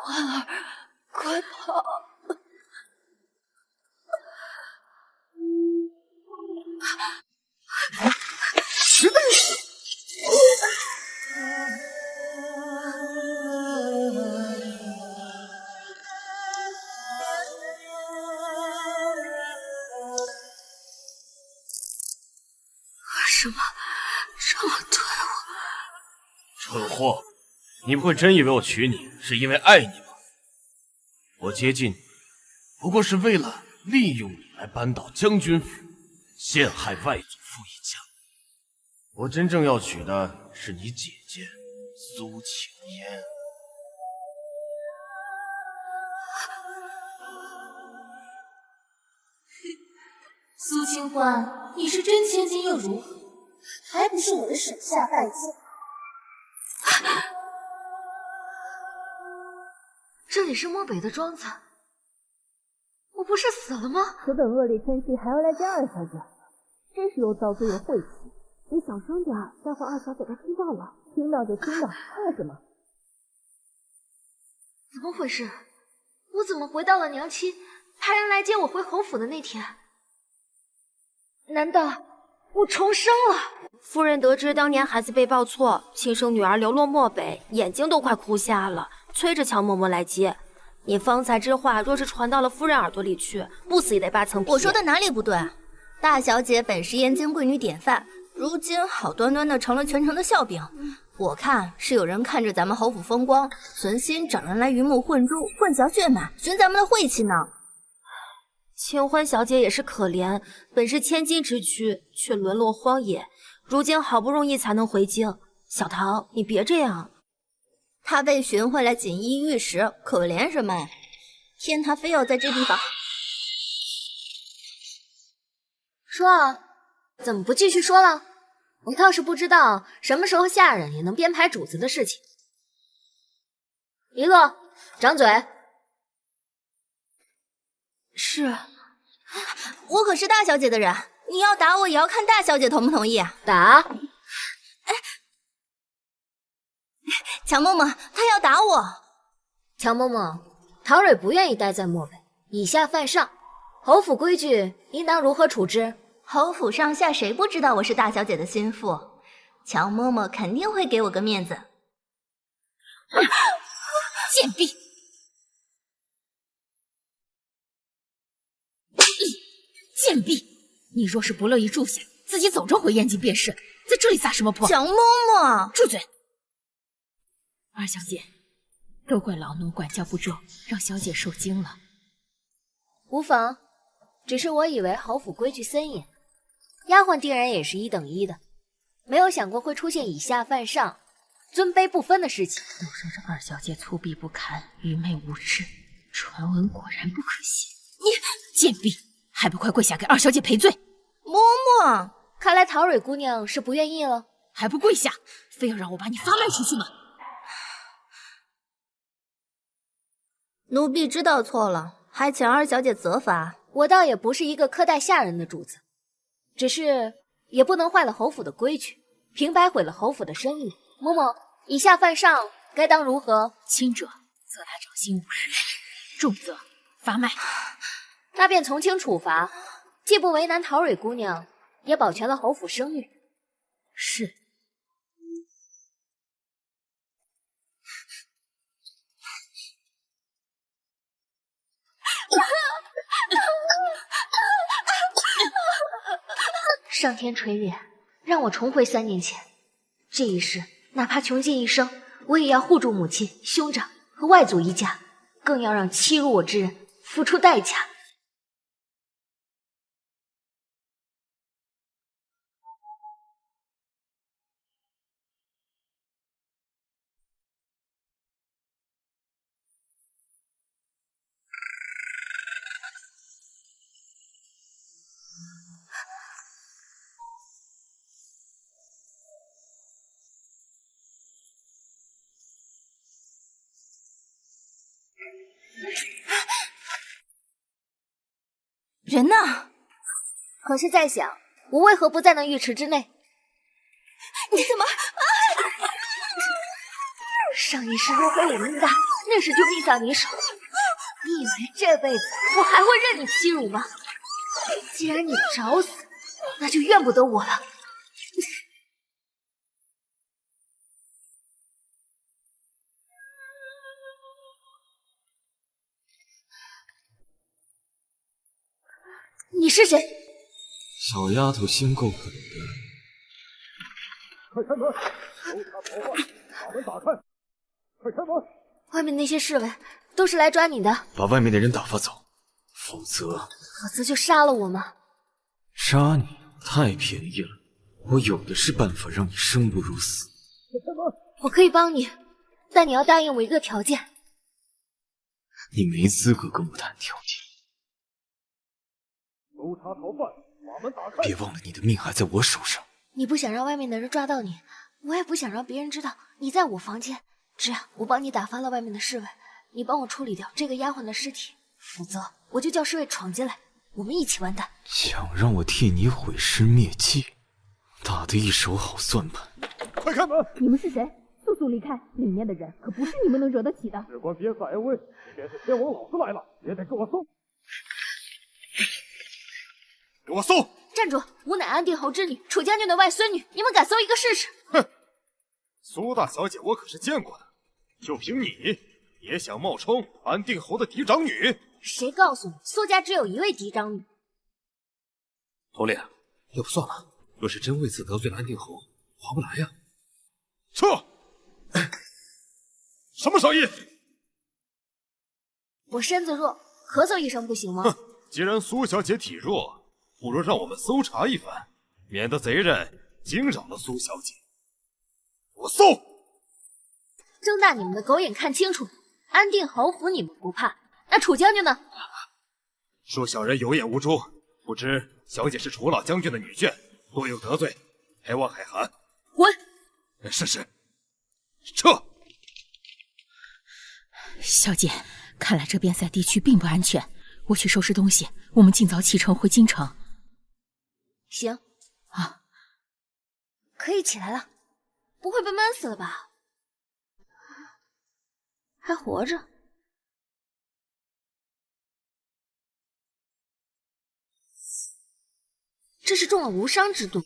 欢儿，快跑！什么？这么对我？蠢货！你不会真以为我娶你是因为爱你吗？我接近你，不过是为了利用你来扳倒将军府，陷害外祖父一家。我真正要娶的是你姐姐苏晴烟。苏清欢，你是真千金又如何？还不是我的手下败将。这里是漠北的庄子，我不是死了吗？此等恶劣天气还要来见二小姐，真是又遭罪又晦气。你小声点，待会二小姐该听到了。听到就听到，怕什么？怎么回事？我怎么回到了娘亲派人来接我回侯府的那天？难道我重生了？夫人得知当年孩子被抱错，亲生女儿流落漠北，眼睛都快哭瞎了，催着乔嬷嬷来接。你方才之话若是传到了夫人耳朵里去，不死也得扒层皮。我说的哪里不对？大小姐本是燕京贵女典范，如今好端端的成了全城的笑柄。我看是有人看着咱们侯府风光，存心找人来鱼目混珠，混淆血脉，寻咱们的晦气呢。清欢小姐也是可怜，本是千金之躯，却沦落荒野，如今好不容易才能回京。小桃，你别这样。她被寻回来锦衣玉食，可怜什么呀？偏她非要在这地方。说啊，怎么不继续说了？我倒是不知道什么时候下人也能编排主子的事情。一乐，掌嘴。是，我可是大小姐的人，你要打我也要看大小姐同不同意啊。打！乔嬷嬷，她要打我。乔嬷嬷，陶蕊不愿意待在漠北，以下犯上，侯府规矩应当如何处置？侯府上下谁不知道我是大小姐的心腹？乔嬷嬷肯定会给我个面子。贱婢！贱婢！你若是不乐意住下，自己走着回燕京便是，在这里撒什么泼？乔嬷嬷，住嘴！二小姐，都怪老奴管教不周，让小姐受惊了。无妨，只是我以为侯府规矩森严，丫鬟定然也是一等一的，没有想过会出现以下犯上、尊卑不分的事情。都说这二小姐粗鄙不堪、愚昧无知，传闻果然不可信。你贱婢，还不快跪下给二小姐赔罪！嬷嬷，看来陶蕊姑娘是不愿意了，还不跪下，非要让我把你发卖出去吗？奴婢知道错了，还请二小姐责罚。我倒也不是一个苛待下人的主子，只是也不能坏了侯府的规矩，平白毁了侯府的声誉。嬷嬷，以下犯上该当如何？轻者责他掌心50日，重则发卖。那便从轻处罚，既不为难陶蕊姑娘，也保全了侯府声誉。是。上天垂怜，让我重回3年前。这一世，哪怕穷尽一生，我也要护住母亲、兄长和外祖一家，更要让欺辱我之人付出代价。人呢？可是在想，我为何不在那浴池之内？你怎么？上一世若非我命大，那时就命丧你手。你以为这辈子我还会任你欺辱吗？既然你找死，那就怨不得我了。你是谁？小丫头心够狠的。快开门！搜查逃犯，把门打开！快开门！外面那些侍卫都是来抓你的，把外面的人打发走，否则就杀了我吗？杀你太便宜了，我有的是办法让你生不如死。我可以帮你，但你要答应我一个条件。你没资格跟我谈条件。搜查逃犯，把门打开！别忘了你的命还在我手上。你不想让外面的人抓到你，我也不想让别人知道你在我房间。这样，我帮你打发了外面的侍卫，你帮我处理掉这个丫鬟的尸体，否则我就叫侍卫闯进来，我们一起完蛋。想让我替你毁尸灭迹，打得一手好算盘。快开门！你们是谁？速速离开！里面的人可不是你们能惹得起的。事关边塞安危，即便是天王老子来了，也得给我搜！给我搜！站住！吾乃安定侯之女，楚将军的外孙女，你们敢搜一个试试？哼！苏大小姐，我可是见过的。就凭你，也想冒充安定侯的嫡长女？谁告诉你苏家只有一位嫡长女？头领，要不算了。若是真为此得罪了安定侯，划不来呀。撤！什么手艺？我身子弱，咳嗽一声不行吗？哼！既然苏小姐体弱，不如让我们搜查一番，免得贼人惊扰了苏小姐。我搜！睁大你们的狗眼看清楚，安定侯府你们不怕，那楚将军呢？恕小人有眼无珠，不知小姐是楚老将军的女眷，多有得罪，还望海涵。滚！是，撤！小姐，看来这边塞地区并不安全，我去收拾东西，我们尽早启程回京城。行啊，可以起来了，不会被闷死了吧？还活着。这是中了无伤之毒。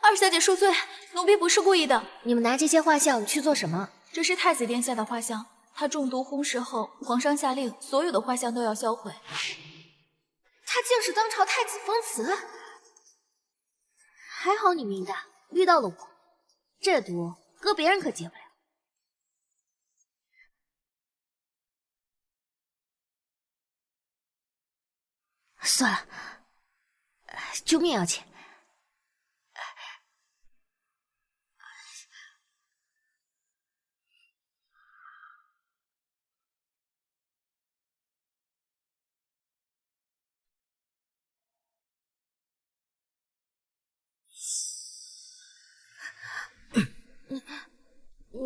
二小姐恕罪，奴婢不是故意的。你们拿这些画像去做什么？这是太子殿下的画像，他中毒昏逝后，皇上下令所有的画像都要销毁。他竟是当朝太子封慈，还好你命大，遇到了我，这毒搁别人可解不了。算了，救命要紧。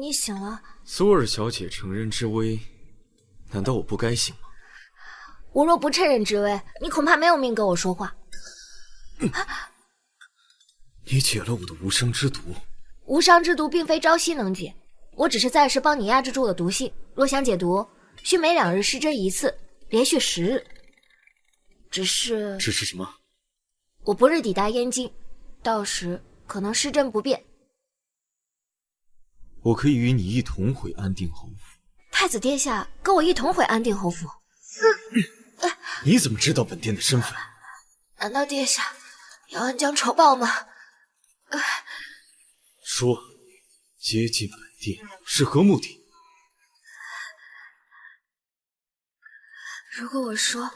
你醒了？苏二小姐乘人之危，难道我不该醒吗？我若不趁人之危，你恐怕没有命跟我说话。你解了我的无伤之毒。无伤之毒并非朝夕能解，我只是暂时帮你压制住了毒性。若想解毒，需每2日施针一次，连续10日。只是什么？我不日抵达燕京，到时可能施针不便。我可以与你一同回安定侯府。太子殿下跟我一同回安定侯府。你怎么知道本殿的身份？难道殿下要恩将仇报吗？说，接近本殿是何目的？如果我说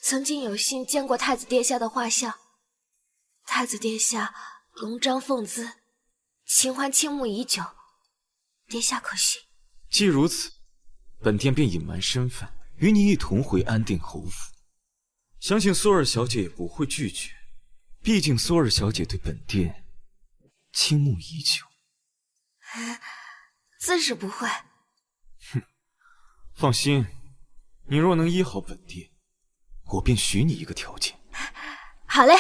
曾经有幸见过太子殿下的画像，太子殿下龙章凤姿，秦欢倾慕已久，殿下可信？既如此，本殿便隐瞒身份，与你一同回安定侯府。相信苏二小姐也不会拒绝，毕竟苏二小姐对本殿倾慕已久。自是不会。哼，放心，你若能医好本殿，我便许你一个条件。好嘞，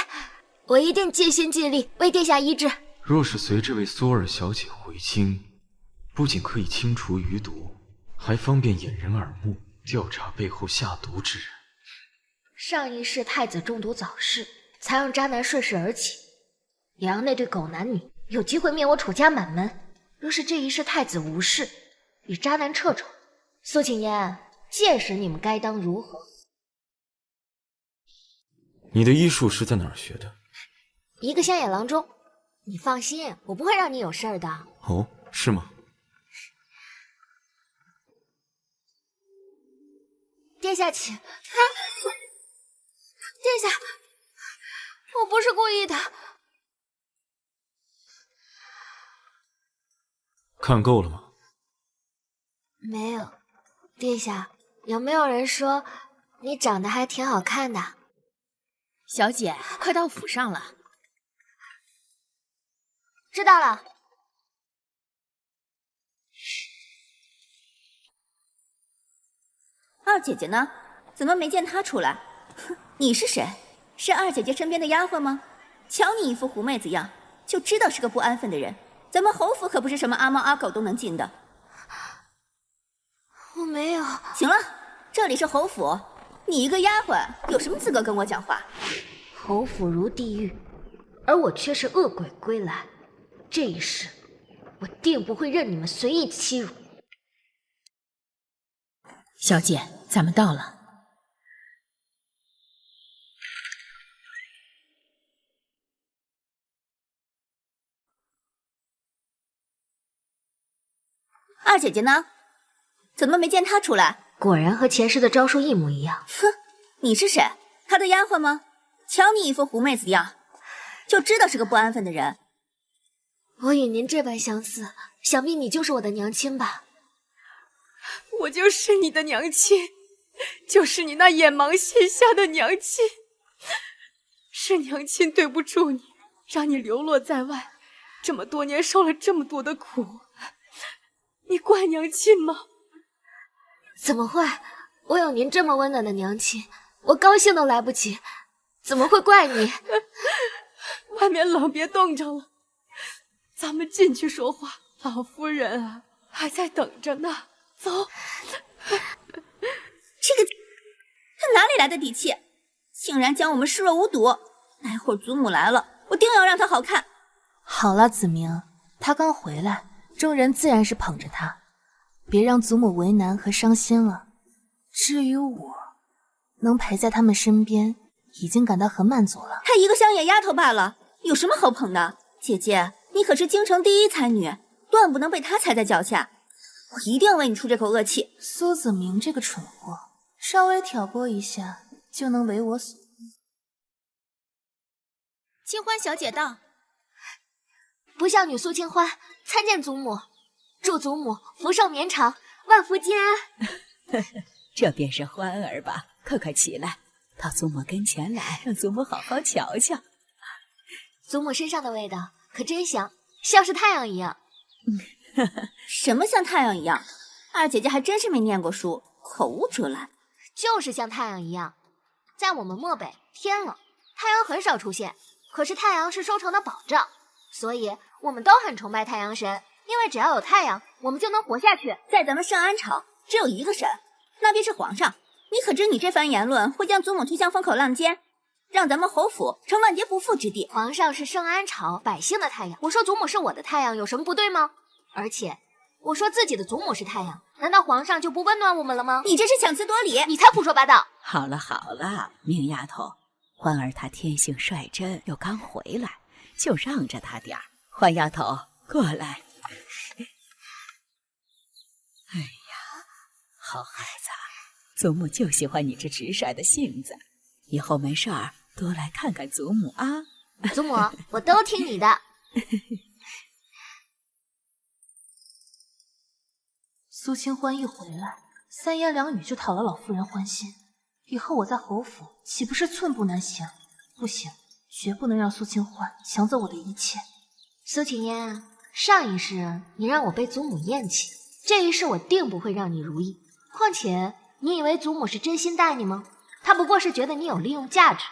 我一定尽心尽力为殿下医治。若是随这位苏尔小姐回京，不仅可以清除余毒，还方便掩人耳目，调查背后下毒之人。上一世太子中毒早逝，才让渣男顺势而起，也让那对狗男女有机会灭我楚家满门。若是这一世太子无事，与渣男掣肘，苏景嫣，届时你们该当如何？你的医术是在哪儿学的？一个乡野郎中。你放心，我不会让你有事儿的。哦，是吗？殿下请。殿下，我不是故意的。看够了吗？没有。殿下，有没有人说你长得还挺好看的？小姐，快到府上了。知道了。二姐姐呢？怎么没见她出来？哼，你是谁？是二姐姐身边的丫鬟吗？瞧你一副狐妹子样，就知道是个不安分的人。咱们侯府可不是什么阿猫阿狗都能进的。我没有。行了，这里是侯府，你一个丫鬟有什么资格跟我讲话？侯府如地狱，而我却是恶鬼归来。这一世，我定不会任你们随意欺辱。小姐，咱们到了。二姐姐呢？怎么没见她出来？果然和前世的招数一模一样。哼，你是谁？她的丫鬟吗？瞧你一副狐妹子样，就知道是个不安分的人。我与您这般相似，想必你就是我的娘亲吧？我就是你的娘亲，就是你那眼盲心瞎的娘亲。是娘亲对不住你，让你流落在外，这么多年受了这么多的苦，你怪娘亲吗？怎么会？我有您这么温暖的娘亲，我高兴都来不及，怎么会怪你？外面冷，别冻着了。咱们进去说话，老夫人啊，还在等着呢。走。这个他哪里来的底气，竟然将我们视若无睹？待会儿祖母来了，我定要让他好看。好了，子明，他刚回来，众人自然是捧着他，别让祖母为难和伤心了。至于我，能陪在他们身边，已经感到很满足了。她一个乡野丫头罢了，有什么好捧的？姐姐，你可是京城第一才女，断不能被她踩在脚下。我一定要为你出这口恶气。苏子明这个蠢货，稍微挑拨一下就能为我所欲。清欢小姐到。不孝女苏清欢参见祖母，祝祖母福寿绵长，万福金安。这便是欢儿吧？快快起来，到祖母跟前来，让祖母好好瞧瞧。祖母身上的味道可真香，像是太阳一样。什么像太阳一样？二姐姐还真是没念过书，口无遮拦。就是像太阳一样，在我们漠北，天冷，太阳很少出现，可是太阳是收成的保障，所以我们都很崇拜太阳神，因为只要有太阳，我们就能活下去。在咱们圣安朝，只有一个神，那便是皇上。你可知你这番言论会将祖母推向风口浪尖，让咱们侯府成万劫不复之地？皇上是圣安朝百姓的太阳，我说祖母是我的太阳，有什么不对吗？而且我说自己的祖母是太阳，难道皇上就不温暖我们了吗？你这是强词夺理，你才胡说八道。好了好了，明丫头，欢儿她天性率真，又刚回来，就让着她点儿。欢丫头，过来。哎呀，好孩子，祖母就喜欢你这直率的性子，以后没事儿多来看看祖母啊。祖母，我都听你的。苏清欢一回来，三言两语就讨了老夫人欢心，以后我在侯府岂不是寸步难行？不行，绝不能让苏清欢抢走我的一切。苏晴嫣，上一世你让我被祖母厌弃，这一世我定不会让你如意。况且，你以为祖母是真心待你吗？她不过是觉得你有利用价值。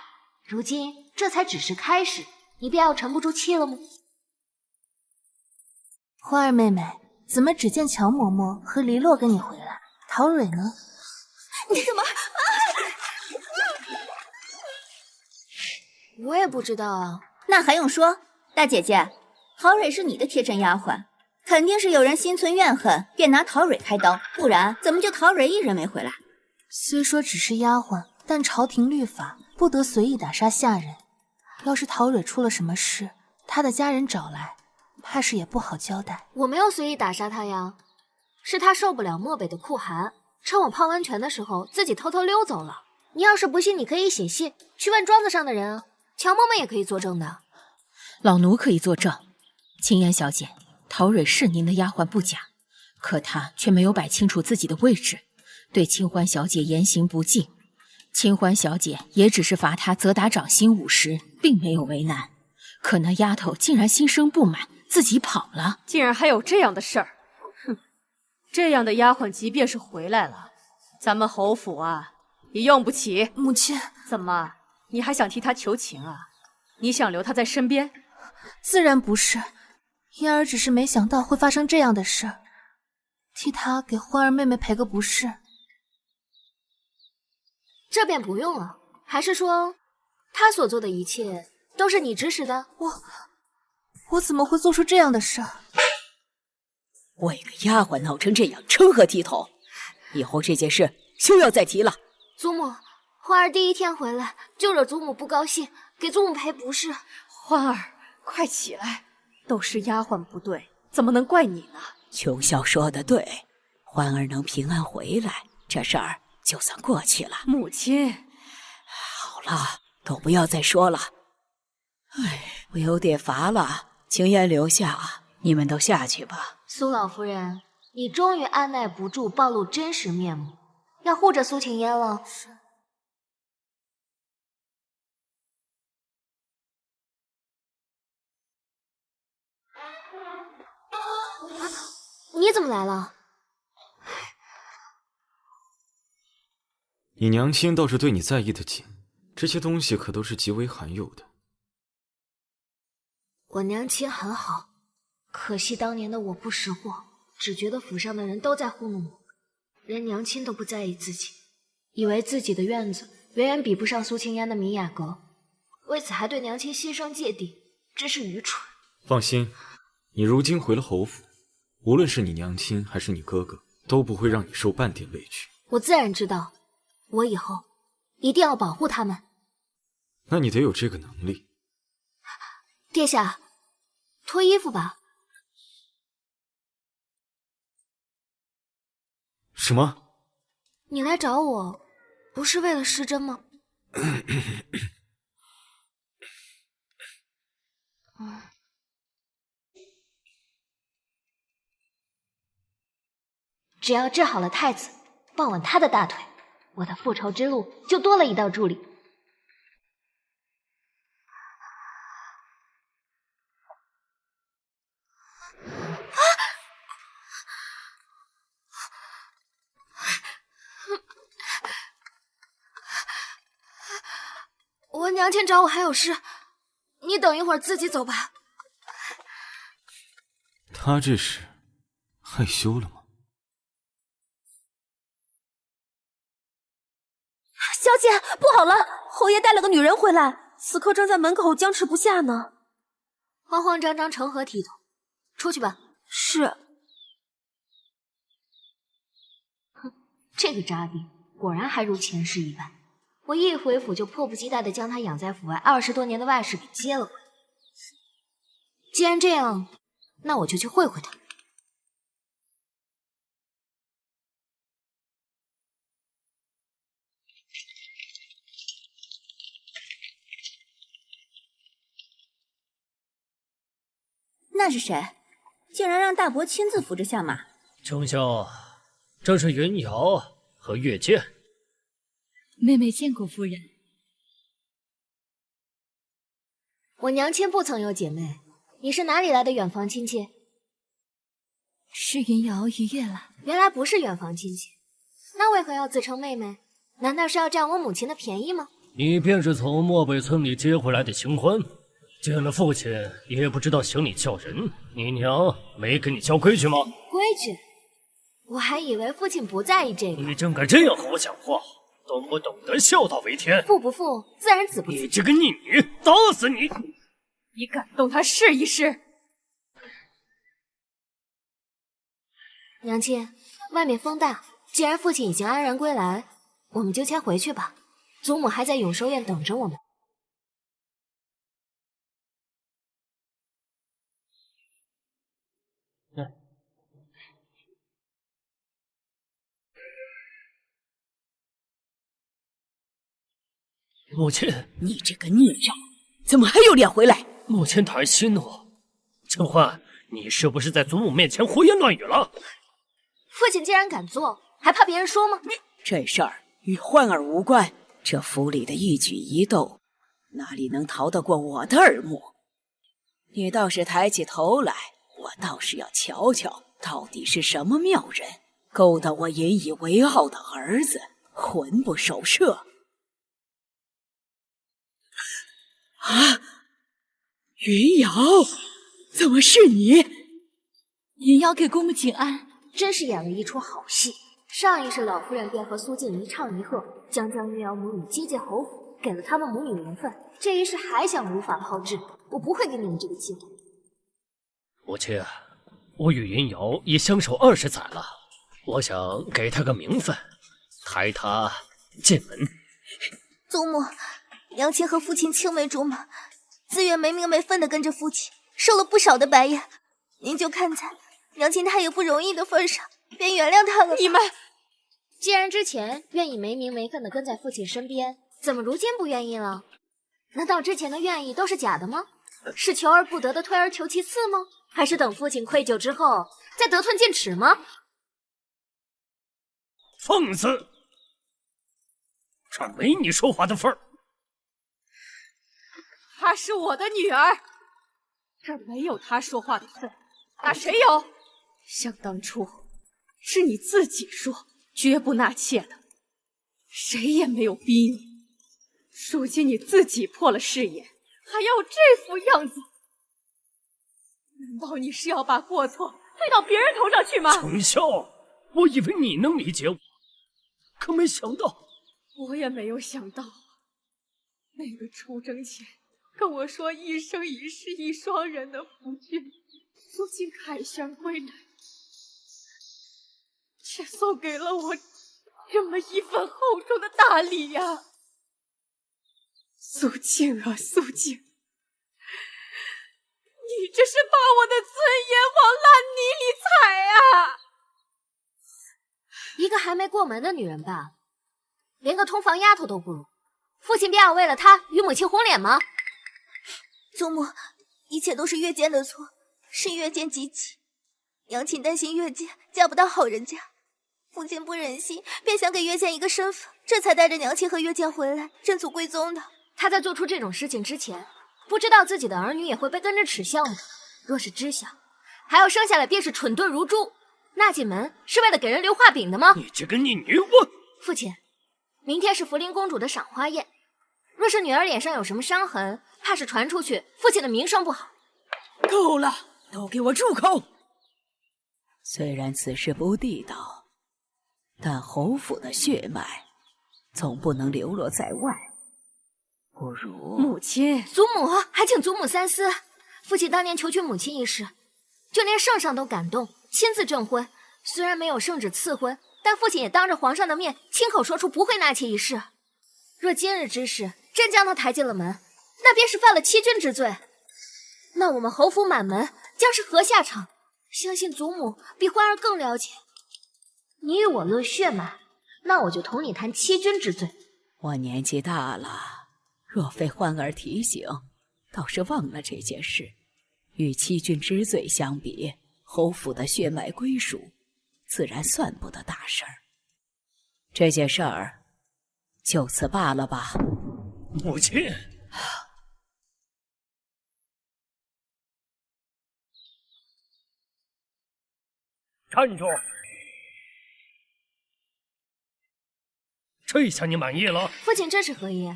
如今这才只是开始，你便要沉不住气了吗？花儿妹妹，怎么只见乔嬷嬷和黎洛跟你回来，陶蕊呢？你怎么？我也不知道啊。那还用说？大姐姐，陶蕊是你的贴身丫鬟，肯定是有人心存怨恨，便拿陶蕊开刀，不然怎么就陶蕊一人没回来？虽说只是丫鬟，但朝廷律法不得随意打杀下人。要是陶蕊出了什么事，她的家人找来，怕是也不好交代。我没有随意打杀她呀，是她受不了漠北的酷寒，趁我泡温泉的时候自己偷偷溜走了。你要是不信，你可以写信去问庄子上的人啊，乔嬷嬷也可以作证的。老奴可以作证，青烟小姐，陶蕊是您的丫鬟不假，可她却没有摆清楚自己的位置，对清欢小姐言行不敬。清欢小姐也只是罚她责打掌心50，并没有为难。可那丫头竟然心生不满，自己跑了。竟然还有这样的事儿！哼，这样的丫鬟即便是回来了，咱们侯府啊也用不起。母亲，怎么，你还想替她求情啊？你想留她在身边？自然不是，嫣儿只是没想到会发生这样的事，替她给欢儿妹妹赔个不是。这便不用了，还是说她所做的一切都是你指使的？我怎么会做出这样的事？为个丫鬟闹成这样，成何体统？以后这件事休要再提了。祖母，欢儿第一天回来就惹祖母不高兴，给祖母赔不是。欢儿，快起来！都是丫鬟不对，怎么能怪你呢？琼霄说的对，欢儿能平安回来，这事儿就算过去了。母亲，好了，都不要再说了。哎，我有点乏了，青烟留下，你们都下去吧。苏老夫人，你终于按耐不住暴露真实面目，要护着苏晴烟了。你怎么来了？你娘亲倒是对你在意的紧，这些东西可都是极为罕有的。我娘亲很好，可惜当年的我不识货，只觉得府上的人都在糊弄我，连娘亲都不在意自己，以为自己的院子远远比不上苏清烟的明雅阁，为此还对娘亲心生芥蒂，真是愚蠢。放心，你如今回了侯府，无论是你娘亲还是你哥哥，都不会让你受半点委屈。我自然知道，我以后一定要保护他们。那你得有这个能力。殿下，脱衣服吧。什么？你来找我，不是为了失贞吗？只要治好了太子，抱稳他的大腿，我的复仇之路就多了一道助力。我娘亲找我还有事，你等一会儿自己走吧。他这是害羞了吗？小姐，不好了！侯爷带了个女人回来，此刻正在门口僵持不下呢。慌慌张张成何体统？出去吧。是。哼，这个渣逼果然还如前世一般。我一回府就迫不及待地将他养在府外20多年的外室给接了回来。既然这样，那我就去会会他。那是谁？竟然让大伯亲自扶着下马。琼兄，这是云瑶和月剑。妹妹见过夫人。我娘亲不曾有姐妹，你是哪里来的远房亲戚？是云瑶与月兰。原来不是远房亲戚，那为何要自称妹妹？难道是要占我母亲的便宜吗？你便是从漠北村里接回来的清欢，见了父亲也不知道行礼叫人，你娘没给你教规矩吗？规矩？我还以为父亲不在意这个。你真敢这样和我讲话，懂不懂得孝道为天？父不父，自然子不子。你这个逆女，打死你！你敢动他试一试？娘亲，外面风大，既然父亲已经安然归来，我们就先回去吧。祖母还在永寿院等着我们。母亲，你这个孽障，怎么还有脸回来？母亲太息怒。清欢，你是不是在祖母面前胡言乱语了？父亲既然敢做，还怕别人说吗？这事儿与欢儿无关，这府里的一举一动，哪里能逃得过我的耳目？你倒是抬起头来，我倒是要瞧瞧，到底是什么妙人勾搭我引以为傲的儿子，魂不守舍。啊，云瑶，怎么是你？云瑶给姑母请安，真是演了一出好戏。上一世老夫人便和苏静一唱一和，将云瑶母女接进侯府，给了他们母女名分。这一世还想如法炮制，我不会给你们这个机会。母亲，我与云瑶已相守20载了，我想给她个名分，抬她进门。祖母，娘亲和父亲青梅竹马，自愿没名没分的跟着父亲，受了不少的白眼。您就看在娘亲她也不容易的份上，便原谅她了。你们既然之前愿意没名没分的跟在父亲身边，怎么如今不愿意了？难道之前的愿意都是假的吗？是求而不得的退而求其次吗？还是等父亲愧疚之后再得寸进尺吗？放肆！这没你说话的份儿。她是我的女儿，这没有她说话的份，那谁有？想当初是你自己说绝不纳妾的，谁也没有逼你。如今你自己破了誓言，还要这副样子，难道你是要把过错推到别人头上去吗？程潇，我以为你能理解我，可没想到。我也没有想到，那个出征前跟我说一生一世一双人的夫君，如今凯旋归来，却送给了我这么一份厚重的大礼呀！苏静啊，苏静，你这是把我的尊严往烂泥里踩啊！一个还没过门的女人罢了，连个通房丫头都不如，父亲便要为了她与母亲红脸吗？祖母，一切都是月见的错，是月见急起。娘亲担心月见嫁不到好人家，父亲不忍心，便想给月见一个身份，这才带着娘亲和月见回来认祖归宗的。他在做出这种事情之前，不知道自己的儿女也会被跟着耻笑吗？若是知晓，还要生下来便是蠢钝如猪。纳进门是为了给人留画饼的吗？你这个逆女！我父亲，明天是福临公主的赏花宴，若是女儿脸上有什么伤痕，怕是传出去，父亲的名声不好。够了，都给我住口！虽然此事不地道，但侯府的血脉总不能流落在外。不如母亲、祖母，还请祖母三思。父亲当年求娶母亲一事，就连圣上都感动，亲自证婚。虽然没有圣旨赐婚，但父亲也当着皇上的面亲口说出不会纳妾一事。若今日之事真将他抬进了门，那便是犯了欺君之罪。那我们侯府满门将是何下场？相信祖母比欢儿更了解。你与我论血脉，那我就同你谈欺君之罪。我年纪大了，若非欢儿提醒，倒是忘了这件事。与欺君之罪相比，侯府的血脉归属自然算不得大事儿。这件事儿就此罢了吧。母亲，站住！这下你满意了？父亲这是何意？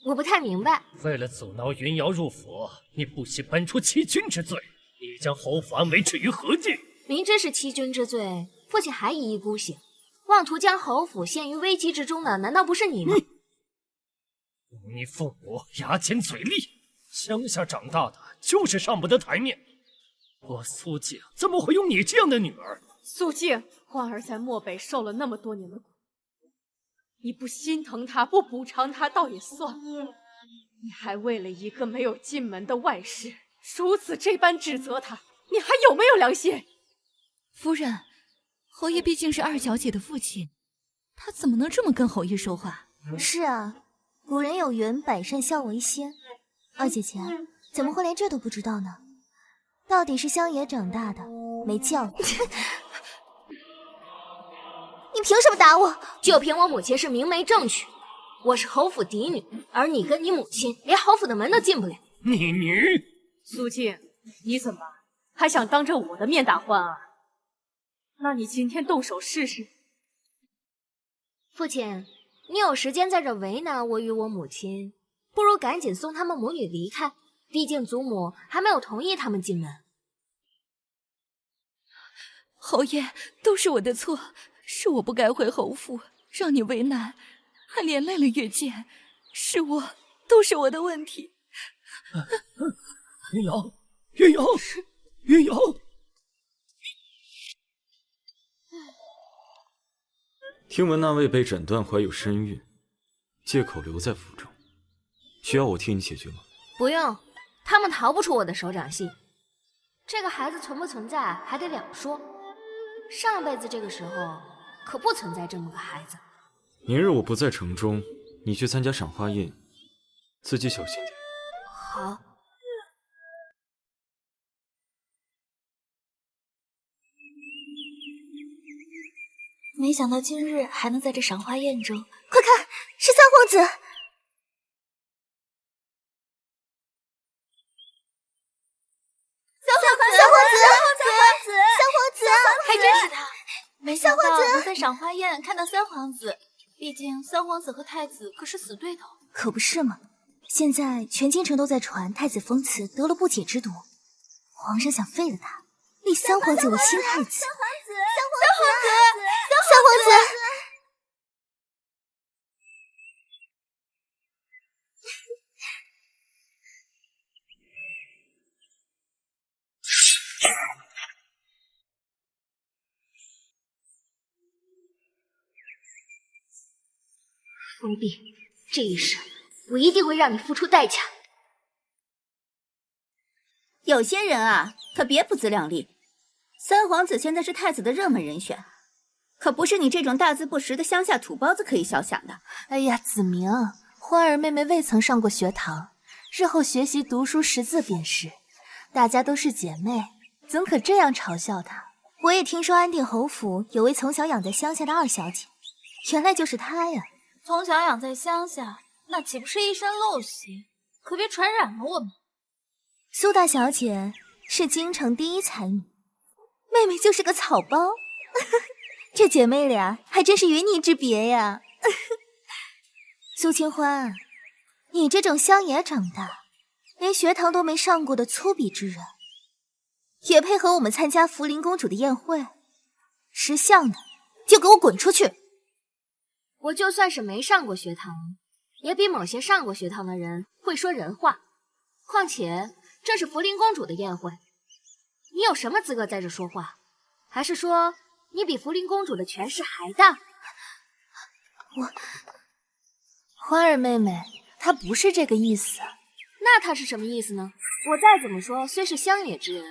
我不太明白。为了阻挠云瑶入府，你不惜搬出欺君之罪，你将侯府安危置于何地？明知是欺君之罪，父亲还一意孤行，妄图将侯府陷于危机之中的，难道不是你吗？你父母牙尖嘴利，乡下长大的就是上不得台面。我苏静怎么会有你这样的女儿？苏静，欢儿在漠北受了那么多年的苦，你不心疼她，不补偿她，倒也算了。你还为了一个没有进门的外室，如此这般指责她，你还有没有良心？夫人，侯爷毕竟是二小姐的父亲，他怎么能这么跟侯爷说话？是啊，古人有云，百善孝为先。二姐姐怎么会连这都不知道呢？到底是乡野长大的，没教育。你凭什么打我？就凭我母亲是明媒正娶，我是侯府嫡女，而你跟你母亲连侯府的门都进不了。你苏静，你怎么还想当着我的面打欢儿？那你今天动手试试。父亲，你有时间在这为难我与我母亲，不如赶紧送他们母女离开，毕竟祖母还没有同意他们进门。侯爷，都是我的错，是我不该回侯府，让你为难，还连累了月见，都是我的问题。云瑶，云瑶，云瑶。听闻那位被诊断怀有身孕，借口留在府中，需要我替你解决吗？不用，他们逃不出我的手掌心。这个孩子存不存在还得两说，上辈子这个时候可不存在这么个孩子。明日我不在城中，你去参加赏花宴，自己小心点。好。没想到今日还能在这赏花宴中，快看，是三皇子！三皇子，还真是他！没想到能在赏花宴看到三皇子，毕竟三皇子和太子可是死对头。可不是嘛！现在全京城都在传太子封慈得了不解之毒，皇上想废了他，立三皇子为新太子。三皇子！封闭，这一世我一定会让你付出代价。有些人啊，可别不自量力。三皇子现在是太子的热门人选，可不是你这种大字不识的乡下土包子可以小想的。哎呀，子明，欢儿妹妹未曾上过学堂，日后学习读书识字便是。大家都是姐妹，怎可这样嘲笑她？我也听说安定侯府有位从小养在乡下的二小姐，原来就是她呀。从小养在乡下，那岂不是一身陋习？可别传染了我们。苏大小姐是京城第一才女，妹妹就是个草包。这姐妹俩还真是云泥之别呀。苏清欢，你这种乡野长大，连学堂都没上过的粗鄙之人，也配合我们参加福临公主的宴会？识相的就给我滚出去！我就算是没上过学堂，也比某些上过学堂的人会说人话。况且这是福临公主的宴会，你有什么资格在这说话？还是说你比福临公主的权势还大？欢儿妹妹，她不是这个意思。那她是什么意思呢？我再怎么说虽是乡野之人，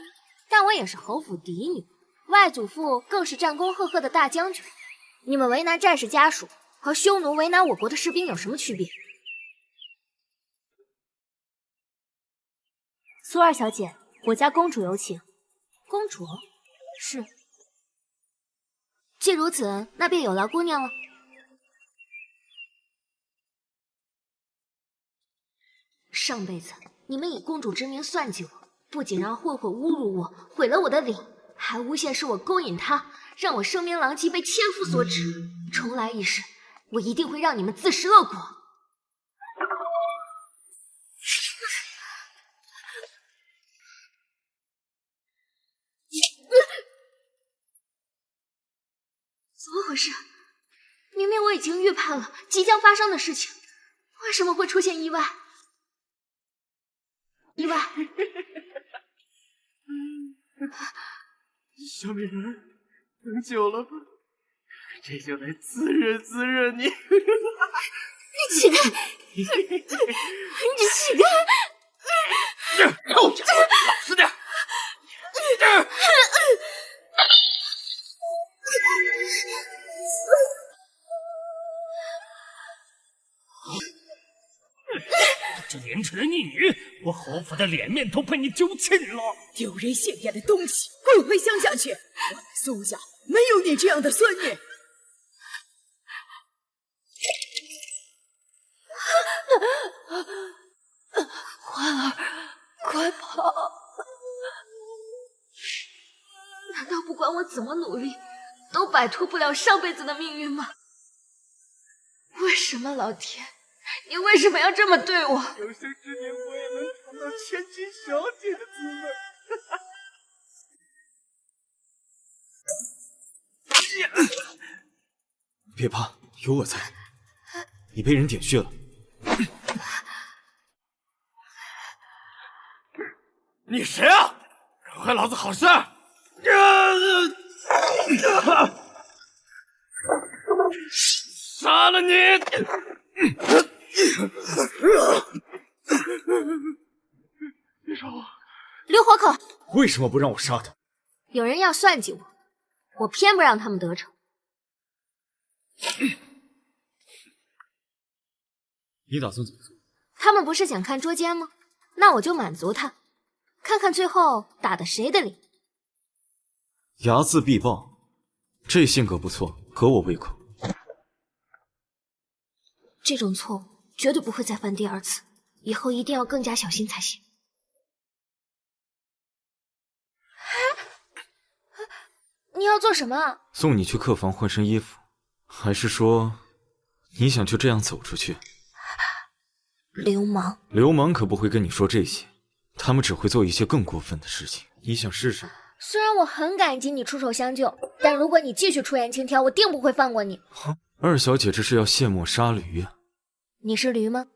但我也是侯府嫡女，外祖父更是战功赫赫的大将军。你们为难战士家属，和匈奴为难我国的士兵有什么区别？苏二小姐，我家公主有请。公主？是。既如此，那便有劳姑娘了。上辈子你们以公主之名算计我，不仅让混混侮辱我，毁了我的礼，还诬陷是我勾引他，让我声名狼藉，被千夫所指。重来一世，我一定会让你们自食恶果。怎么回事？明明我已经预判了即将发生的事情，为什么会出现意外？意外！小美人，等久了吧？这就来滋润滋润你。你起开！你起开！臭家伙，老实点！这廉耻的逆女，我侯府的脸面都被你丢尽了！丢人现眼的东西，滚回乡下去！我们苏家没有你这样的孙女。欢儿，快跑！难道不管我怎么努力，都摆脱不了上辈子的命运吗？为什么老天，你为什么要这么对我？有生之年我也能尝到千金小姐的滋味。别怕，有我在。你被人点穴了。你谁啊？敢坏老子好事！杀了你！别杀我！刘火口，为什么不让我杀他？有人要算计我，我偏不让他们得逞。你打算怎么做？他们不是想看捉奸吗？那我就满足他，看看最后打的谁的脸。睚眦必报，这性格不错，合我胃口。这种错误绝对不会再犯第二次，以后一定要更加小心才行。你要做什么？送你去客房换身衣服，还是说你想就这样走出去？流氓！流氓可不会跟你说这些，他们只会做一些更过分的事情。你想试试？虽然我很感激你出手相救，但如果你继续出言轻佻，我定不会放过你。二小姐这是要卸磨杀驴啊！你是驴吗？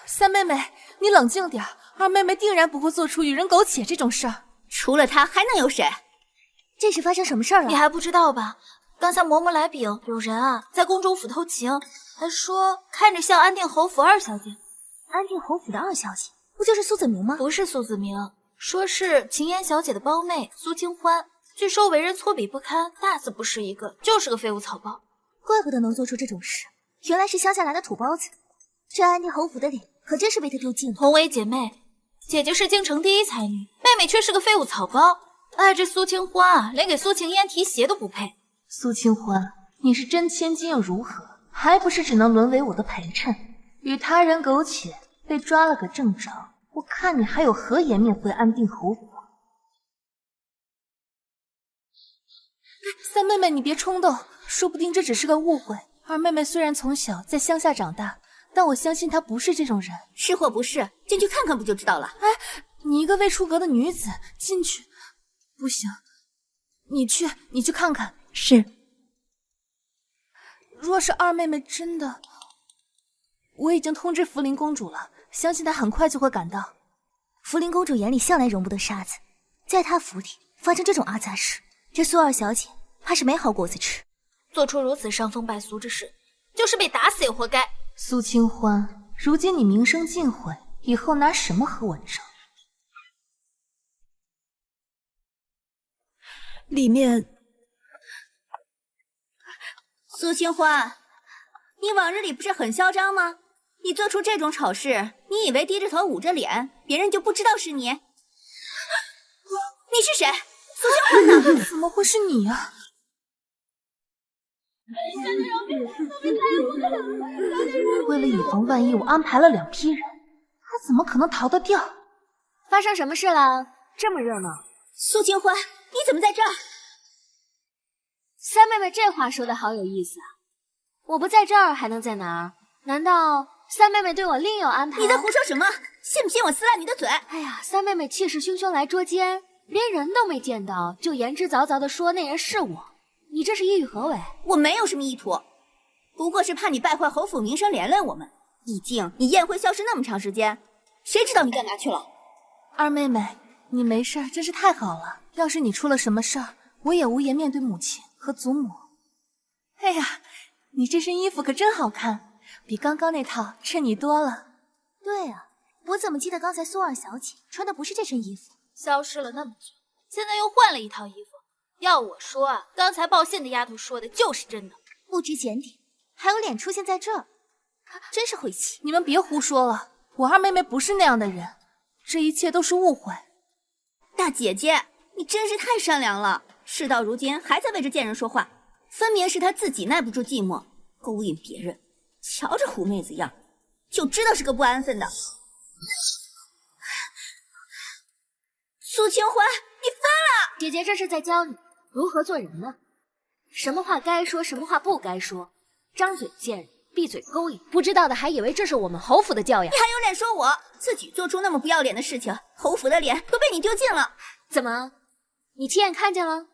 三妹妹，你冷静点，二妹妹定然不会做出与人苟且这种事儿。除了她还能有谁？这是发生什么事儿了？你还不知道吧？刚才嬷嬷来禀，有人啊在宫中府偷情，还说看着像安定侯府二小姐。安定侯府的二小姐，不就是苏子明吗？不是苏子明，说是秦嫣小姐的胞妹苏清欢。据说为人粗鄙不堪，大字不识一个，就是个废物草包。怪不得能做出这种事，原来是乡下来的土包子。这安定侯府的脸可真是被他丢尽了。同为姐妹，姐姐是京城第一才女，妹妹却是个废物草包。哎，这苏清欢啊，连给苏晴嫣提鞋都不配。苏清欢，你是真千金又如何？还不是只能沦为我的陪衬，与他人苟且，被抓了个正着。我看你还有何颜面回安定侯府？三妹妹，你别冲动，说不定这只是个误会。二妹妹虽然从小在乡下长大，但我相信她不是这种人。是或不是，进去看看不就知道了。哎，你一个未出阁的女子进去不行，你去看看。是。若是二妹妹真的，我已经通知福临公主了，相信她很快就会赶到。福临公主眼里向来容不得沙子，在她府里发生这种阿杂事，这苏二小姐怕是没好果子吃。做出如此伤风败俗之事，就是被打死也活该。苏清欢，如今你名声尽毁，以后拿什么和我争？里面，苏清欢，你往日里不是很嚣张吗？你做出这种丑事，你以为低着头捂着脸，别人就不知道是你？你是谁？苏清欢呢？怎么会是你啊？为了以防万一，我安排了2批人，他怎么可能逃得掉？发生什么事了？这么热闹。苏清欢，你怎么在这儿？三妹妹这话说的好有意思啊！我不在这儿还能在哪儿？难道三妹妹对我另有安排？你在胡说什么？信不信我撕烂你的嘴？哎呀，三妹妹气势汹汹来捉奸，连人都没见到，就言之凿凿的说那人是我，你这是意欲何为？我没有什么意图，不过是怕你败坏侯府名声，连累我们。毕竟你宴会消失那么长时间，谁知道你干嘛去了？二妹妹，你没事真是太好了。要是你出了什么事儿，我也无颜面对母亲和祖母。哎呀，你这身衣服可真好看，比刚刚那套衬你多了。对啊，我怎么记得刚才苏二小姐穿的不是这身衣服？消失了那么久，现在又换了一套衣服。要我说啊，刚才报信的丫头说的就是真的，不知检点，还有脸出现在这儿，真是晦气！你们别胡说了，我二妹妹不是那样的人，这一切都是误会。大姐姐，你真是太善良了，事到如今还在为这贱人说话，分明是她自己耐不住寂寞，勾引别人。瞧这狐妹子样，就知道是个不安分的。苏清欢，你疯了！姐姐这是在教你如何做人呢？什么话该说，什么话不该说，张嘴见人，闭嘴勾引，不知道的还以为这是我们侯府的教养。你还有脸说我自己做出那么不要脸的事情，侯府的脸都被你丢尽了。怎么，你亲眼看见了？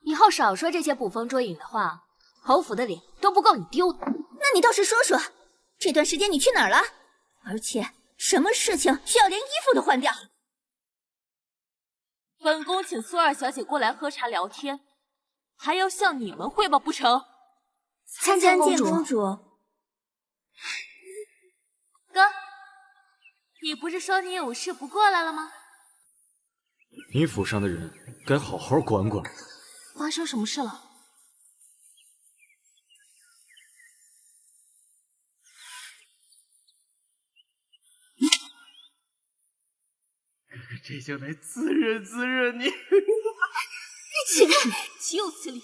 以后少说这些捕风捉影的话，侯府的脸都不够你丢的。那你倒是说说，这段时间你去哪儿了？而且什么事情需要连衣服都换掉？本宫请苏二小姐过来喝茶聊天，还要向你们汇报不成？参见公主。哥，你不是说你有事不过来了吗？你府上的人该好好管管。发生什么事了？这就来滋润滋润你。岂有此理！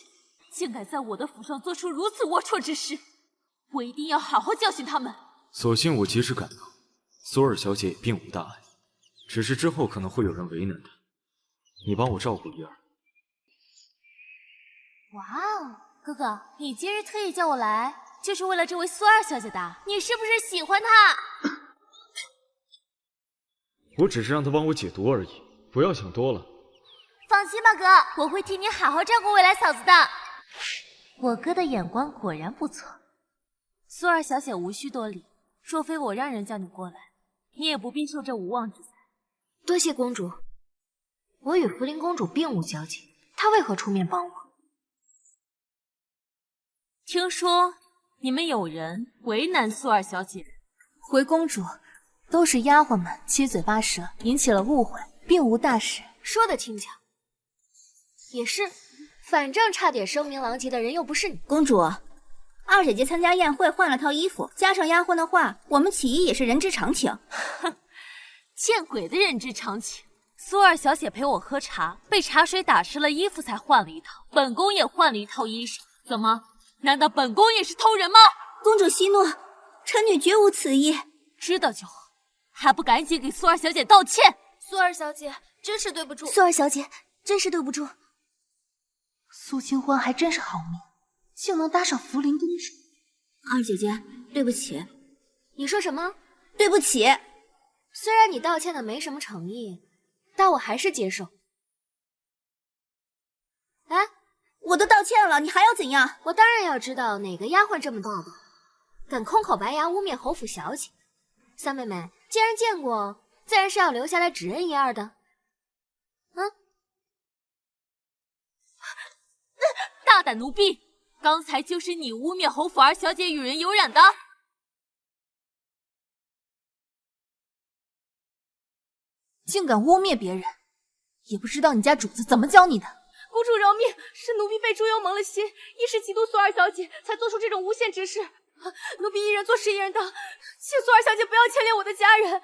竟敢在我的府上做出如此龌龊之事，我一定要好好教训他们。所幸我及时赶到，苏二小姐也并无大碍，只是之后可能会有人为难她，你帮我照顾一二。哇哦，哥哥，你今日特意叫我来，就是为了这位苏二小姐的？你是不是喜欢她？我只是让她帮我解毒而已，不要想多了。放心吧，哥，我会替你好好照顾未来嫂子的。我哥的眼光果然不错。苏二小姐无需多礼，若非我让人叫你过来，你也不必受这无妄之灾。多谢公主，我与福临公主并无交集，她为何出面帮我？听说你们有人为难苏二小姐，回公主，都是丫鬟们七嘴八舌，引起了误会，并无大事。说得轻巧。也是，反正差点声名狼藉的人又不是你。公主，二姐姐参加宴会换了套衣服，加上丫鬟的话，我们起疑也是人之常情。哼，见鬼的人之常情！苏二小姐陪我喝茶，被茶水打湿了衣服才换了一套，本宫也换了一套衣裳。怎么？难道本宫也是偷人吗？公主息怒，臣女绝无此意。知道就好，还不赶紧给苏二小姐道歉！苏二小姐，真是对不住。苏二小姐，真是对不住。苏清欢还真是好命，竟能搭上福临公主。二姐姐，对不起。你说什么？对不起。虽然你道歉的没什么诚意，但我还是接受。哎，我都道歉了，你还要怎样？我当然要知道哪个丫鬟这么大的，敢空口白牙污蔑侯府小姐。三妹妹，既然见过，自然是要留下来指认一二的。大胆奴婢！刚才就是你污蔑侯府二小姐与人有染的。竟敢污蔑别人，也不知道你家主子怎么教你的。公主饶命，是奴婢被猪油蒙了心，一时嫉妒苏二小姐，才做出这种诬陷之事。奴婢一人做事一人当，请苏二小姐不要牵连我的家人。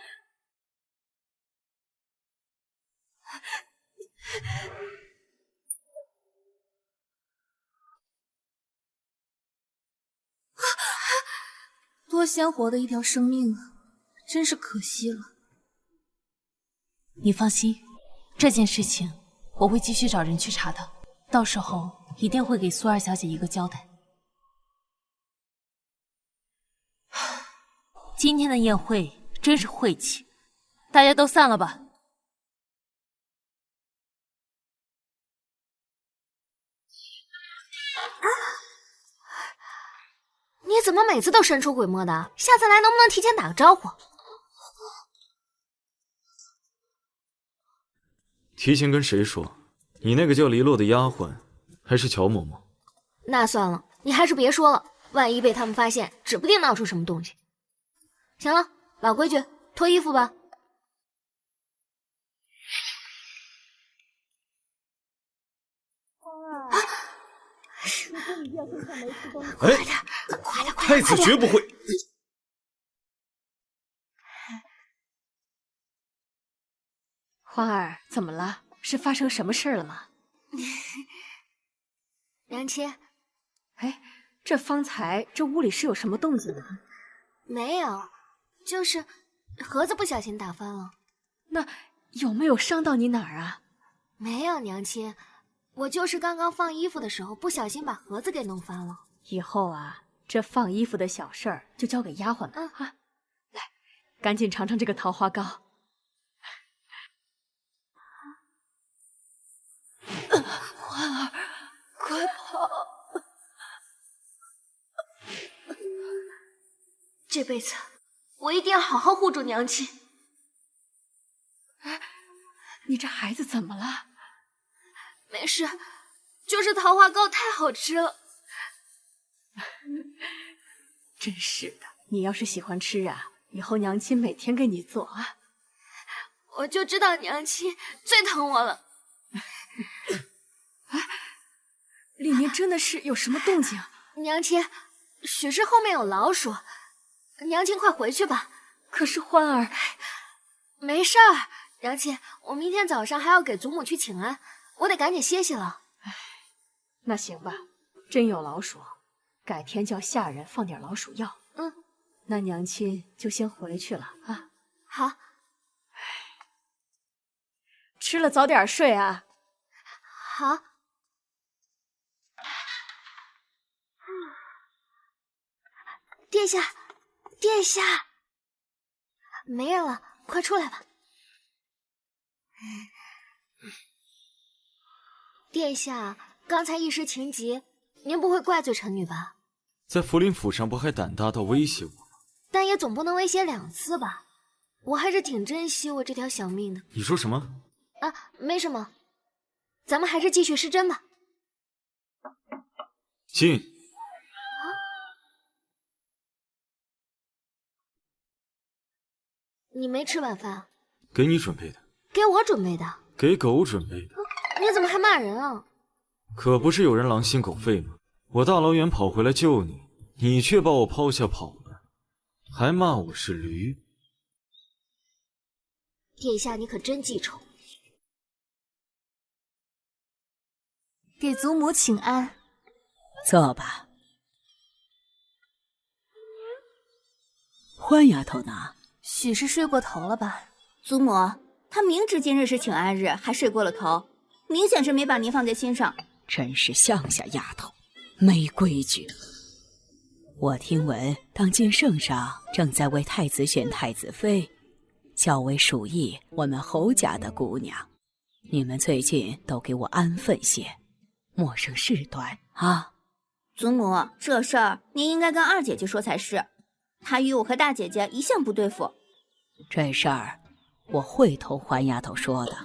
多鲜活的一条生命啊，真是可惜了。你放心，这件事情我会继续找人去查的，到时候一定会给苏二小姐一个交代。今天的宴会真是晦气，大家都散了吧。怎么每次都神出鬼没的？下次来能不能提前打个招呼？提前跟谁说？你那个叫黎洛的丫鬟，还是乔嬷嬷？那算了，你还是别说了，万一被他们发现，指不定闹出什么东西。行了，老规矩，脱衣服吧。哎，快点！太子绝不会。欢儿，怎么了？是发生什么事了吗？娘亲，哎，这方才这屋里是有什么动静啊？没有，就是盒子不小心打翻了。那有没有伤到你哪儿啊？没有，娘亲，我就是刚刚放衣服的时候不小心把盒子给弄翻了。以后啊，这放衣服的小事儿就交给丫鬟们啊。来，赶紧尝尝这个桃花糕。欢儿，快跑！这辈子我一定要好好护住娘亲。哎，你这孩子怎么了？没事，就是桃花糕太好吃了。真是的，你要是喜欢吃啊，以后娘亲每天给你做啊。我就知道娘亲最疼我了。哎，里面真的是有什么动静？娘亲，许是后面有老鼠。娘亲快回去吧。可是欢儿，没事儿，娘亲，我明天早上还要给祖母去请安，我得赶紧歇息了。哎，那行吧，真有老鼠，改天叫下人放点老鼠药。那娘亲就先回去了啊。好。吃了早点睡啊。好。殿下，殿下，没人了，快出来吧。殿下，刚才一时情急，您不会怪罪臣女吧？在福临府上不还胆大到威胁我吗？但也总不能威胁2次吧？我还是挺珍惜我这条小命的。你说什么？啊，没什么，咱们还是继续施针吧。进。你没吃晚饭？给你准备的。给我准备的？给狗准备的。你怎么还骂人啊？可不是有人狼心狗肺吗？我大老远跑回来救你，你却把我抛下跑了，还骂我是驴。殿下，你可真记仇。给祖母请安。坐吧。欢丫头呢？许是睡过头了吧？祖母，她明知今日是请安日，还睡过了头，明显是没把您放在心上。真是乡下丫头，没规矩。我听闻当今圣上正在为太子选太子妃，较为属意我们侯家的姑娘。你们最近都给我安分些，莫生事端啊！祖母，这事儿您应该跟二姐姐说才是，她与我和大姐姐一向不对付。这事儿我会同欢丫头说的。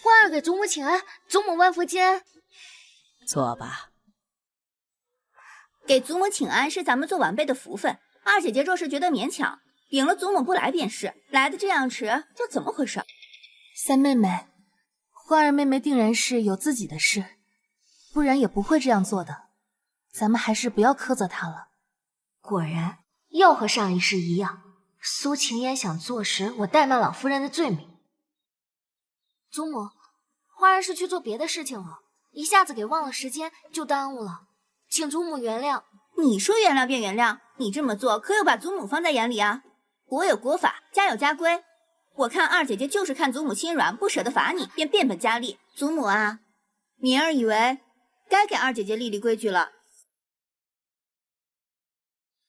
欢儿给祖母请安，祖母万福金安。坐吧。给祖母请安是咱们做晚辈的福分，二姐姐若是觉得勉强，领了祖母不来便是，来的这样迟，这怎么回事？三妹妹，欢儿妹妹定然是有自己的事，不然也不会这样做的。咱们还是不要苛责她了。果然，又和上一世一样，苏晴言想坐实我怠慢老夫人的罪名。祖母，花儿是去做别的事情了，一下子给忘了时间，就耽误了，请祖母原谅。你说原谅便原谅，你这么做可有把祖母放在眼里啊？国有国法，家有家规。我看二姐姐就是看祖母心软，不舍得罚你，便变本加厉。祖母啊，敏儿以为该给二姐姐立立规矩了。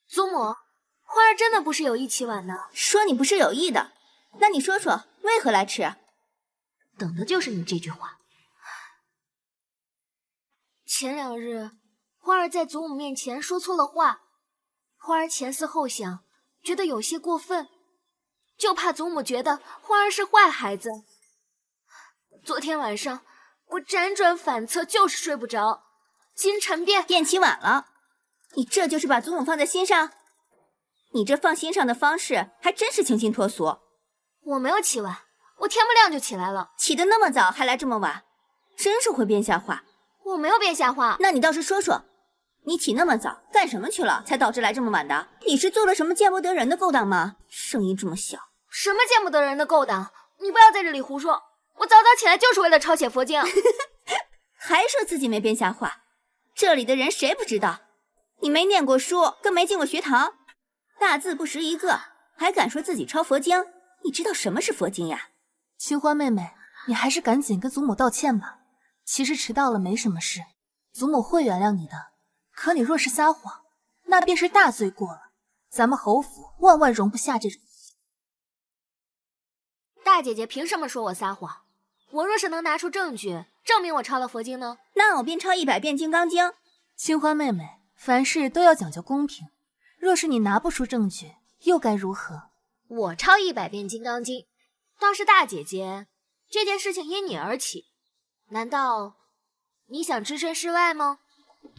祖母，花儿真的不是有意起晚的。说你不是有意的，那你说说为何来迟？等的就是你这句话。前2日，欢儿在祖母面前说错了话，欢儿前思后想，觉得有些过分，就怕祖母觉得欢儿是坏孩子。昨天晚上我辗转反侧，就是睡不着，今晨便起晚了。你这就是把祖母放在心上？你这放心上的方式还真是清新脱俗。我没有起晚，我天不亮就起来了。起得那么早还来这么晚，真是会编瞎话。我没有编瞎话。那你倒是说说，你起那么早干什么去了，才导致来这么晚的？你是做了什么见不得人的勾当吗？声音这么小。什么见不得人的勾当？你不要在这里胡说。我早早起来就是为了抄写佛经。还说自己没编瞎话，这里的人谁不知道？你没念过书，更没进过学堂，大字不识一个，还敢说自己抄佛经？你知道什么是佛经呀？清欢妹妹，你还是赶紧跟祖母道歉吧。其实迟到了没什么事，祖母会原谅你的。可你若是撒谎，那便是大罪过了。咱们侯府万万容不下这种。大姐姐凭什么说我撒谎？我若是能拿出证据证明我抄了佛经呢？那我便抄100遍《金刚经》。清欢妹妹，凡事都要讲究公平。若是你拿不出证据，又该如何？我抄100遍《金刚经》，倒是大姐姐，这件事情因你而起，难道你想置身事外吗？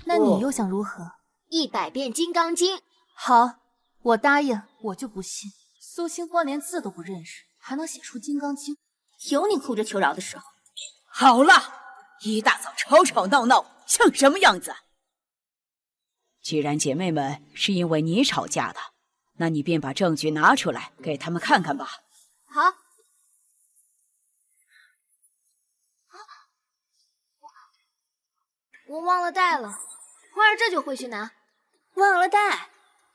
那你又想如何？100遍《金刚经》。好，我答应。我就不信苏清欢连字都不认识，还能写出《金刚经》。有你哭着求饶的时候。好了，一大早吵吵闹闹，像什么样子？既然姐妹们是因为你吵架的，那你便把证据拿出来给他们看看吧。好。我忘了带了，欢儿这就回去拿。忘了带？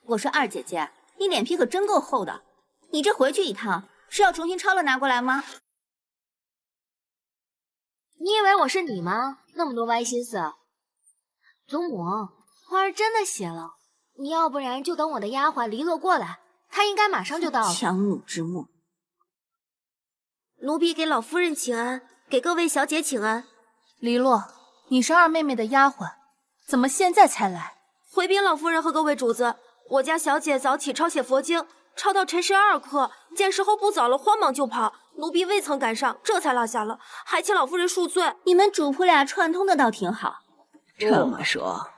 我说二姐姐，你脸皮可真够厚的，你这回去一趟是要重新抄了拿过来吗？你以为我是你吗？那么多歪心思。祖母，欢儿真的写了，你要不然就等我的丫鬟黎落过来，她应该马上就到了。强弩之末。奴婢给老夫人请安，给各位小姐请安。黎落，你是二妹妹的丫鬟，怎么现在才来？回禀老夫人和各位主子，我家小姐早起抄写佛经，抄到辰时2刻，见时候不早了，慌忙就跑，奴婢未曾赶上，这才落下了，还请老夫人恕罪。你们主仆俩串通的倒挺好。这么说，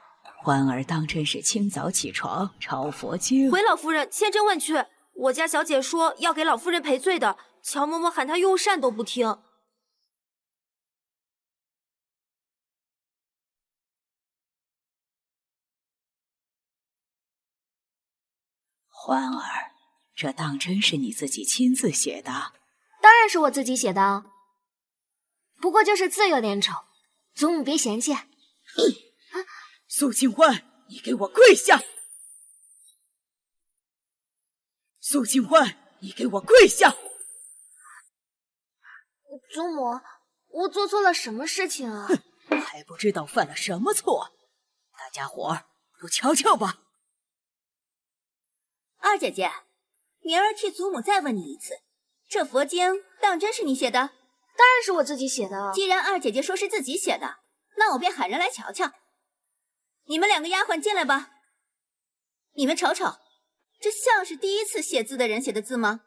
欢儿当真是清早起床抄佛经？回老夫人，千真万确。我家小姐说要给老夫人赔罪的，乔嬷嬷喊她用膳都不听。欢儿，这当真是你自己亲自写的？当然是我自己写的，不过就是字有点丑，祖母别嫌弃。苏清欢，你给我跪下！苏清欢，你给我跪下！祖母，我做错了什么事情啊？还不知道犯了什么错？大家伙儿都瞧瞧吧。二姐姐，明儿替祖母再问你一次，这佛经当真是你写的？当然是我自己写的。既然二姐姐说是自己写的，那我便喊人来瞧瞧。你们2个丫鬟进来吧。你们瞅瞅，这像是第一次写字的人写的字吗？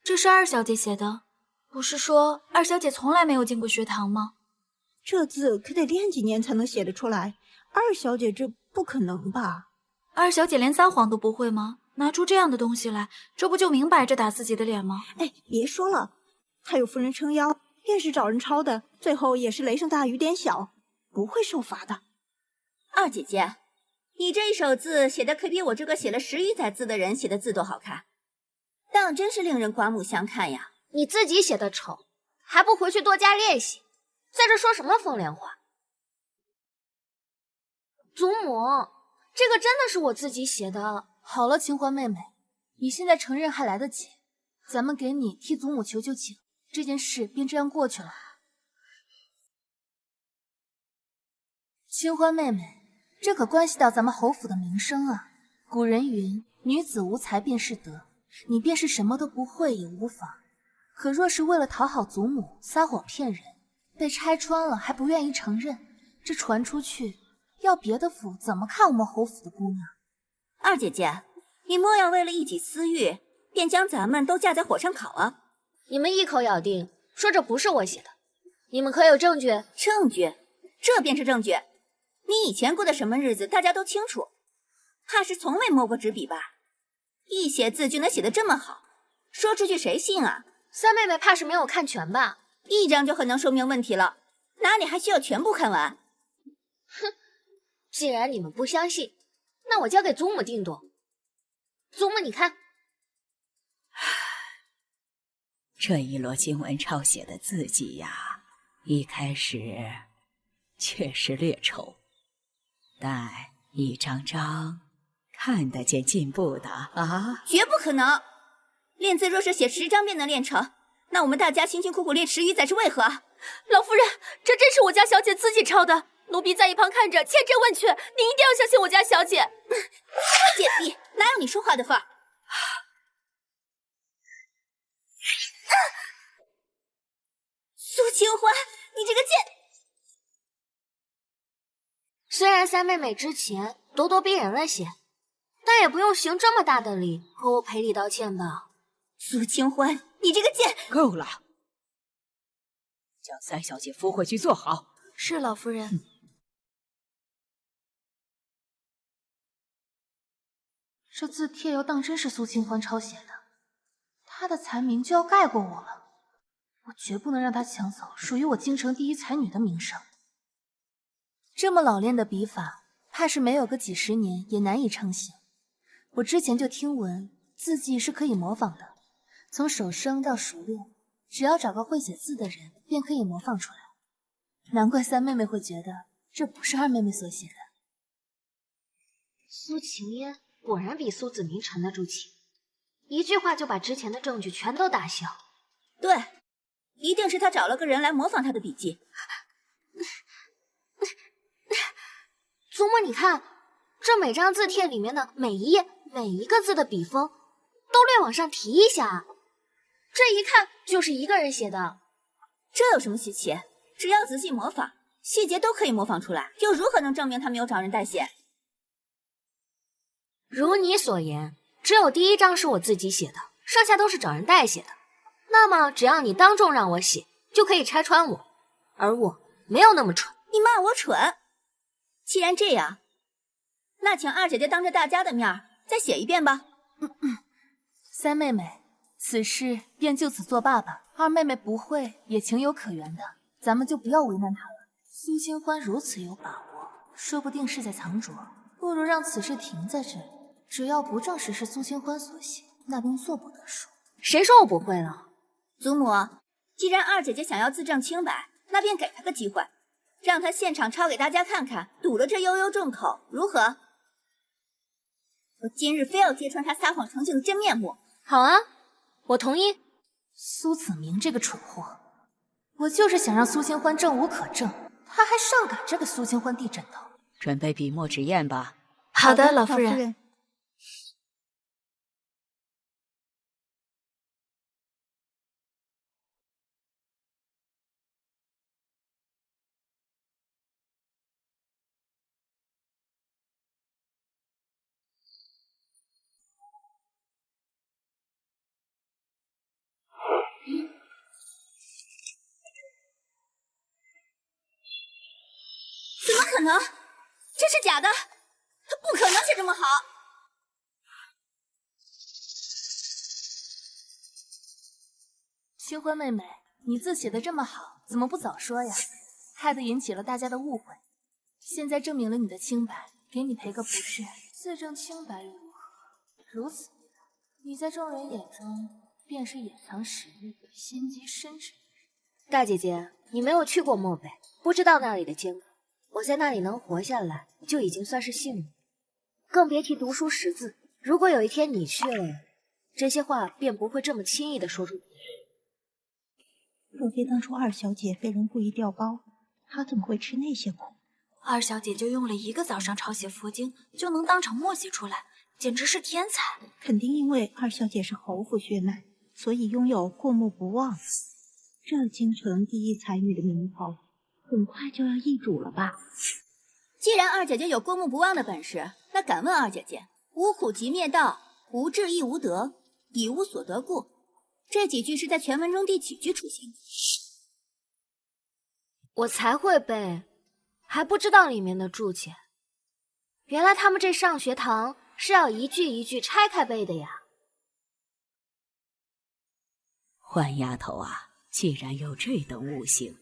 这是二小姐写的，不是说二小姐从来没有进过学堂吗？这字可得练几年才能写得出来，二小姐这不可能吧？二小姐连撒谎都不会吗？拿出这样的东西来，这不就明摆着打自己的脸吗？哎，别说了，还有夫人撑腰，便是找人抄的，最后也是雷声大雨点小，不会受罚的。二姐姐，你这一手字写的可比我这个写了10余载字的人写的字都好看，当真是令人刮目相看呀！你自己写的丑，还不回去多加练习，在这说什么风凉话？祖母，这个真的是我自己写的。好了，清欢妹妹，你现在承认还来得及，咱们给你替祖母求求情，这件事便这样过去了。清欢妹妹，这可关系到咱们侯府的名声啊。古人云，女子无才便是德，你便是什么都不会也无妨。可若是为了讨好祖母，撒谎骗人，被拆穿了还不愿意承认，这传出去，要别的府怎么看我们侯府的姑娘？二姐姐，你莫要为了一己私欲，便将咱们都架在火上烤啊！你们一口咬定说这不是我写的，你们可有证据？证据？这便是证据。你以前过的什么日子，大家都清楚。怕是从未摸过纸笔吧？一写字就能写得这么好，说出去谁信啊？三妹妹怕是没有看全吧？一张就很能说明问题了，哪里还需要全部看完？哼，既然你们不相信，那我交给祖母定夺。祖母，你看，这一摞经文抄写的字迹呀，一开始确实略丑，但一张张看得见进步的啊！绝不可能！练字若是写10张便能练成，那我们大家辛辛苦苦练10余载是为何？老夫人，这真是我家小姐自己抄的，奴婢在一旁看着，千真万确，您一定要相信我家小姐。贱婢，哪有你说话的份儿？苏清欢，你这个贱！虽然三妹妹之前咄咄逼人了些，但也不用行这么大的礼和我赔礼道歉吧。苏清欢，你这个贱！够了，将三小姐扶回去坐好。是老夫人。这字帖要当真是苏清欢抄写的，她的才名就要盖过我了。我绝不能让她抢走属于我京城第一才女的名声。这么老练的笔法，怕是没有个几10年也难以成型。我之前就听闻字迹是可以模仿的，从手生到熟练，只要找个会写字的人，便可以模仿出来。难怪三妹妹会觉得这不是二妹妹所写的。苏晴烟果然比苏子明沉得住气，一句话就把之前的证据全都打消。对，一定是他找了个人来模仿他的笔记。祖母，你看，这每张字帖里面的每一页、每一个字的笔锋，都略往上提一下，这一看就是一个人写的。这有什么稀奇？只要仔细模仿，细节都可以模仿出来，又如何能证明他没有找人代写？如你所言，只有第1章是我自己写的，剩下都是找人代写的。那么，只要你当众让我写，就可以拆穿我，而我没有那么蠢。你骂我蠢？既然这样，那请二姐姐当着大家的面再写一遍吧。三妹妹，此事便就此作罢吧。二妹妹不会也情有可原的，咱们就不要为难她了。苏清欢如此有把握，说不定是在藏拙，不如让此事停在这里。只要不证实是苏清欢所写，那便做不得数。谁说我不会了？祖母，既然二姐姐想要自证清白，那便给她个机会，让她现场抄给大家看看，堵了这悠悠众口，如何？我今日非要揭穿她撒谎成性的真面目。好啊，我同意。苏子明这个蠢货，我就是想让苏清欢证无可证，他还上赶这个苏清欢递枕头。准备笔墨纸砚吧。好的，老夫人。怎么可能？这是假的，他不可能写这么好。清欢妹妹，你字写的这么好，怎么不早说呀？害得引起了大家的误会。现在证明了你的清白，给你赔个不是。自证清白又如何？如此一来，你在众人眼中便是掩藏实力、心机深沉的人。大姐姐，你没有去过漠北，不知道那里的艰苦。我在那里能活下来，就已经算是幸运，更别提读书识字。如果有一天你去了，这些话便不会这么轻易的说出去。若非当初二小姐被人故意调包，她怎么会吃那些苦？二小姐就用了1个早上抄写佛经，就能当场默写出来，简直是天才。肯定因为二小姐是侯府血脉，所以拥有过目不忘。这京城第一才女的名头，很快就要易主了吧？既然二姐姐有过目不忘的本事，那敢问二姐姐，无苦即灭道，无智亦无得，已无所得故，这几句是在全文中第几句出现的？我才会背，还不知道里面的注解。原来他们这上学堂是要一句一句拆开背的呀。欢丫头啊，既然有这等悟性，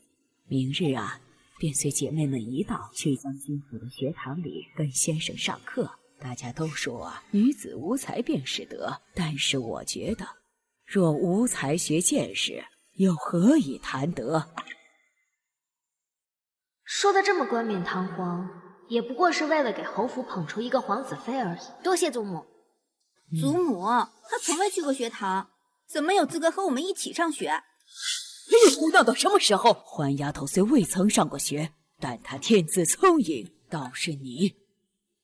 明日啊，便随姐妹们一道去将军府的学堂里跟先生上课。大家都说啊，女子无才便是德，但是我觉得，若无才学见识，又何以谈德？说的这么冠冕堂皇，也不过是为了给侯府捧出一个皇子妃而已。多谢祖母。祖母，她从未去过学堂，怎么有资格和我们一起上学？你胡闹到什么时候？欢丫头虽未曾上过学，但她天资聪颖，倒是你，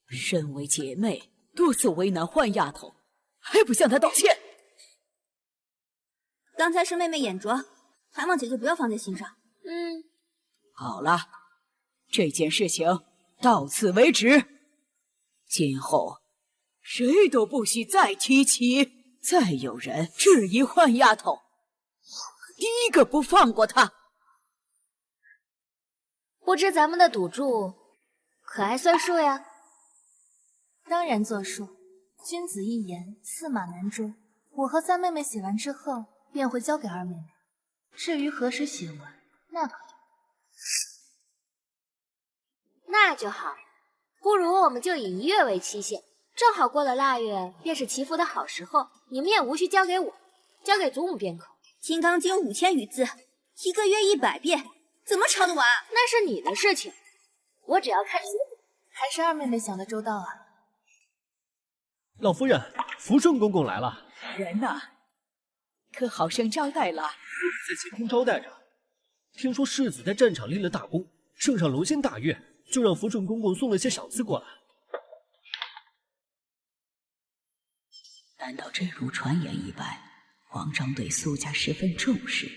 身为姐妹，多次为难欢丫头，还不向她道歉？刚才是妹妹眼拙，还望姐姐不要放在心上。好了，这件事情到此为止，今后谁都不许再提起。再有人质疑欢丫头，第一个不放过她。不知咱们的赌注可还算数呀？当然作数，君子一言，驷马难追。我和三妹妹写完之后，便会交给二妹妹。至于何时写完，那就好。不如我们就以1月为期限，正好过了腊月，便是祈福的好时候。你们也无需交给我，交给祖母便可。《金刚经》5000余字，1个月100遍，怎么抄得完？那是你的事情，我只要看书。还是二妹妹想得周到啊。老夫人，福顺公公来了。人呢？可好生招待了？在前厅招待着。听说世子在战场立了大功，圣上龙心大悦，就让福顺公公送了些赏赐过来。难道真如传言一般，皇上对苏家十分重视，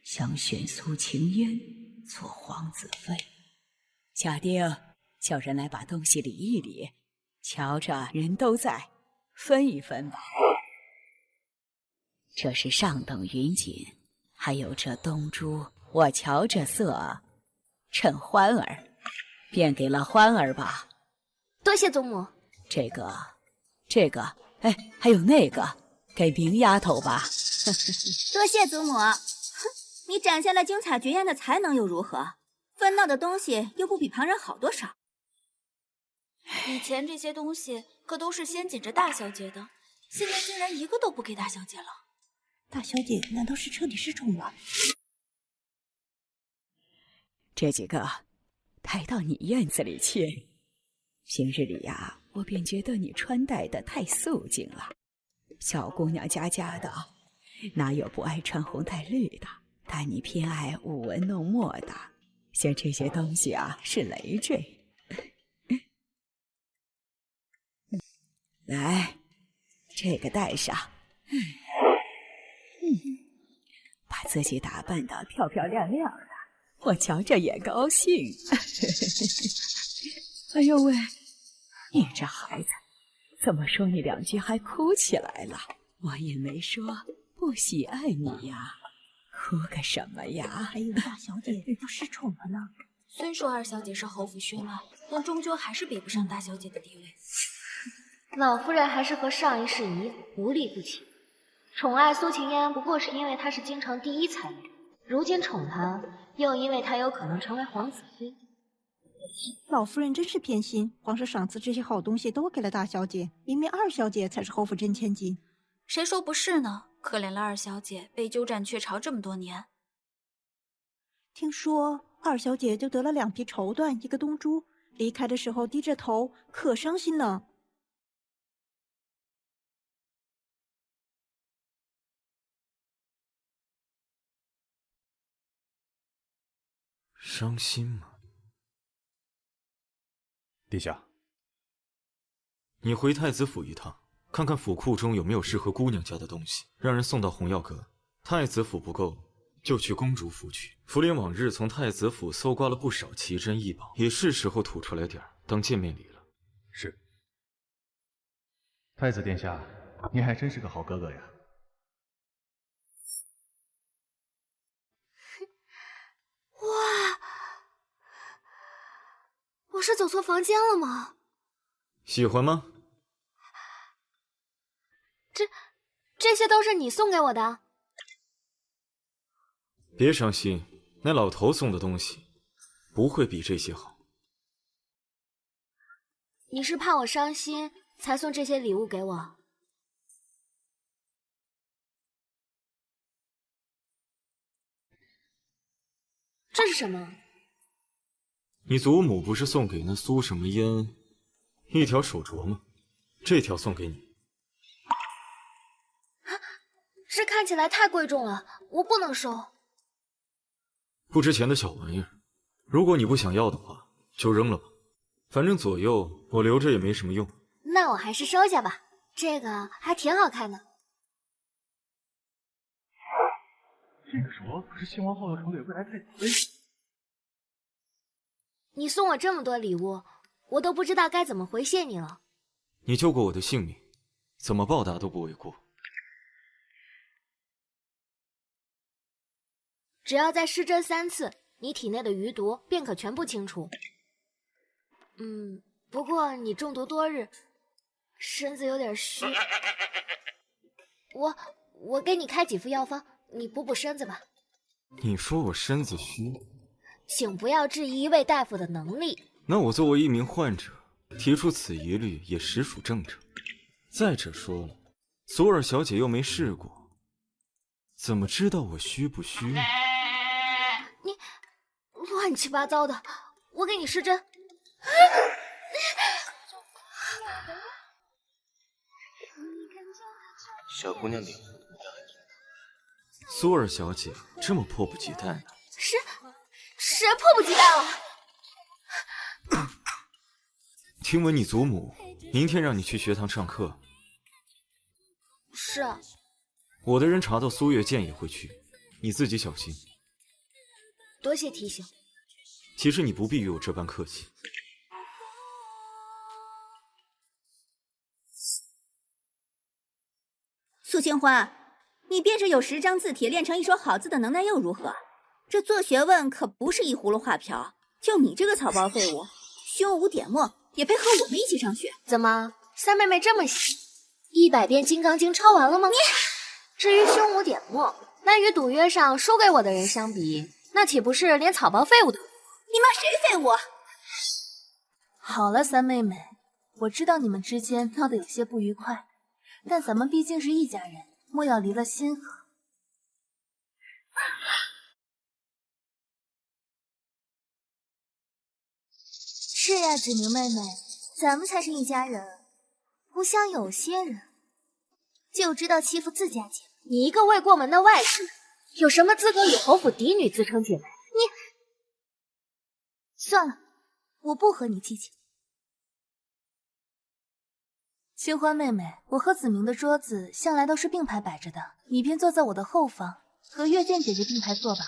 想选苏晴烟做皇子妃？贾丁，叫人来把东西理一理，瞧着人都在，分一分吧。这是上等云锦，还有这东珠，我瞧这色衬欢儿，便给了欢儿吧。多谢祖母。这个，哎，还有那个，给明丫头吧。多谢祖母。哼，你展现了精彩绝艳的才能又如何？分到的东西又不比旁人好多少。以前这些东西可都是先紧着大小姐的，现在竟然一个都不给大小姐了。大小姐难道是彻底失宠了？这几个抬到你院子里去。平日里呀，我便觉得你穿戴的太素净了，小姑娘家家的，哪有不爱穿红带绿的？但你偏爱舞文弄墨的，像这些东西啊，是累赘。来，这个戴上，把自己打扮得漂漂亮亮的，我瞧着也高兴。哎呦喂，你这孩子，怎么说你两句还哭起来了？我也没说不喜爱你呀，哭个什么呀？还有大小姐要失宠了呢。虽说二小姐是侯府宣外，但终究还是比不上大小姐的地位。老夫人还是和上一世一样，无利不起。宠爱苏晴烟不过是因为她是京城第一才女，如今宠她，又因为她有可能成为皇子妃。老夫人真是偏心，皇上赏赐这些好东西都给了大小姐，明明二小姐才是侯府真千金。谁说不是呢？可怜了二小姐，被鸠占鹊巢这么多年。听说二小姐就得了2匹绸缎，1个东珠，离开的时候低着头，可伤心呢。伤心吗？陛下，你回太子府一趟，看看府库中有没有适合姑娘家的东西，让人送到红药阁。太子府不够，就去公主府取。福临往日从太子府搜刮了不少奇珍异宝，也是时候吐出来点儿，当见面礼了。是。太子殿下，你还真是个好哥哥呀。哇，我是走错房间了吗？喜欢吗？这些都是你送给我的。别伤心，那老头送的东西不会比这些好。你是怕我伤心才送这些礼物给我？这是什么？你祖母不是送给那苏什么烟一条手镯吗？这条送给你。这看起来太贵重了，我不能收。不值钱的小玩意儿，如果你不想要的话，就扔了吧。反正左右我留着也没什么用。那我还是收下吧，这个还挺好看的。这个镯可是献王后要传给未来太子妃。你送我这么多礼物，我都不知道该怎么回谢你了。你救过我的性命，怎么报答都不为过。只要再施针3次，你体内的余毒便可全部清除。不过你中毒多日，身子有点虚。我给你开几副药方，你补补身子吧。你说我身子虚？请不要质疑一位大夫的能力。那我作为一名患者，提出此疑虑也实属正常。再者说了，索尔小姐又没试过，怎么知道我虚不虚呢？你乱七八糟的，我给你施针。小姑娘领悟。苏尔小姐这么迫不及待呢？谁迫不及待了？听闻你祖母明天让你去学堂上课。是啊。我的人查到苏月剑也会去，你自己小心。多谢提醒。其实你不必与我这般客气。苏清欢，你便是有10张字帖练成一手好字的能耐又如何？这做学问可不是一葫芦画瓢，就你这个草包废物，胸无点墨也配和我们一起上学？怎么，三妹妹这么喜？100遍《金刚经》抄完了吗？至于胸无点墨，那与赌约上输给我的人相比，那岂不是连草包废物都？你骂谁废物？好了，三妹妹，我知道你们之间闹得有些不愉快，但咱们毕竟是一家人，莫要离了心合。是呀，子宁妹妹，咱们才是一家人，不像有些人就知道欺负自家姐妹。你一个未过门的外室，有什么资格与侯府嫡女自称姐妹？算了，我不和你计较。清欢妹妹，我和子明的桌子向来都是并排摆着的，你便坐在我的后方，和月见姐姐并排坐吧。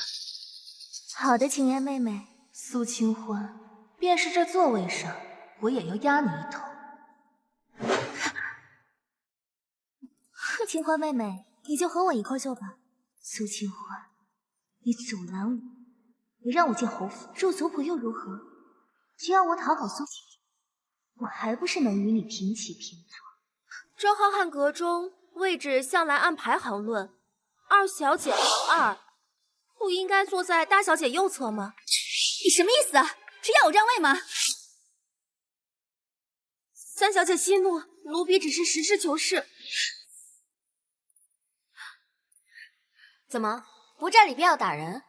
好的，晴妍妹妹。苏清欢，便是这座位上，我也要压你一头。清欢妹妹，你就和我一块坐吧。苏清欢，你阻拦我，你让我进侯府，入族谱又如何？只要我讨好苏姐姐，我还不是能与你平起平坐？这浩瀚阁中位置向来按排行论，二小姐行2，不应该坐在大小姐右侧吗？你什么意思啊？是要我让位吗？三小姐息怒，奴婢只是实事求是。怎么不占理便要打人？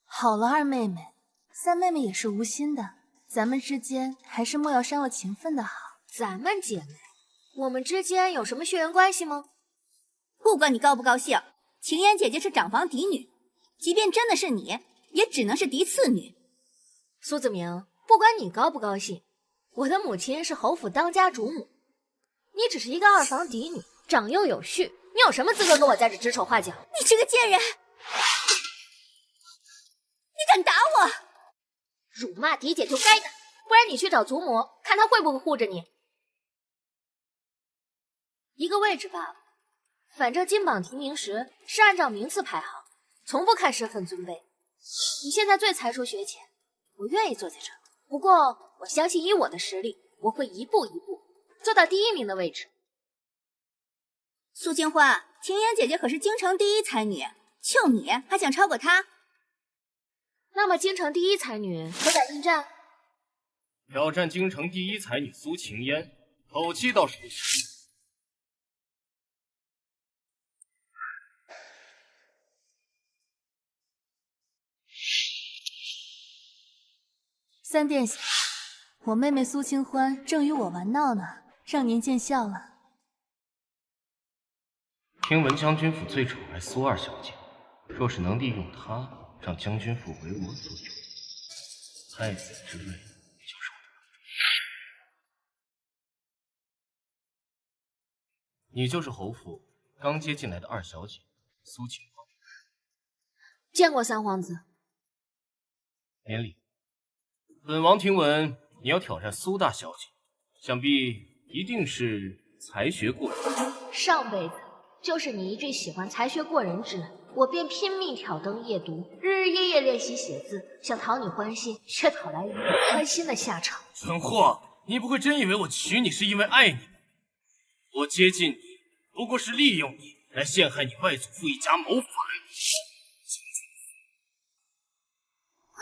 好了，二妹妹，三妹妹也是无心的，咱们之间还是莫要伤了情分的好。咱们姐妹，我们之间有什么血缘关系吗？不管你高不高兴，晴妍姐姐是长房嫡女，即便真的是你，也只能是嫡次女。苏子明，不管你高不高兴，我的母亲是侯府当家主母，你只是一个二房嫡女，长幼有序，你有什么资格跟我在这指手画脚？你这个贱人！你敢打我！辱骂嫡姐就该打，不然你去找祖母，看她会不会护着你。一个位置罢了，反正金榜题名时是按照名次排行，从不看身份尊卑。你现在最才疏学浅，我愿意坐在这儿，不过我相信以我的实力，我会一步一步做到第1名的位置。苏清欢，晴妍姐姐可是京城第1才女，就你还想超过她？那么京城第1才女可敢应战？挑战京城第1才女苏晴嫣，口气倒是不小。三殿下，我妹妹苏清欢正与我玩闹呢，让您见笑了。听闻将军府最宠爱苏二小姐，若是能利用她，让将军府为我所用，太子之位就是我的。你就是侯府刚接进来的二小姐苏晴欢。见过三皇子。免礼。本王听闻你要挑战苏大小姐，想必一定是才学过人。上辈子就是你一句喜欢才学过人之，我便拼命挑灯夜读，日日夜夜练习写字，想讨你欢心，却讨来一个不开心的下场。蠢货，你不会真以为我娶你是因为爱你吧？我接近你，不过是利用你来陷害你外祖父一家谋反。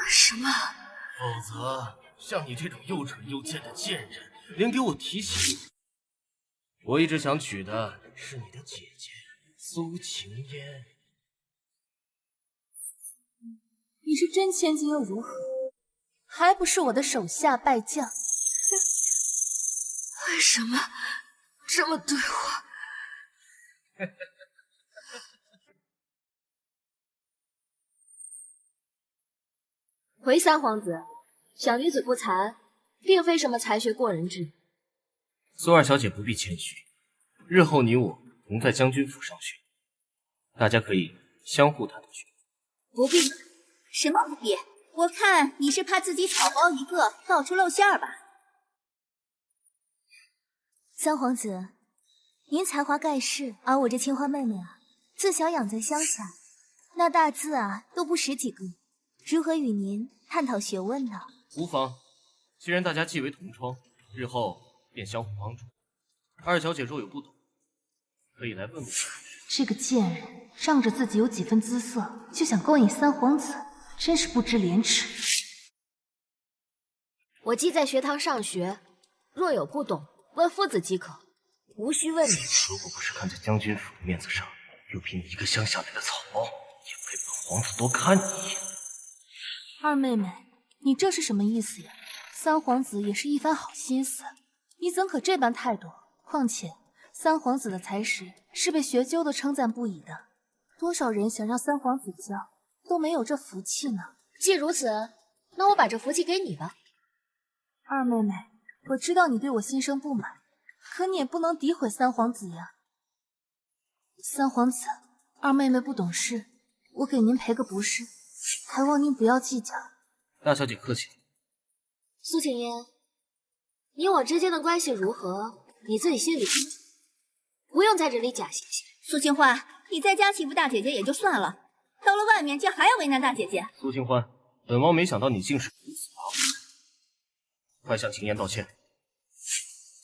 什么？否则，像你这种又蠢又贱的贱人，连给我提醒。我一直想娶的是你的姐姐苏晴嫣。你是真千金又如何？还不是我的手下败将。为什么这么对我？回三皇子，小女子不才，并非什么才学过人之。苏二小姐不必谦虚，日后你我同在将军府上学，大家可以相互探讨学。不必。什么不必？我看你是怕自己草包一个，到处露馅儿吧。三皇子，您才华盖世，而我这青花妹妹啊，自小养在乡下，那大字啊都不识几个，如何与您探讨学问呢？无妨，既然大家既为同窗，日后便相互帮助。二小姐若有不懂，可以来问问。这个贱人仗着自己有几分姿色，就想勾引三皇子，真是不知廉耻。我既在学堂上学，若有不懂，问夫子即可，无需问你。如果不是看在将军府的面子上，又凭你一个乡下来的草包，也配本皇子多看你一眼。二妹妹，你这是什么意思呀？三皇子也是一番好心思，你怎可这般态度？况且三皇子的才识是被学究都称赞不已的，多少人想让三皇子教，都没有这福气呢。既如此，那我把这福气给你吧。二妹妹，我知道你对我心生不满，可你也不能诋毁三皇子呀。三皇子，二妹妹不懂事，我给您赔个不是，还望您不要计较。大小姐客气了。苏晴嫣，你我之间的关系如何，你自己心里清楚，不用在这里假惺惺。苏清欢，你在家欺负大姐姐也就算了，到了外面竟还要为难大姐姐。苏清欢，本王没想到你竟是如此豪爽，快向晴嫣道歉。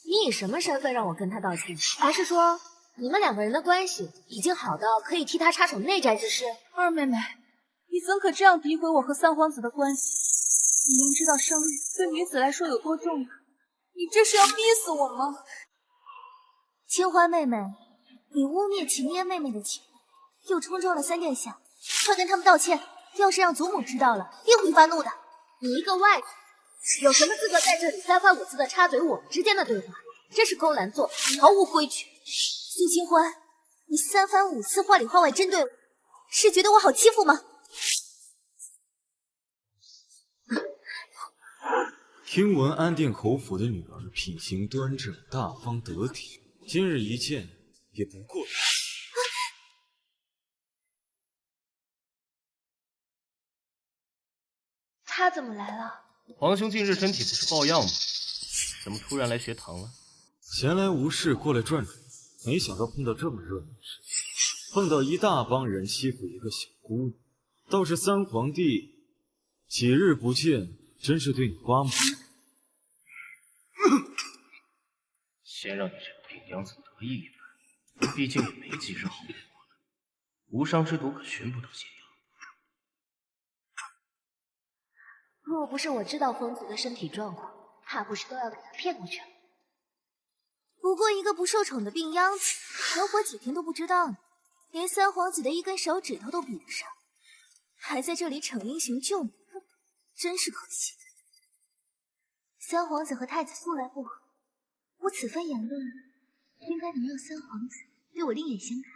你以什么身份让我跟他道歉？还是说你们两个人的关系已经好到可以替他插手内宅之事？二妹妹，你怎可这样诋毁我和三皇子的关系？你明知道生育对女子来说有多重要，你这是要逼死我吗？清欢妹妹，你污蔑晴嫣妹妹的情，又冲撞了三殿下，快跟他们道歉！要是让祖母知道了，定会发怒的。你一个外族，有什么资格在这里三番五次的插嘴我们之间的对话？这是勾栏作弊，毫无规矩。苏清欢，你三番五次话里话外针对我，是觉得我好欺负吗？听闻安定侯府的女儿品行端正，大方得体，今日一见也不过如此。他怎么来了？皇兄近日身体不是抱恙吗？怎么突然来学堂了？闲来无事过来转转，没想到碰到这么热闹的事，碰到一大帮人欺负一个小姑娘。倒是三皇帝几日不见，真是对你刮目相看。先让你这个病秧子得意一番，毕竟也没几日好活了。无伤之毒可寻不到解药。若不是我知道疯子的身体状况，怕不是都要给他骗过去了。不过一个不受宠的病秧子，能活几天都不知道呢，连三皇子的一根手指头都比不上，还在这里逞英雄救你，真是可惜。三皇子和太子素来不和，我此番言论应该能让三皇子对我另眼相看。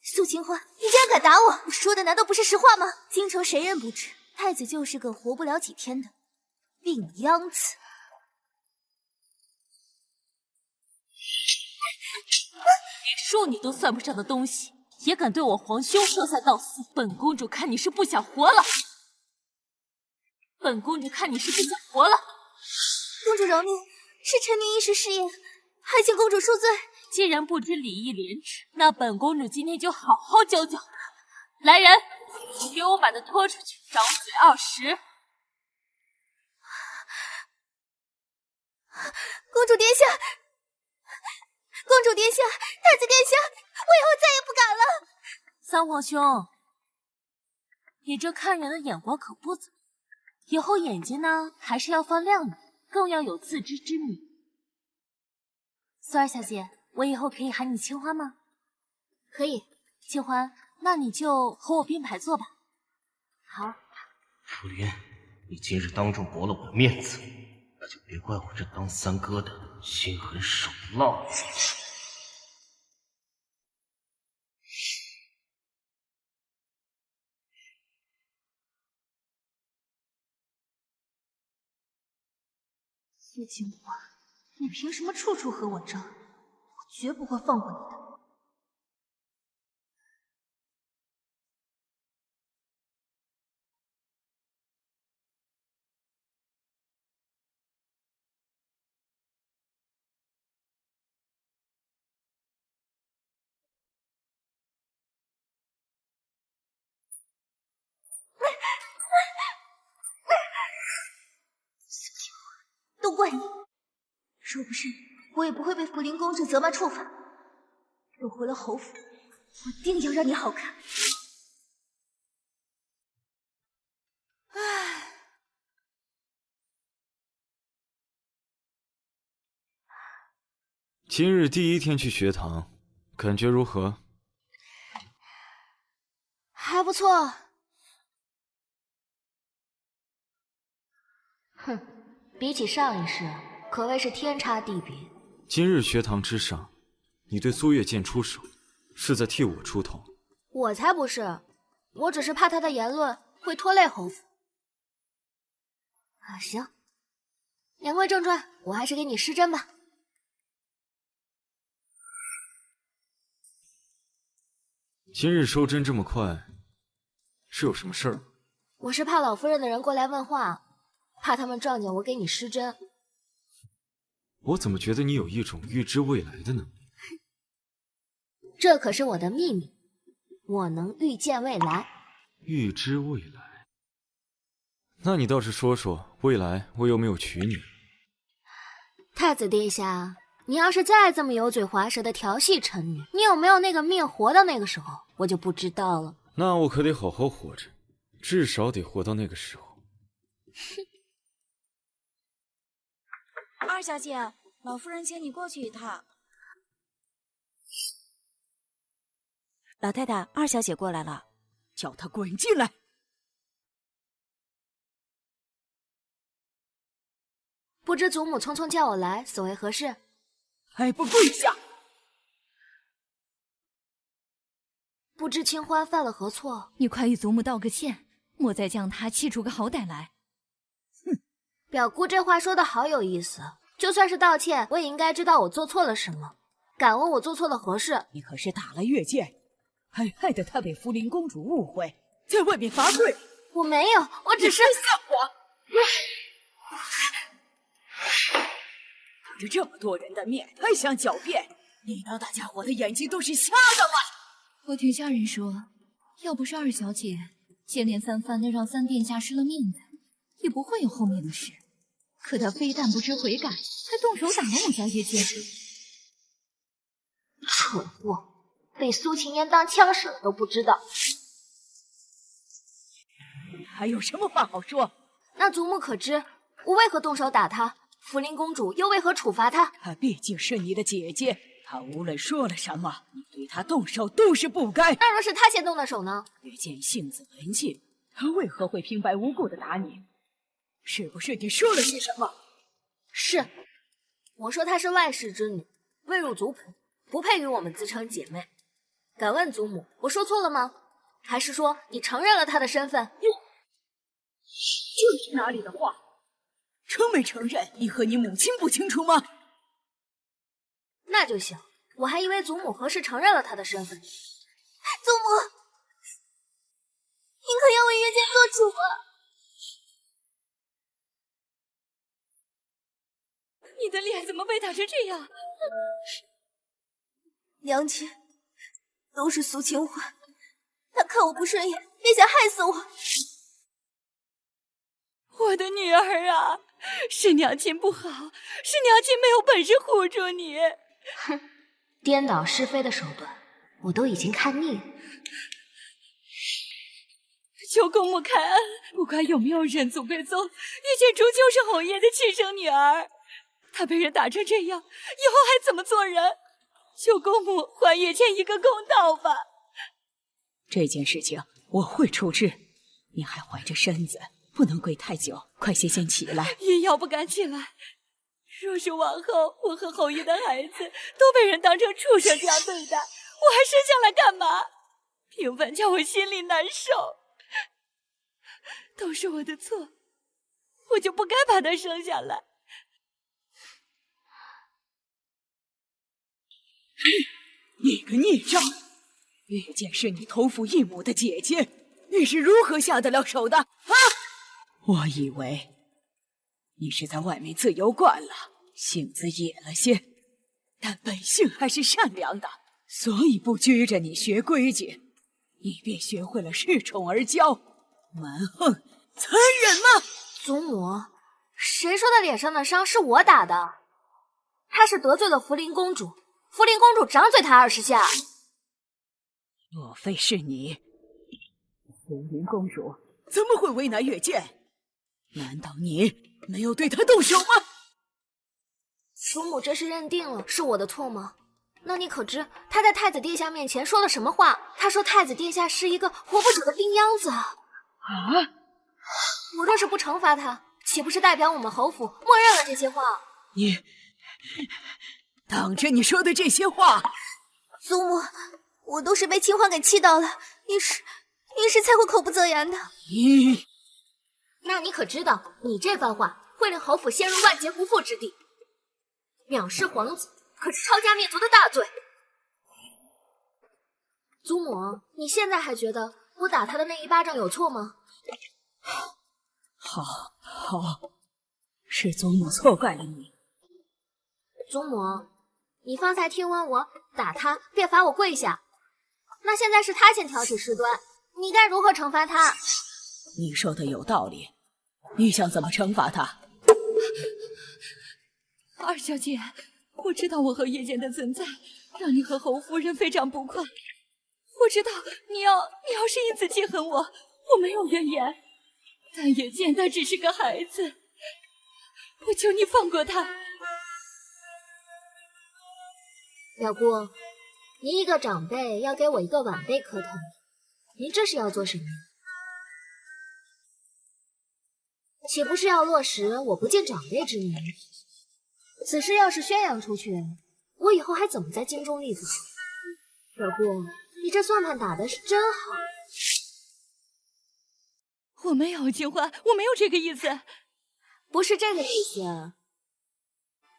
素清欢，你竟然敢打我！我说的难道不是实话吗？京城谁人不知，太子就是个活不了几天的病秧子。连庶女都算不上的东西，也敢对我皇兄说三道四！本公主看你是不想活了！本公主看你是不想活了！公主饶命，是臣女一时失言，还请公主恕罪。既然不知礼义廉耻，那本公主今天就好好教教。来人，给我把她拖出去，掌嘴20。公主殿下，公主殿下，太子殿下，我以后再也不敢了。三皇兄，你这看人的眼光可不怎么样，以后眼睛呢还是要放亮的，更要有自知之明。苏儿小姐，我以后可以喊你清欢吗？可以。清欢，那你就和我并排坐吧。好。楚林，你今日当众驳了我的面子，那就别怪我这当三哥的心狠手辣。苏清欢，你凭什么处处和我争？我绝不会放过你的。都怪你！若不是你，我也不会被福临公主责骂处罚。若回了侯府，我定要让你好看。唉，今日第一天去学堂，感觉如何？还不错。哼。比起上一世，可谓是天差地别。今日学堂之上，你对苏月剑出手，是在替我出头。我才不是，我只是怕他的言论会拖累侯府。行，言归正传，我还是给你施针吧。今日收针这么快，是有什么事儿？我是怕老夫人的人过来问话。怕他们撞见我给你施针。我怎么觉得你有一种预知未来的能力？这可是我的秘密，我能预见未来。预知未来？那你倒是说说，未来我有没有娶你？太子殿下，你要是再这么油嘴滑舌的调戏臣女，你有没有那个命活到那个时候，我就不知道了。那我可得好好活着，至少得活到那个时候。二小姐，老夫人请你过去一趟。老太太，二小姐过来了，叫她滚进来。不知祖母匆匆叫我来，所为何事？还不跪下！不知清欢犯了何错？你快与祖母道个歉，莫再将她气出个好歹来。哼，表姑这话说的好有意思。就算是道歉，我也应该知道我做错了什么。敢问我做错了何事？你可是打了月剑，还害得她被福临公主误会，在外面罚跪。我没有，我只是撒谎。当着这么多人的面，还想狡辩？你当大家伙的眼睛都是瞎的吗？我听下人说，要不是二小姐接连三番的让三殿下失了面子，也不会有后面的事。可她非但不知悔改，还动手打了五小姐姐。蠢货，被苏秦烟当枪使了都不知道。还有什么话好说？那祖母可知我为何动手打她？福临公主又为何处罚她？她毕竟是你的姐姐，她无论说了什么，你对她动手都是不该。那若是她先动的手呢？月见性子文静，她为何会平白无故的打你？是不是你说了些什么？是，我说她是外室之女，未入族谱，不配与我们自称姐妹。敢问祖母，我说错了吗？还是说你承认了她的身份？这是哪里的话？承没承认，你和你母亲不清楚吗？那就行，我还以为祖母何时承认了她的身份。祖母，您可要为月见做主啊！你的脸怎么被打成这样？娘亲，都是苏清欢，他看我不顺眼，便想害死我。我的女儿啊，是娘亲不好，是娘亲没有本事护住你。哼，颠倒是非的手段，我都已经看腻了。求公母开恩，不管有没有认祖归宗，月见终究是侯爷的亲生女儿。她被人打成这样，以后还怎么做人？求公母还月见一个公道吧。这件事情我会处置，你还怀着身子，不能跪太久，快些先起来。也要不敢起来。若是往后我和侯爷的孩子都被人当成畜生这样对待，我还生下来干嘛？平凡叫我心里难受。都是我的错，我就不该把他生下来。你个孽障！月见是你同父异母的姐姐，你是如何下得了手的？啊！我以为你是在外面自由惯了，性子野了些，但本性还是善良的，所以不拘着你学规矩，你便学会了恃宠而骄，蛮横残忍吗？祖母，谁说的脸上的伤是我打的？他是得罪了福临公主，福临公主掌嘴他20下。若非是你，福临公主怎么会为难月见？难道你没有对她动手吗？祖母这是认定了是我的错吗？那你可知他在太子殿下面前说了什么话？他说太子殿下是一个活不久的病秧子。啊！我若是不惩罚他，岂不是代表我们侯府默认了这些话？你当着你说的这些话，祖母，我都是被清欢给气到了，一时才会口不择言的。那你可知道，你这番话会令侯府陷入万劫不复之地？藐视皇子可是抄家灭族的大罪。祖母，你现在还觉得我打他的那一巴掌有错吗？好，是祖母错怪了你。祖母，你方才听完我打他，便罚我跪下，那现在是他先挑起事端，你该如何惩罚他？你说的有道理，你想怎么惩罚他？二小姐，我知道我和叶剑的存在让你和侯夫人非常不快，我知道你要是因此记恨我，我没有怨言，但叶剑他只是个孩子，我求你放过他。表姑，您一个长辈要给我一个晚辈磕头，您这是要做什么？岂不是要落实我不见长辈之名？此事要是宣扬出去，我以后还怎么在京中立足？表姑，你这算盘打的是真好。我没有，清欢，我没有这个意思。不是这个意思，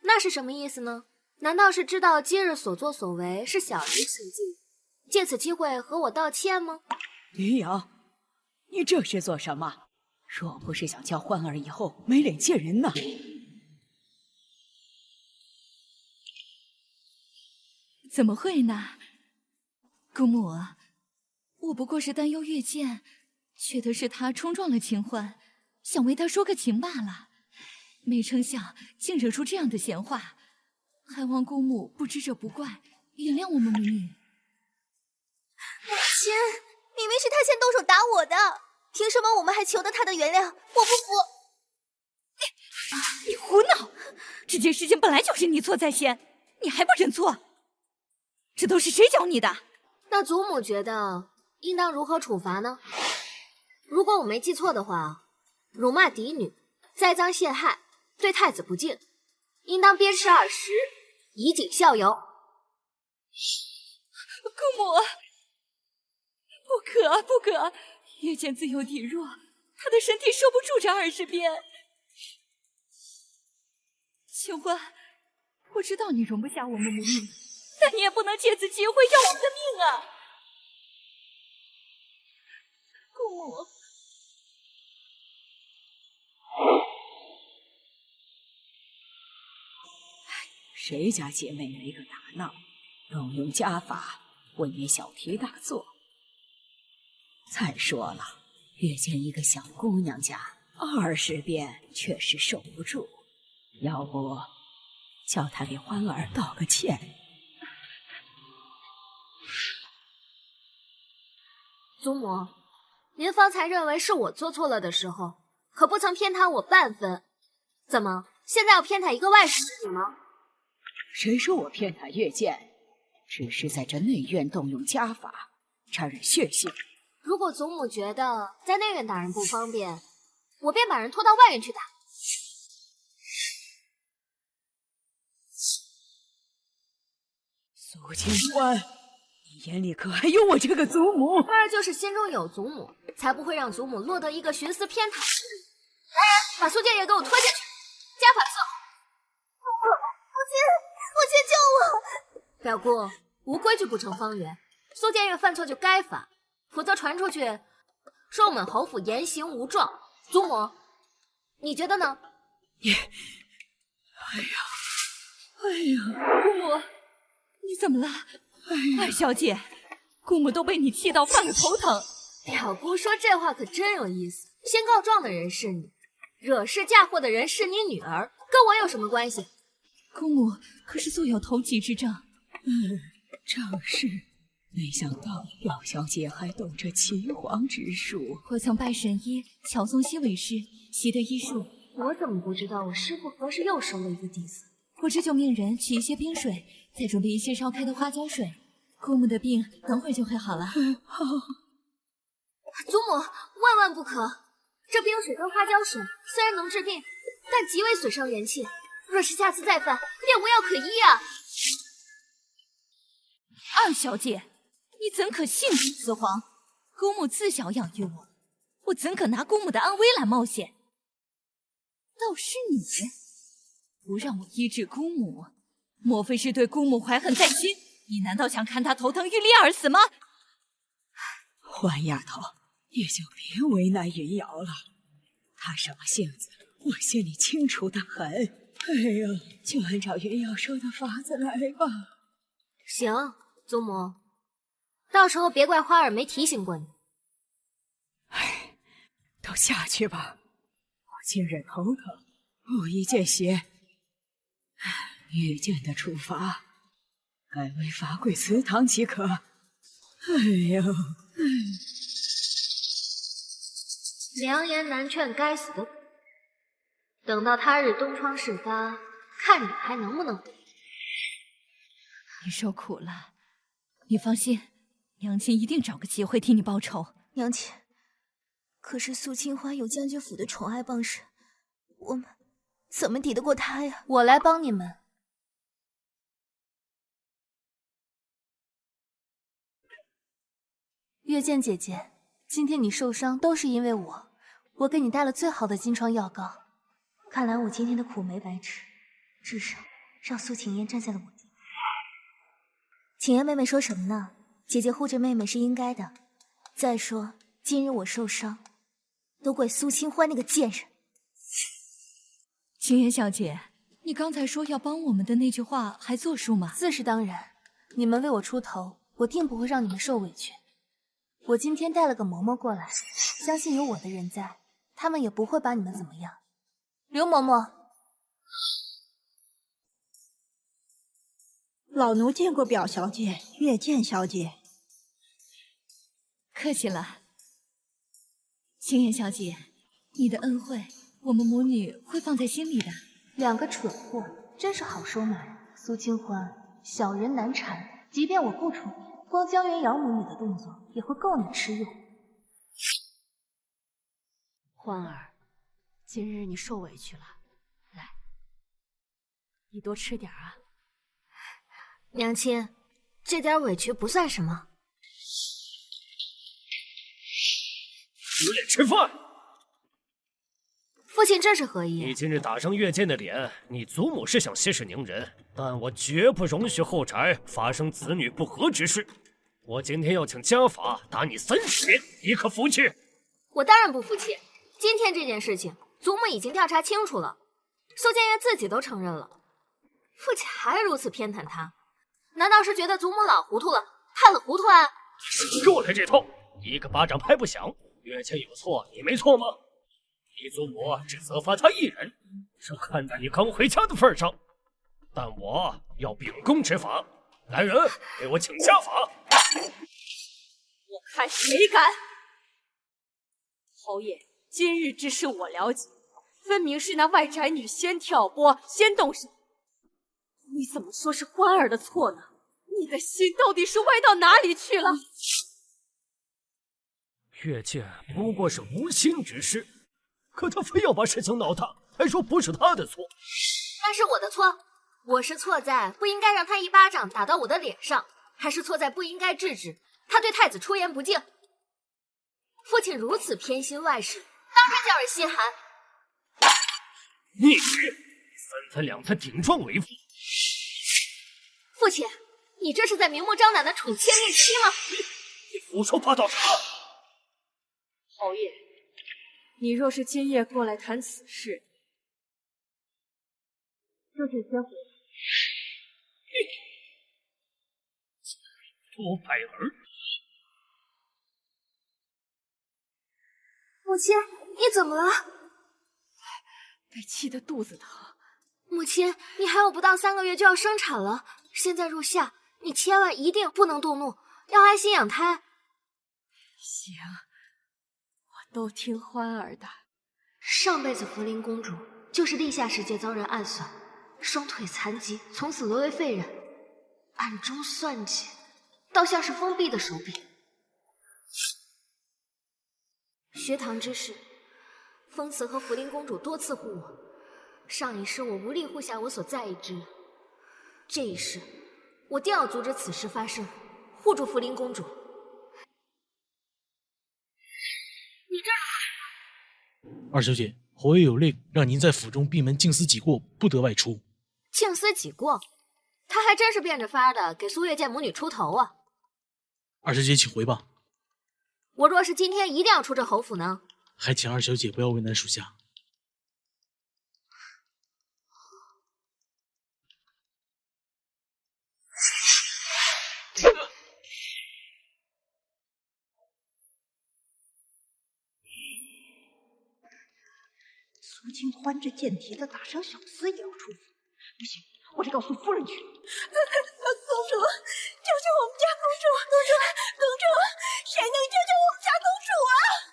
那是什么意思呢？难道是知道今日所作所为是小人之计，借此机会和我道歉吗？李阳，你这是做什么？若不是想叫欢儿以后没脸见人呢？怎么会呢？姑母，我不过是担忧月见，觉得是他冲撞了秦欢，想为他说个情罢了。没成想竟惹出这样的闲话，还望姑母不知者不怪，原谅我们母女。母亲，明明是他先动手打我的，凭什么我们还求得他的原谅？我不服！你胡闹！这件事情本来就是你错在先，你还不认错？这都是谁教你的？那祖母觉得应当如何处罚呢？如果我没记错的话，辱骂嫡女、栽赃陷害、对太子不敬，应当鞭笞20，以儆效尤。姑母，不可！月见自幼体弱，她的身体受不住这20鞭。秦欢，我知道你容不下我们母女，但你也不能借此机会要我们的命啊！姑母。谁家姐妹没个打闹，动用家法，未免小题大做。再说了，月见一个小姑娘家，20鞭确实受不住。要不，叫她给欢儿道个歉。祖母，您方才认为是我做错了的时候，可不曾偏袒我半分。怎么，现在要偏袒一个外室女吗？谁说我偏袒月见？只是在这内院动用家法，沾染血性。如果祖母觉得在内院打人不方便，我便把人拖到外院去打。苏清欢，你眼里可还有我这个祖母？花儿就是心中有祖母，才不会让祖母落得一个徇私偏袒的人。来人，把苏建业给我拖下去，家法伺候。母亲救我！表姑，无规矩不成方圆。苏建业犯错就该罚，否则传出去说我们侯府言行无状。祖母，你觉得呢？哎呀，姑母，你怎么了？二小姐，姑母都被你气到犯了头疼。表姑说这话可真有意思。先告状的人是你，惹事嫁祸的人是你女儿，跟我有什么关系？姑母可是素有投旗之证。正是。没想到表小姐还懂这岐黄之术。我曾拜神医乔宗熙为师，习得医术。我怎么不知道我师父何时又收了一个弟子？我这就命人取一些冰水，再准备一些烧开的花椒水。姑母的病等会儿就会好了。好。祖母，万万不可！这冰水跟花椒水虽然能治病，但极为损伤元气。若是下次再犯，便无药可医啊！二小姐，你怎可信口雌黄？姑母自小养育我，我怎可拿姑母的安危来冒险？倒是你，不让我医治姑母，莫非是对姑母怀恨在心？你难道想看她头疼欲裂而死吗？欢丫头，你就别为难云瑶了，她什么性子，我心里清楚得很。哎呀，就按照云瑶说的法子来吧。行，祖母，到时候别怪花儿没提醒过你。哎，都下去吧，我今日头疼，不宜见血。月见的处罚，改为罚跪祠堂即可。哎呦，良言难劝该死的鬼，等到他日东窗事发，看你还能不能活。你受苦了，你放心，娘亲一定找个机会替你报仇。娘亲，可是苏清欢有将军府的宠爱傍身，我们怎么抵得过他呀？我来帮你们。月见姐姐，今天你受伤都是因为我给你带了最好的金疮药膏。看来我今天的苦没白吃，至少让苏晴嫣站在了我这边。晴嫣妹妹说什么呢？姐姐护着妹妹是应该的。再说，今日我受伤，都怪苏清欢那个贱人。青烟小姐，你刚才说要帮我们的那句话还作数吗？自是当然，你们为我出头，我定不会让你们受委屈。我今天带了个嬷嬷过来，相信有我的人在，他们也不会把你们怎么样。刘嬷嬷，老奴见过表小姐，月见小姐。客气了。青烟小姐，你的恩惠，我们母女会放在心里的。两个蠢货，真是好收买。苏清欢，小人难缠，即便我不处理，光江元瑶母女的动作也会够你吃用。欢儿，今日你受委屈了，来，你多吃点啊。娘亲，这点委屈不算什么。有脸吃饭！父亲这是何意？你今日打伤月见的脸，你祖母是想息事宁人，但我绝不容许后宅发生子女不和之事。我今天要请家法打你30鞭，你可服气？我当然不服气。今天这件事情，祖母已经调查清楚了，苏建岳自己都承认了，父亲还如此偏袒他，难道是觉得祖母老糊涂了，害了糊涂啊？少给我来这套！一个巴掌拍不响，月见有错，你没错吗？你祖母只责罚他一人，是看在你刚回家的份上，但我要秉公执法。来人，给我请家法！我看谁敢！侯爷，今日之事我了解，分明是那外宅女先挑拨，先动手。你怎么说是欢儿的错呢？你的心到底是歪到哪里去了？月见不过是无心之失，可他非要把事情闹大，还说不是他的错。那是我的错，我是错在不应该让他一巴掌打到我的脸上，还是错在不应该制止他对太子出言不敬？父亲如此偏心外事，当真叫人心寒。逆子，三番两次顶撞为父。父亲，你这是在明目张胆的宠妾逆妻吗？你胡说八道什么？侯爷，你若是今夜过来谈此事，就请先回。多百儿！母亲，你怎么了？被气得肚子疼。母亲，你还有不到3个月就要生产了，现在入夏，你千万一定不能动怒，要安心养胎。行，我都听欢儿的。上辈子福临公主就是地下世界遭人暗算，双腿残疾，从此沦为废人。暗中算计，倒像是封闭的手笔。学堂之事，风慈和福临公主多次护我，上一世我无力护下我所在意之人，这一世我定要阻止此事发生，护住福临公主。你这二小姐，侯爷有令，让您在府中闭门静思己过，不得外出。静思己过，他还真是变着法的给苏月见母女出头啊！二小姐，请回吧。我若是今天一定要出这侯府呢？还请二小姐不要为难属下。苏清欢这贱蹄子，打伤小厮也要出府，不行，我得告诉夫人去。公主，救救我们家公主！公主，谁能救救我们家公主啊？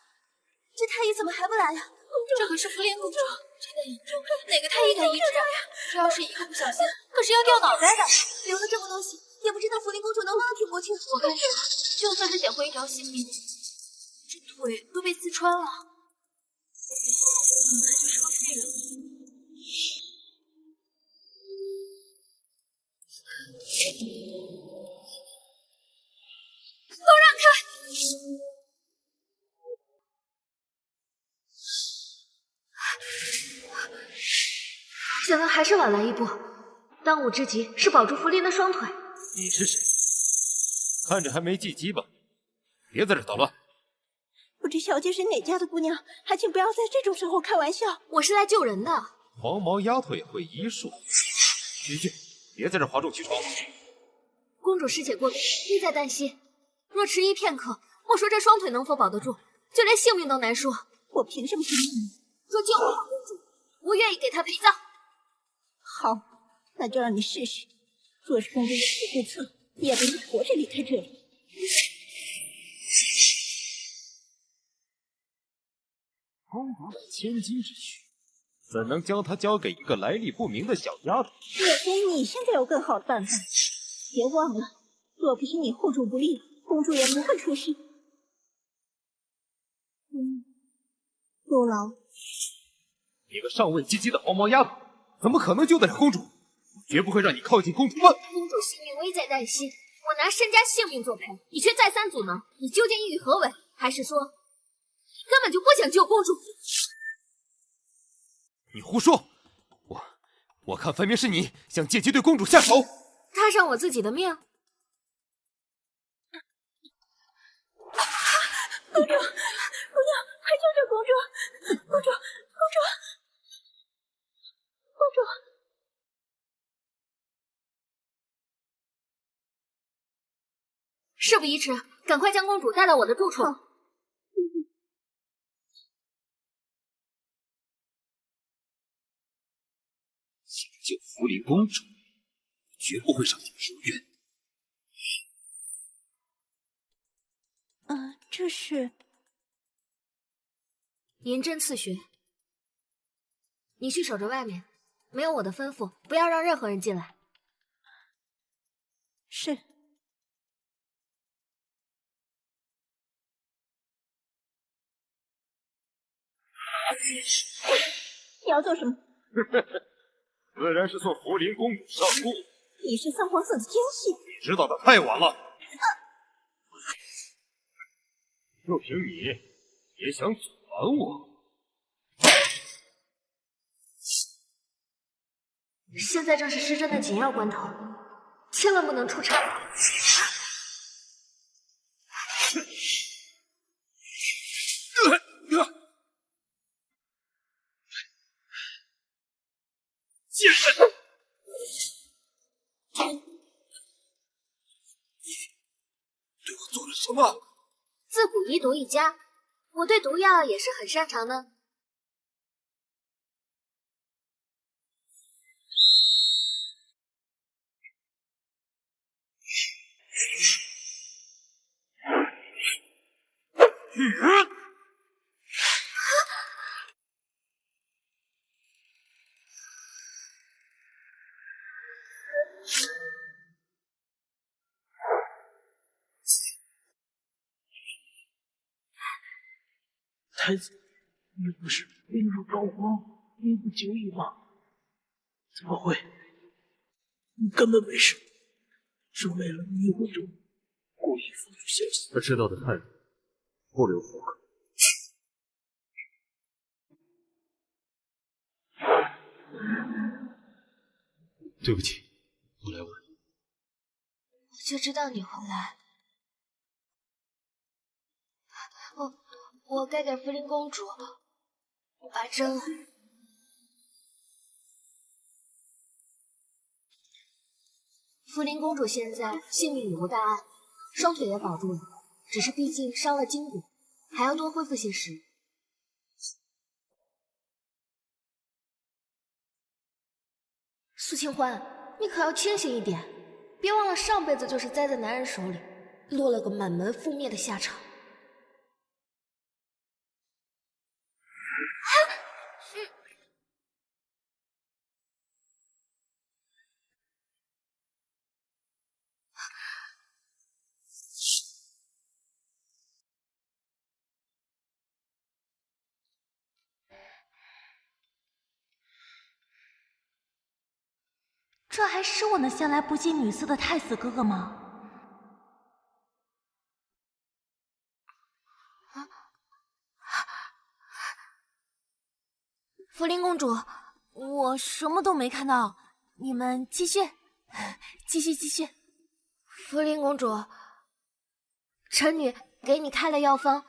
这太医怎么还不来呀？这可是福临公主，这个严重，哪个太医敢医治啊？这要是一个不小心，可是要掉脑袋的。流了这么多血，也不知道福临公主能不能挺过去。我看是，就算是捡回一条性命，这腿都被刺穿了，恐怕就是个废人了。都让开！想来还是晚来一步，当务之急是保住福临的双腿。你是谁？看着还没忌鸡吧？别在这捣乱！知小姐是哪家的姑娘，还请不要在这种时候开玩笑。我是来救人的。黄毛丫头也会医术，菊菊，别在这哗众取宠。公主失血过多，危在旦夕。若迟疑片刻，莫说这双腿能否保得住，就连性命都难说。我凭什么相信你？若救不了公主，我愿意给她陪葬。好，那就让你试试。若是公主有死不测，也得你活着离开这里。充满了千金之躯，怎能将她交给一个来历不明的小丫头？若非你现在有更好的办法，别忘了，若不是你护主不力，公主也不会出事。陆老，你个上位阶级的黄毛丫头，怎么可能救得了公主？我绝不会让你靠近公主半步。公主性命危在旦夕，我拿身家性命作赔，你却再三阻挠，你究竟意欲何为？还是说，你根本就不想救公主？你胡说！我看分明是你想借机对公主下手，踏上我自己的命。公主，快救救公主！公主！事不宜迟，赶快将公主带到我的住处。想救福临公主，绝不会上天如愿。这是银针刺穴，你去守着外面，没有我的吩咐，不要让任何人进来。是。你要做什么？自然是送福临公主上路。你是三皇子的奸细，你知道的太晚了。就凭你也想阻拦我？现在正是施针的紧要关头，千万不能出差错。贱人！你对我做了什么？自古医毒一家，我对毒药也是很擅长的。太子，你不是病入膏肓，命不久矣吗？怎么会？你根本没事，是为了迷惑着我，故意放出消息。他知道的太多，不留后口。对不起，我来晚。我就知道你会来。我该给福临公主把针。福临公主现在性命已无大碍，双腿也保住了，只是毕竟伤了筋骨，还要多恢复些时日。苏清欢，你可要清醒一点，别忘了上辈子就是栽在男人手里，落了个满门覆灭的下场。这还是我那向来不近女色的太子哥哥吗？福临公主，我什么都没看到，你们继续，继续。福临公主，臣女给你开了药方，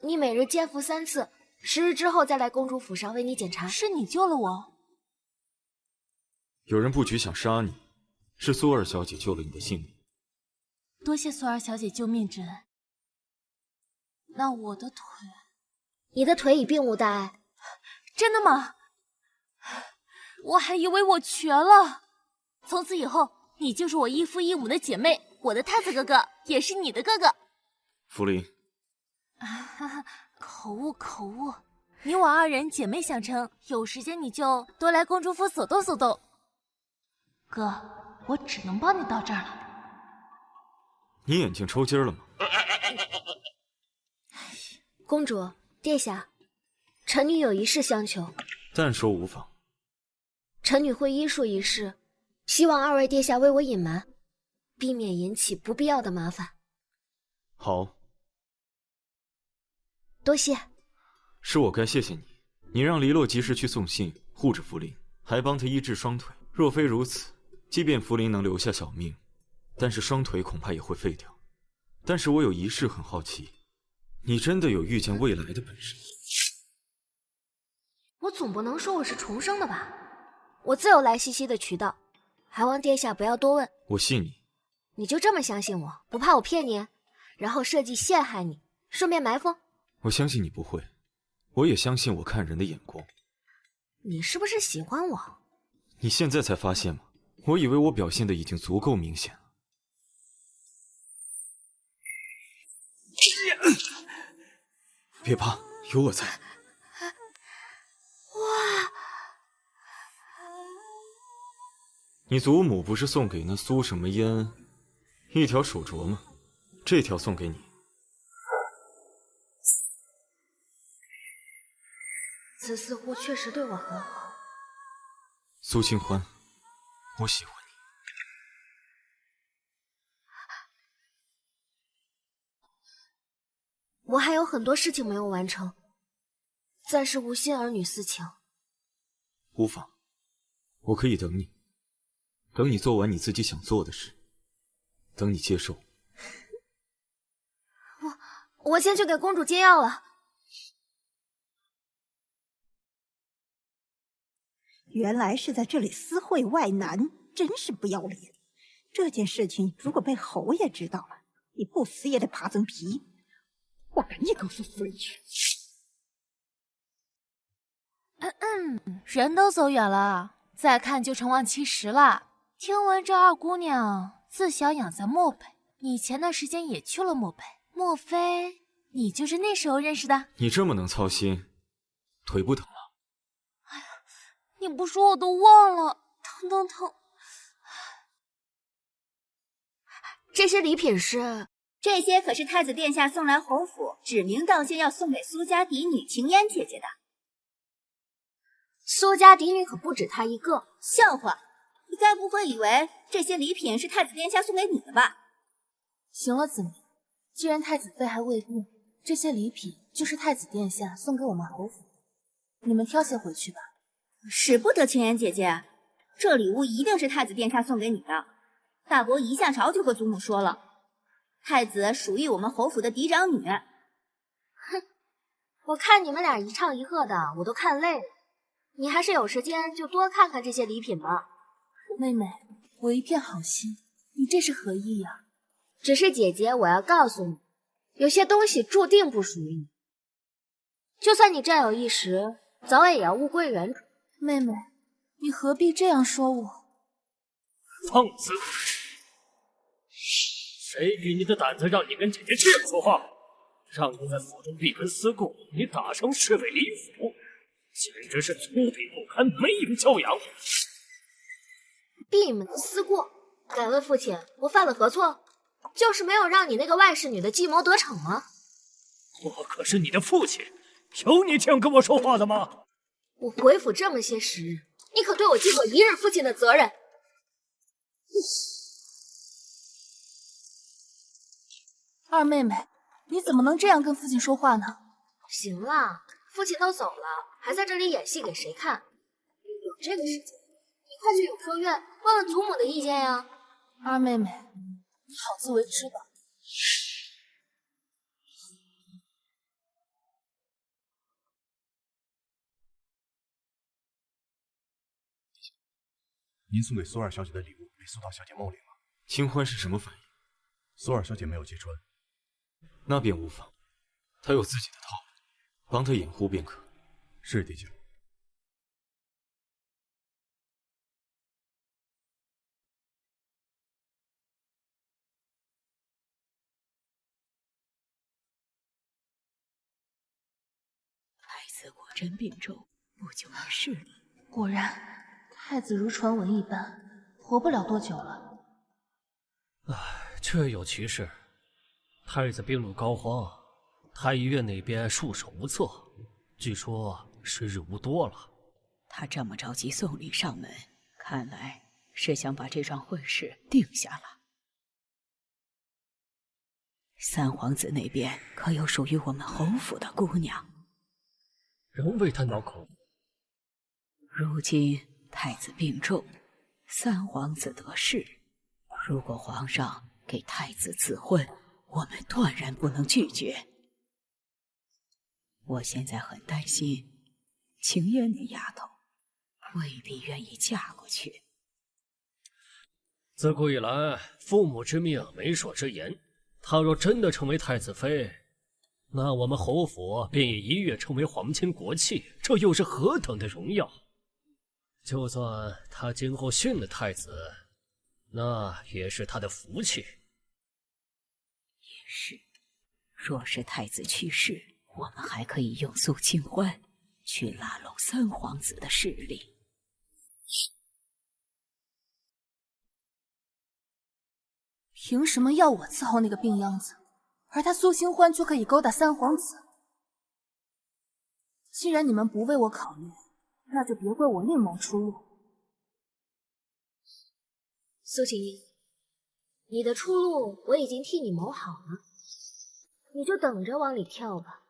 你每日监服3次，10日之后再来公主府上为你检查。是你救了我。有人布局想杀你，是苏二小姐救了你的性命。多谢苏二小姐救命之恩。那我的腿，你的腿已并无大碍。真的吗？我还以为我瘸了。从此以后，你就是我异父异母的姐妹，我的太子哥哥也是你的哥哥。福临，口误口误，你我2人姐妹相称，有时间你就多来公主府走动走动。哥，我只能帮你到这儿了。你眼睛抽筋了吗？公主，殿下，臣女有一事相求。但说无妨。臣女会医术一事，希望2位殿下为我隐瞒，避免引起不必要的麻烦。好，多谢。是我该谢谢你，你让黎洛及时去送信护着福临，还帮他医治双腿。若非如此，即便福临能留下小命，但是双腿恐怕也会废掉。但是我有一事很好奇，你真的有预见未来的本事？我总不能说我是重生的吧？我自有来西西的渠道，还望殿下不要多问。我信你。你就这么相信我，不怕我骗你，然后设计陷害你，顺便埋伏？我相信你不会，我也相信我看人的眼光。你是不是喜欢我？你现在才发现吗？我以为我表现的已经足够明显了。别怕，有我在。哇！你祖母不是送给那苏什么烟一条手镯吗？这条送给你。此似乎确实对我很好。苏清欢，我喜欢你。我还有很多事情没有完成，暂时无心儿女私情。无妨，我可以等你，等你做完你自己想做的事，等你接受。我先去给公主接药了。原来是在这里私会外男，真是不要脸！这件事情如果被侯爷知道了，你不死也得扒层皮。我赶紧告诉夫人去。人都走远了，再看就成望其实了。听闻这2姑娘自小养在漠北，你前段时间也去了漠北，莫非你就是那时候认识的？你这么能操心，腿不疼了？你不说我都忘了，疼疼疼！这些礼品是？这些可是太子殿下送来侯府，指名道姓要送给苏家嫡女晴烟姐姐的。苏家嫡女可不止她一个。笑话，你该不会以为这些礼品是太子殿下送给你的吧？行了，子明，既然太子妃还未病，这些礼品就是太子殿下送给我们侯府，你们挑些回去吧。使不得，晴烟姐姐，这礼物一定是太子殿下送给你的。大伯一下朝就和祖母说了，太子属于我们侯府的嫡长女。哼，我看你们俩一唱一和的，我都看累了。你还是有时间就多看看这些礼品吧。妹妹，我一片好心，你这是何意呀？只是姐姐，我要告诉你，有些东西注定不属于你。就算你占有一时，早晚也要物归原主。妹妹，你何必这样说我？放肆！谁给你的胆子让你跟姐姐这样说话？让你在府中闭门思过，你打伤侍卫李府，简直是粗鄙不堪，没有教养。闭门思过？敢问父亲，我犯了何错？就是没有让你那个外室女的计谋得逞吗？我可是你的父亲，有你这样跟我说话的吗？我回府这么些时日，你可对我尽过一日父亲的责任。二妹妹，你怎么能这样跟父亲说话呢？行了，父亲都走了，还在这里演戏给谁看？有这个时间，你快去永寿院问问祖母的意见呀。二妹妹，你好自为之吧。您送给苏二小姐的礼物被苏大小姐冒领了。清欢是什么反应？苏二小姐没有揭穿。那便无妨，她有自己的套路，帮她掩护便可。是殿下。太子果真病重，不久而逝了。果然，太子如传闻一般，活不了多久了。唉，确有其事。太子病入膏肓，太医院那边束手无策，据说时日无多了。他这么着急送礼上门，看来是想把这桩婚事定下了。三皇子那边可有属于我们侯府的姑娘？仍未探到口。如今太子病重，三皇子得势，如果皇上给太子赐婚，我们断然不能拒绝。我现在很担心晴烟那丫头未必愿意嫁过去。自古以来，父母之命，媒妁之言。她若真的成为太子妃，那我们侯府便也一跃成为皇亲国戚，这又是何等的荣耀！就算她今后殉了太子，那也是她的福气。也是，若是太子去世，我们还可以用苏清欢去拉拢三皇子的势力。凭什么要我伺候那个病秧子，而他苏清欢却可以勾搭三皇子？既然你们不为我考虑，那就别怪我另谋出路。苏晴音，你的出路我已经替你谋好了，你就等着往里跳吧。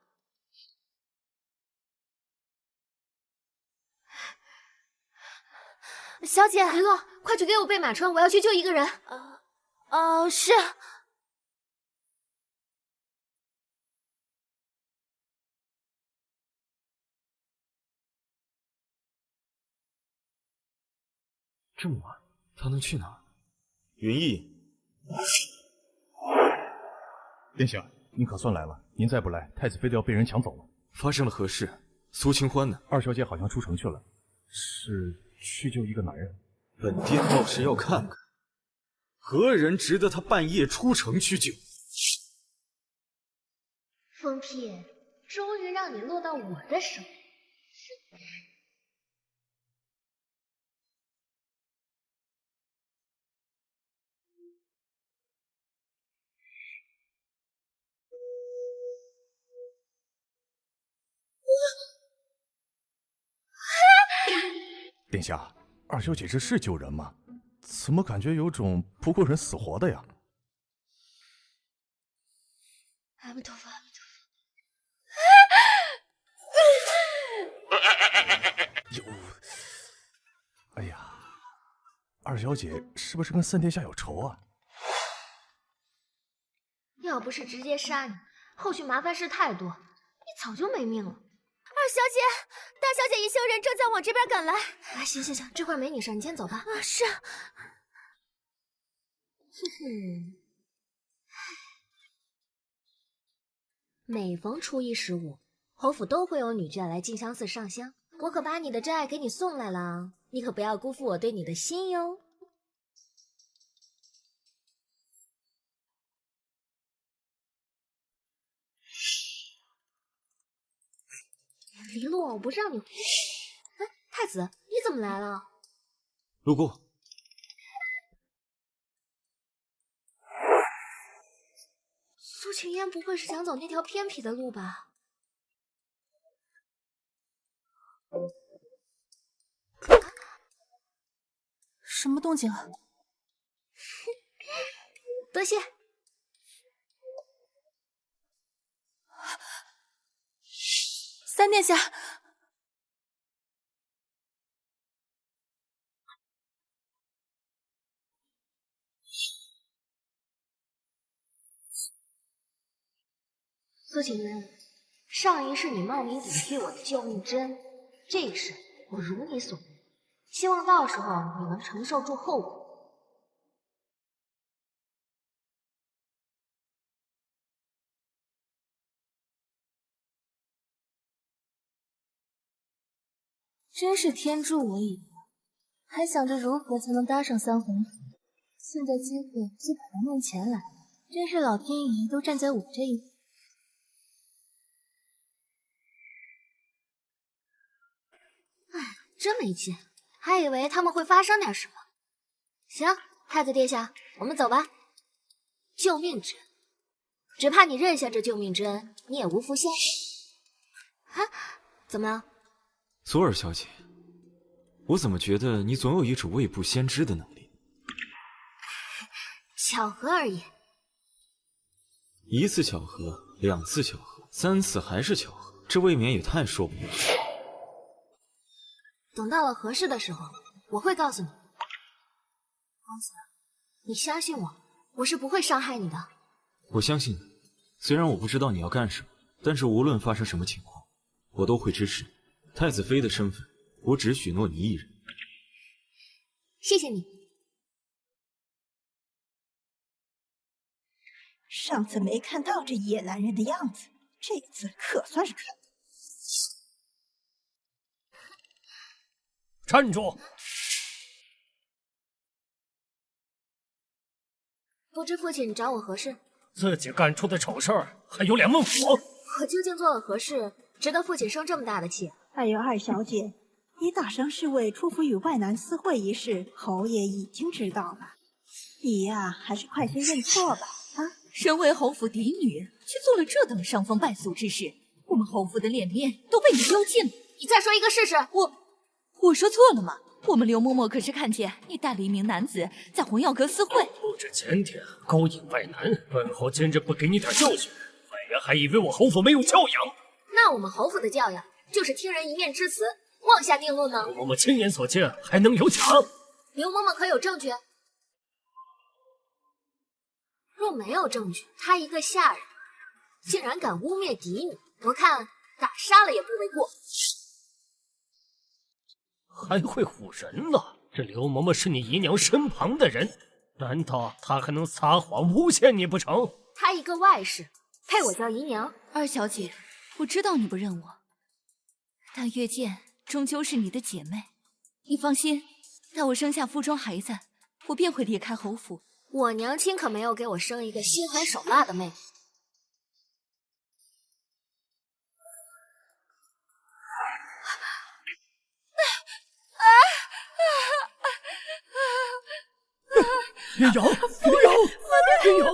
小姐，璎珞，快去给我备马车，我要去救一个人。是。这么晚，他能去哪儿？云逸，殿下，您可算来了。您再不来，太子妃都要被人抢走了。发生了何事？苏清欢呢？二小姐好像出城去了，是去救一个男人。本殿倒是要看看，何人值得她半夜出城去救？疯批，终于让你落到我的手里。殿下，二小姐这是救人吗？怎么感觉有种不顾人死活的呀？阿弥陀佛，阿弥陀佛。有，哎呀，二小姐是不是跟三殿下有仇啊？要不是直接杀你，后续麻烦事太多，你早就没命了。二小姐，大小姐一行人正在往这边赶来。啊，行行行，这块没你事，你先走吧。啊，是。每逢初一十五，侯府都会有女眷来静香寺上香，我可把你的真爱给你送来了，你可不要辜负我对你的心哟。黎洛，我不让你。哎，太子，你怎么来了？路过。苏晴烟不会是想走那条偏僻的路吧？什么动静啊？多谢。三殿下，苏晴烟，上一世你冒名顶替我的救命之恩，这一世我如你所愿，希望到时候你能承受住后果。真是天助我也！还想着如何才能搭上三魂图，现在机会就摆到面前来了，真是老天爷都站在我这一边。唉，真没劲，还以为他们会发生点什么。行，太子殿下，我们走吧。救命之恩，只怕你认下这救命之恩，你也无福消受。啊，怎么了？索尔小姐，我怎么觉得你总有一种未卜先知的能力？巧合而已。一次巧合，两次巧合，三次还是巧合，这未免也太说不过去。等到了合适的时候，我会告诉你。公子，你相信我，我是不会伤害你的。我相信你，虽然我不知道你要干什么，但是无论发生什么情况，我都会支持你。太子妃的身份，我只许诺你一人。谢谢你。上次没看到这野男人的样子，这次可算是看到。站住！不知父亲找我何事？自己干出的丑事儿，还有脸问我？我究竟做了何事，值得父亲生这么大的气？哎呦，二小姐，你大伤侍卫出府与外男私会一事，侯爷已经知道了。你呀，还是快些认错吧。啊，身为侯府嫡女，却做了这等伤风败俗之事，我们侯府的脸面都被你丢尽了。你再说一个试试。我说错了吗？我们刘嬷嬷可是看见你带了一名男子在红药阁私会，不知检点，勾引外男，本侯今日不给你点教训，外人还以为我侯府没有教养。那我们侯府的教养就是听人一面之词，妄下定论呢？刘嬷嬷亲眼所见，还能有假？刘嬷嬷可有证据？若没有证据，她一个下人，竟然敢污蔑嫡女，我看打杀了也不为过。还会唬人呢？这刘嬷嬷是你姨娘身旁的人，难道她还能撒谎诬陷你不成？她一个外室，配我叫姨娘？二小姐，我知道你不认我，但月见终究是你的姐妹，你放心，待我生下腹中孩子，我便会离开侯府。我娘亲可没有给我生一个心狠手辣的妹妹。云瑶，云瑶，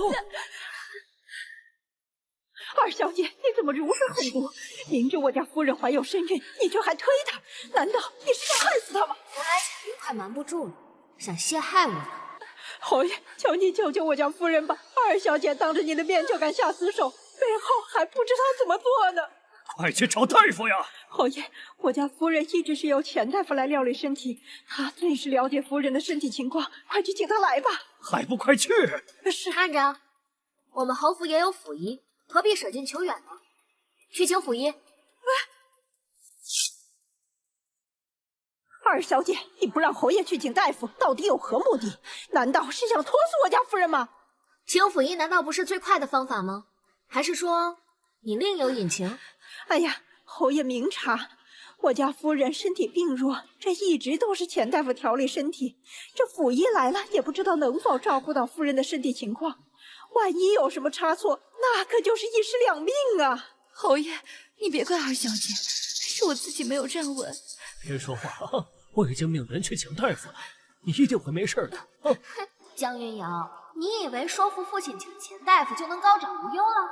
二小姐，你怎么如此狠毒？明知我家夫人怀有身孕，你却还推她，难道你是想害死她吗？原来彩云快瞒不住了，想陷害我呢。侯爷，求你救救我家夫人吧！二小姐当着你的面就敢下死手，背后还不知道怎么做呢。快去找大夫呀！侯爷，我家夫人一直是由钱大夫来料理身体，他最是了解夫人的身体情况，快去请他来吧。还不快去！是探长，我们侯府也有府医，何必舍近求远呢？去请府医。二小姐，你不让侯爷去请大夫，到底有何目的？难道是想拖死我家夫人吗？请府医难道不是最快的方法吗？还是说你另有隐情？哎呀，侯爷明察，我家夫人身体病弱，这一直都是钱大夫调理身体。这府医来了，也不知道能否照顾到夫人的身体情况。万一有什么差错，那可就是一尸两命啊！侯爷，你别怪二小姐，是我自己没有站稳。别说话啊！我已经命人去请大夫了，你一定会没事的。哼，江云瑶，你以为说服父亲请钱大夫就能高枕无忧了？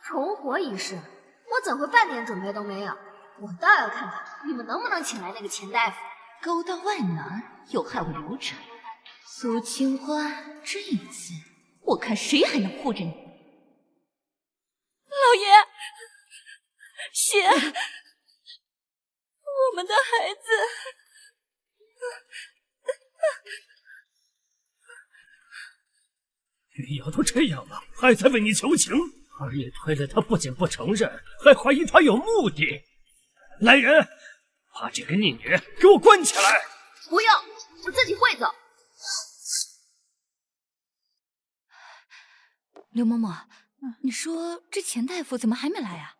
重活一世，我怎会半点准备都没有？我倒要看看你们能不能请来那个钱大夫。勾当外男，有害我流产，苏清欢，这一次我看谁还能护着你。老爷，血，我们的孩子。云瑶都这样了，还在为你求情，二爷推了他，不仅不承认，还怀疑他有目的。来人，把这个逆女给我关起来！不用，我自己会走。刘嬷嬷，你说这钱大夫怎么还没来啊？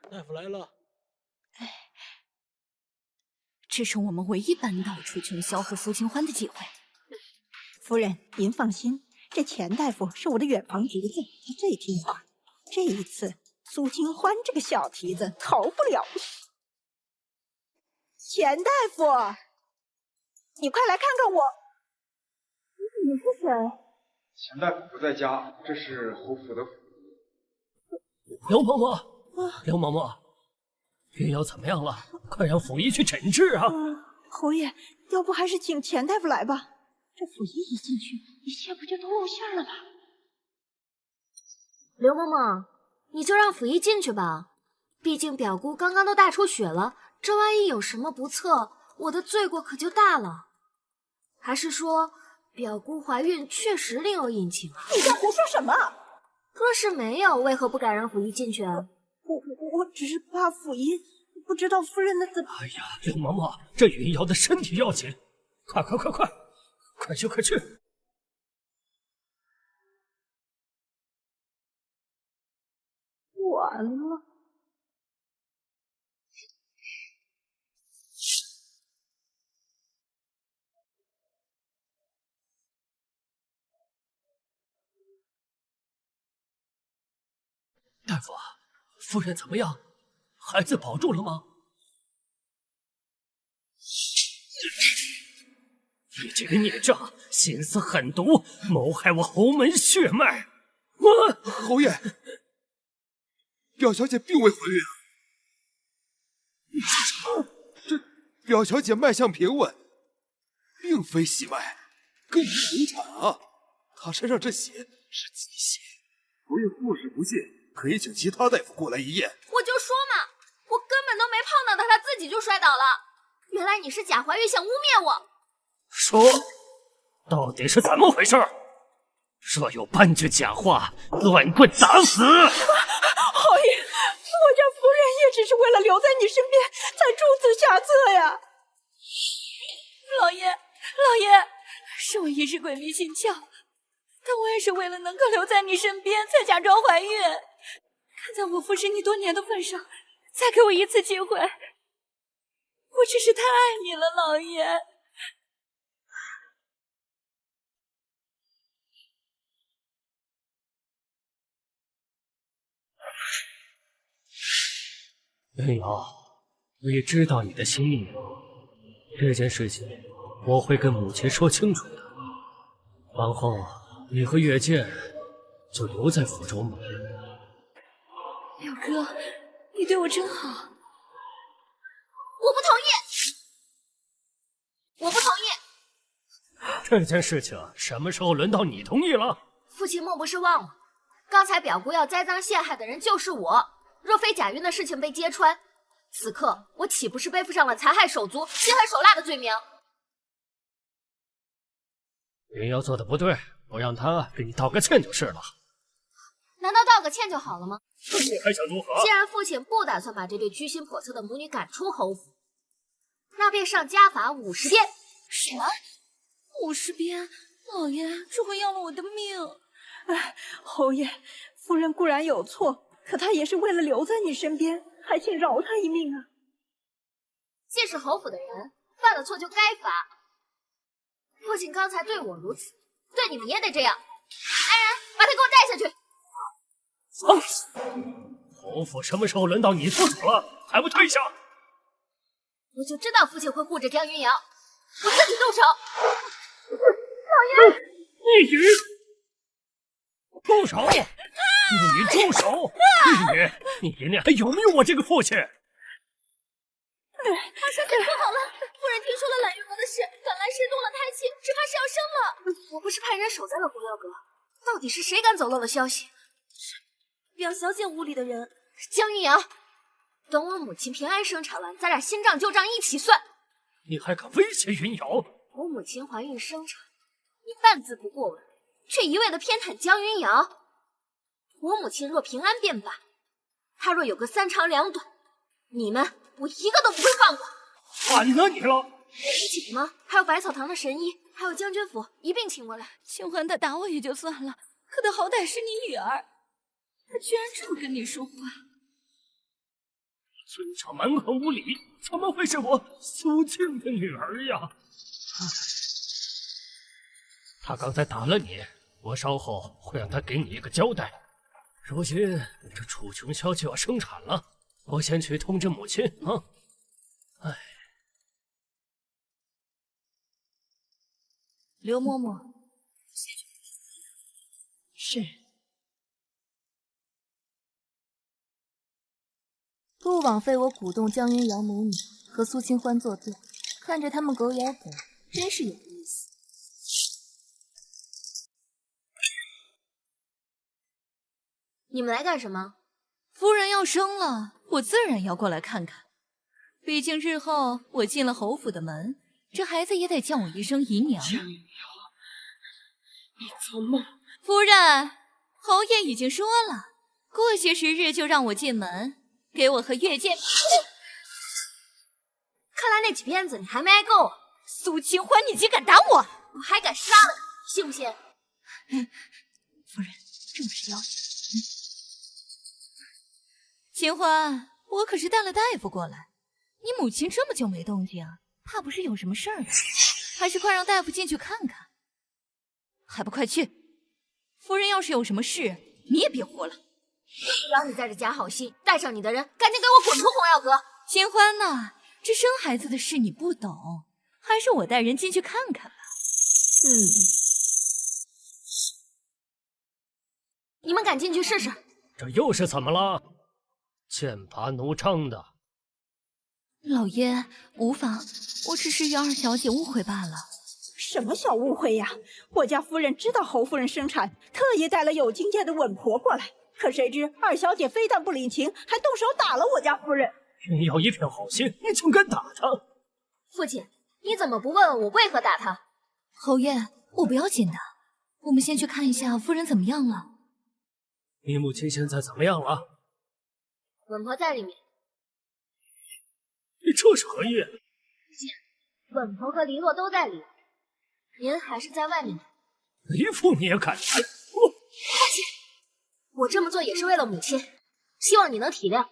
大夫来了。这是我们唯一扳倒楚琼萧和苏清欢的机会。夫人，您放心，这钱大夫是我的远房侄子，他最听话。这一次，苏清欢这个小蹄子逃不了。钱大夫，你快来看看我。你是谁？钱大夫不在家，这是侯府的府医。刘嬷嬷，刘嬷嬷，云瑶怎么样了？快让府医去诊治啊！侯爷，要不还是请钱大夫来吧。这府医一进去，一切不就都露馅了吗？刘嬷嬷，你就让府医进去吧，毕竟表姑刚刚都大出血了，这万一有什么不测，我的罪过可就大了。还是说，表姑怀孕确实另有隐情啊？你在胡说什么？若是没有，为何不敢让府医进去啊？我只是怕府医不知道夫人的怎么。哎呀，刘嬷嬷，这云瑶的身体要紧，快去！完了。大夫，夫人怎么样？孩子保住了吗？你这个孽障，心思狠毒，谋害我侯门血脉！侯爷，表小姐并未怀孕。你说什么？这表小姐脉象平稳，并非喜脉，更不流产啊！她身上这血是急血，侯爷若是不信，可以请其他大夫过来一验。我就说嘛，我根本都没碰到她，她自己就摔倒了。原来你是假怀孕，想污蔑我。说，到底是怎么回事？若有半句假话，乱棍打死！侯爷，我家夫人也只是为了留在你身边，才出此下策呀。老爷，是我一时鬼迷心窍，但我也是为了能够留在你身边，才假装怀孕。看在我服侍你多年的份上，再给我一次机会。我只是太爱你了，老爷。云瑶，你知道你的心意吗？这件事情我会跟母亲说清楚的。往后你和月见就留在府中吧。表哥，你对我真好。我不同意！我不同意！这件事情什么时候轮到你同意了？父亲莫不是忘了，刚才表姑要栽赃陷害的人就是我。若非贾云的事情被揭穿，此刻我岂不是背负上了残害手足、心狠手辣的罪名？云瑶做的不对，我让他给你道个歉就是了。难道道个歉就好了吗？你还想如何？既然父亲不打算把这对居心叵测的母女赶出侯府，那便上家法50鞭。什么？50鞭？老爷，这会要了我的命！哎，侯爷，夫人固然有错，可她也是为了留在你身边，还请饶她一命啊！既是侯府的人，犯了错就该罚。父亲刚才对我如此，对你们也得这样。来人，把他给我带下去！放肆！侯府什么时候轮到你出手了？还不退下！我就知道父亲会护着江云瑶，我自己动手。老爷，逆女，住手！逆女，住手！逆女，你眼里还有没有我这个父亲？二小姐，不好了！夫人听说了揽玉娥的事，赶来时动了胎气，只怕是要生了。我不是派人守在了狐妖阁，到底是谁敢走漏了消息？表小姐屋里的人。江云瑶，等我母亲平安生产完，咱俩新账旧账一起算。你还敢威胁云瑶？我母亲怀孕生产，你半字不过问，却一味的偏袒江云瑶。我母亲若平安便罢，她若有个3长2短，你们我一个都不会放过。反了你了！一起吗？还有百草堂的神医，还有将军府，一并请过来。清欢他打我也就算了，可他好歹是你女儿，他居然这么跟你说话。村长蛮横无理，怎么会是我苏静的女儿呀？他刚才打了你，我稍后会让他给你一个交代。如今这楚琼霄就要生产了，我先去通知母亲啊。哎，刘嬷嬷，是。不枉费我鼓动江云瑶母女和苏清欢作对，看着他们狗咬狗，真是有意思。你们来干什么？夫人要生了，我自然要过来看看。毕竟日后我进了侯府的门，这孩子也得叫我一声姨娘。江云瑶，你做梦！夫人，侯爷已经说了，过些时日就让我进门，给我和月见。看来那几鞭子你还没挨够啊！苏清欢，你竟敢打我！我还敢杀了你，信不信？夫人，正是要紧。清欢，我可是带了大夫过来，你母亲这么久没动静，怕不是有什么事儿吧？还是快让大夫进去看看。还不快去！夫人要是有什么事，你也别活了。只要你在这假好心，带上你的人，赶紧给我滚出红药阁！清欢呐，这生孩子的事你不懂，还是我带人进去看看吧。你们敢进去试试？这又是怎么了？剑拔弩张的。老爷，无妨，我只是与二小姐误会罢了。什么小误会呀？我家夫人知道侯夫人生产，特意带了有经验的稳婆过来。可谁知二小姐非但不领情，还动手打了我家夫人。你要一片好心，你竟敢打她！父亲，你怎么不问问我为何打她？侯爷，我不要紧的，我们先去看一下夫人怎么样了。你母亲现在怎么样了？稳婆在里面。你这是何意？父亲，稳婆和黎洛都在里，您还是在外面。黎父你也敢？父亲，我这么做也是为了母亲，希望你能体谅。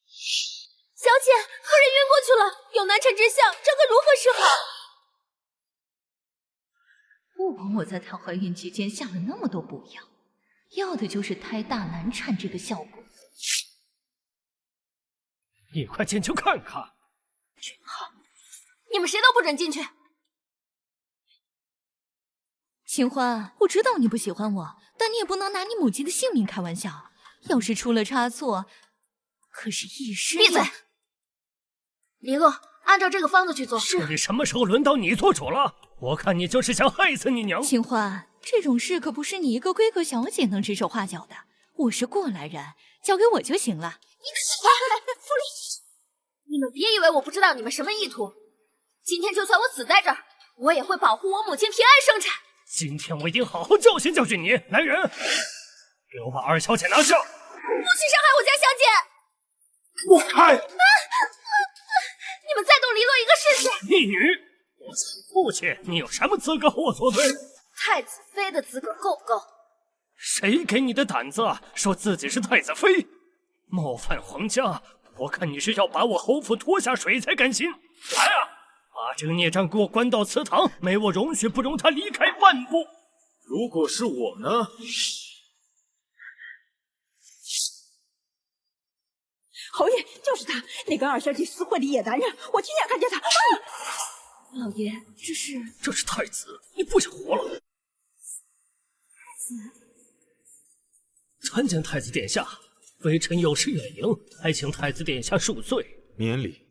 小姐，夫人晕过去了，有难产之象，这可如何是好？不枉我在她怀孕期间下了那么多补药，要的就是胎大难产这个效果。你快进去看看。好，你们谁都不准进去。清欢，我知道你不喜欢我，但你也不能拿你母亲的性命开玩笑。要是出了差错，可是一尸。闭嘴！黎洛，按照这个方子去做。这里什么时候轮到你做主了？我看你就是想害死你娘。清欢，这种事可不是你一个闺阁小姐能指手画脚的。我是过来人，交给我就行了。夫人，你们别以为我不知道你们什么意图。今天就算我死在这儿，我也会保护我母亲平安生产。今天我一定好好教训教训你，来人，给我把二小姐拿下！不许伤害我家小姐！躲开！你们再动黎洛一个试试！逆女，我是父亲，你有什么资格和我作对？太子妃的资格够不够？谁给你的胆子啊？说自己是太子妃，冒犯皇家！我看你是要把我侯府拖下水才甘心。来啊，把这个孽障给我关到祠堂，没我容许不容他离开半步。如果是我呢？侯爷，就是他，那跟二小姐私会的野男人，我亲眼看见他。老爷，这是太子，你不想活了？参见太子殿下，微臣有失远迎，还请太子殿下恕罪。免礼。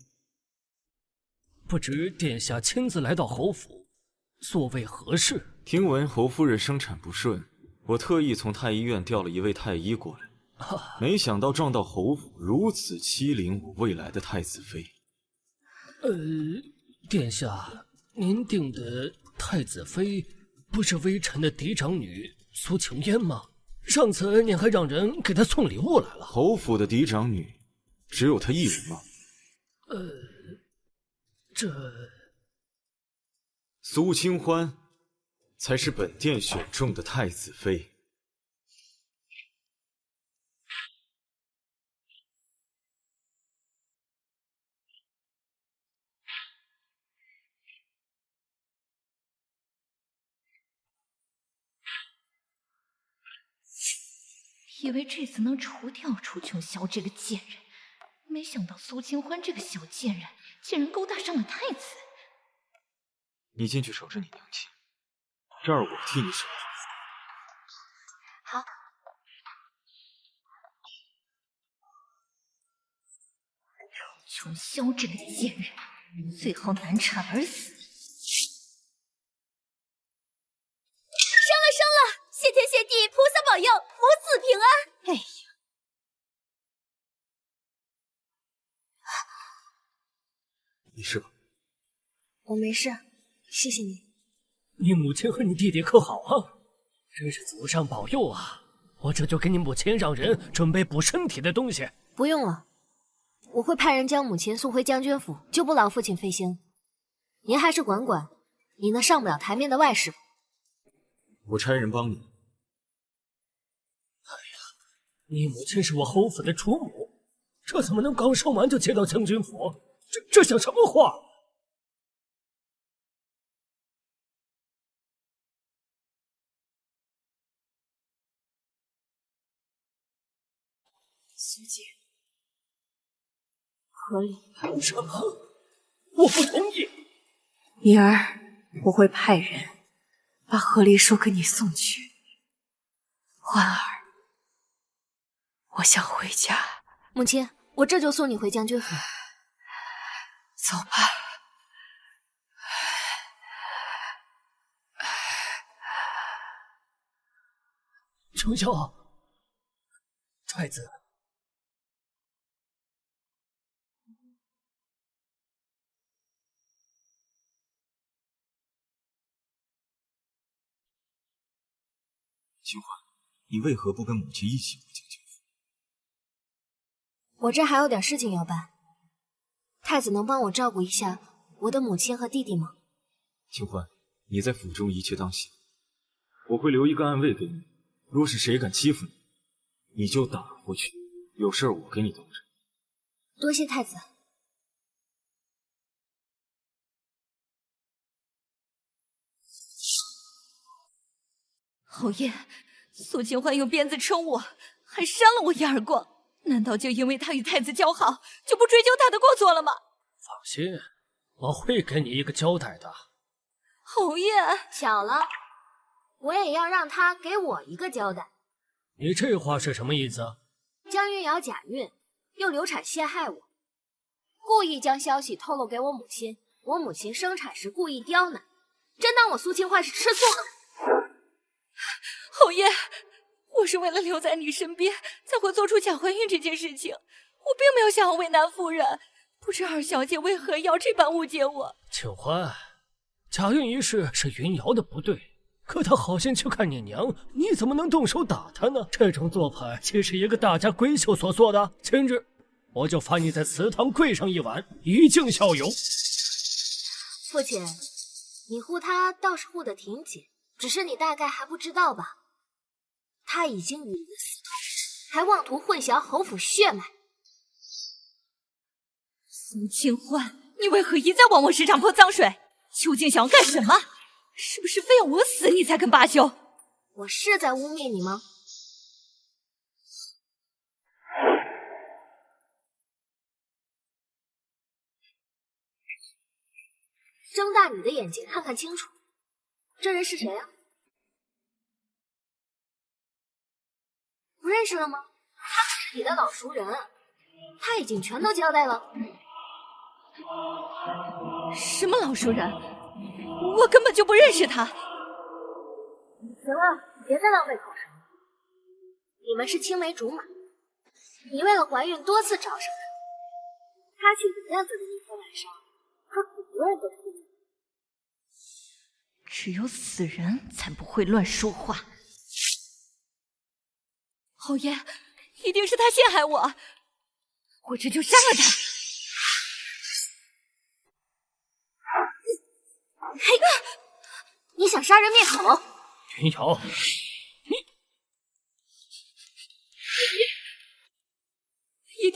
不知殿下亲自来到侯府，所为何事？听闻侯夫人生产不顺，我特意从太医院调了一位太医过来。没想到撞到侯府，如此欺凌我未来的太子妃。殿下，您定的太子妃不是微臣的嫡长女苏琼烟吗？上次您还让人给她送礼物来了。侯府的嫡长女，只有她一人吗？这苏清欢才是本殿选中的太子妃。以为这次能除掉楚琼霄这个贱人，没想到苏清欢这个小贱人竟然勾搭上了太子。你进去守着你娘亲，这儿我替你守着。好。琼霄这个贱人，最好难产而死。生了，谢天谢地，菩萨保佑，母子平安。哎呀！没事吧？我没事，谢谢你。你母亲和你弟弟可好啊？真是祖上保佑啊！我这就给你母亲让人准备补身体的东西。不用了，我会派人将母亲送回将军府，就不劳父亲费心。您还是管管你那上不了台面的外室吧。我差人帮你。哎呀，你母亲是我侯府的主母，这怎么能刚生完就接到将军府？这像什么话？苏姐，合理。什么？我不同意。明儿我会派人把和离书给你送去。欢儿，我想回家。母亲，我这就送你回将军府。走吧。琼霄，太子。清欢，你为何不跟母亲一起回将军府？我这还有点事情要办。太子能帮我照顾一下我的母亲和弟弟吗？清欢，你在府中一切当心，我会留一个暗卫给你，若是谁敢欺负你，你就打过去，有事我给你兜着。多谢太子。侯爷，苏清欢用鞭子抽我，还扇了我一耳光。难道就因为他与太子交好，就不追究他的过错了吗？放心，我会给你一个交代的。侯爷，巧了，我也要让他给我一个交代。你这话是什么意思？江云瑶假孕，又流产陷害我，故意将消息透露给我母亲。我母亲生产时故意刁难，真当我苏清欢是吃素的。侯爷，我是为了留在你身边，才会做出假怀孕这件事情。我并没有想要为难夫人，不知二小姐为何要这般误解我。清欢，假孕一事是云瑶的不对，可她好心去看你娘，你怎么能动手打她呢？这种做派岂是一个大家闺秀所做的？今日我就罚你在祠堂跪上一晚，以儆效尤。父亲，你护她倒是护得挺紧，只是你大概还不知道吧？他已经与你私通，还妄图混淆侯府血脉。苏清欢，你为何一再往我身上泼脏水？究竟想要干什么？是不是非要我死你才肯罢休？我是在污蔑你吗？睁大你的眼睛看看清楚，这人是谁啊？不认识了吗？他可是你的老熟人，他已经全都交代了。什么老熟人？我根本就不认识他。行了，别再浪费口舌了。你们是青梅竹马，你为了怀孕多次找上他，他去你院子的那天晚上，可很多人都听见。只有死人才不会乱说话。侯爷，一定是他陷害我，我这就杀了他。嘿，想杀人灭口？云瑶，一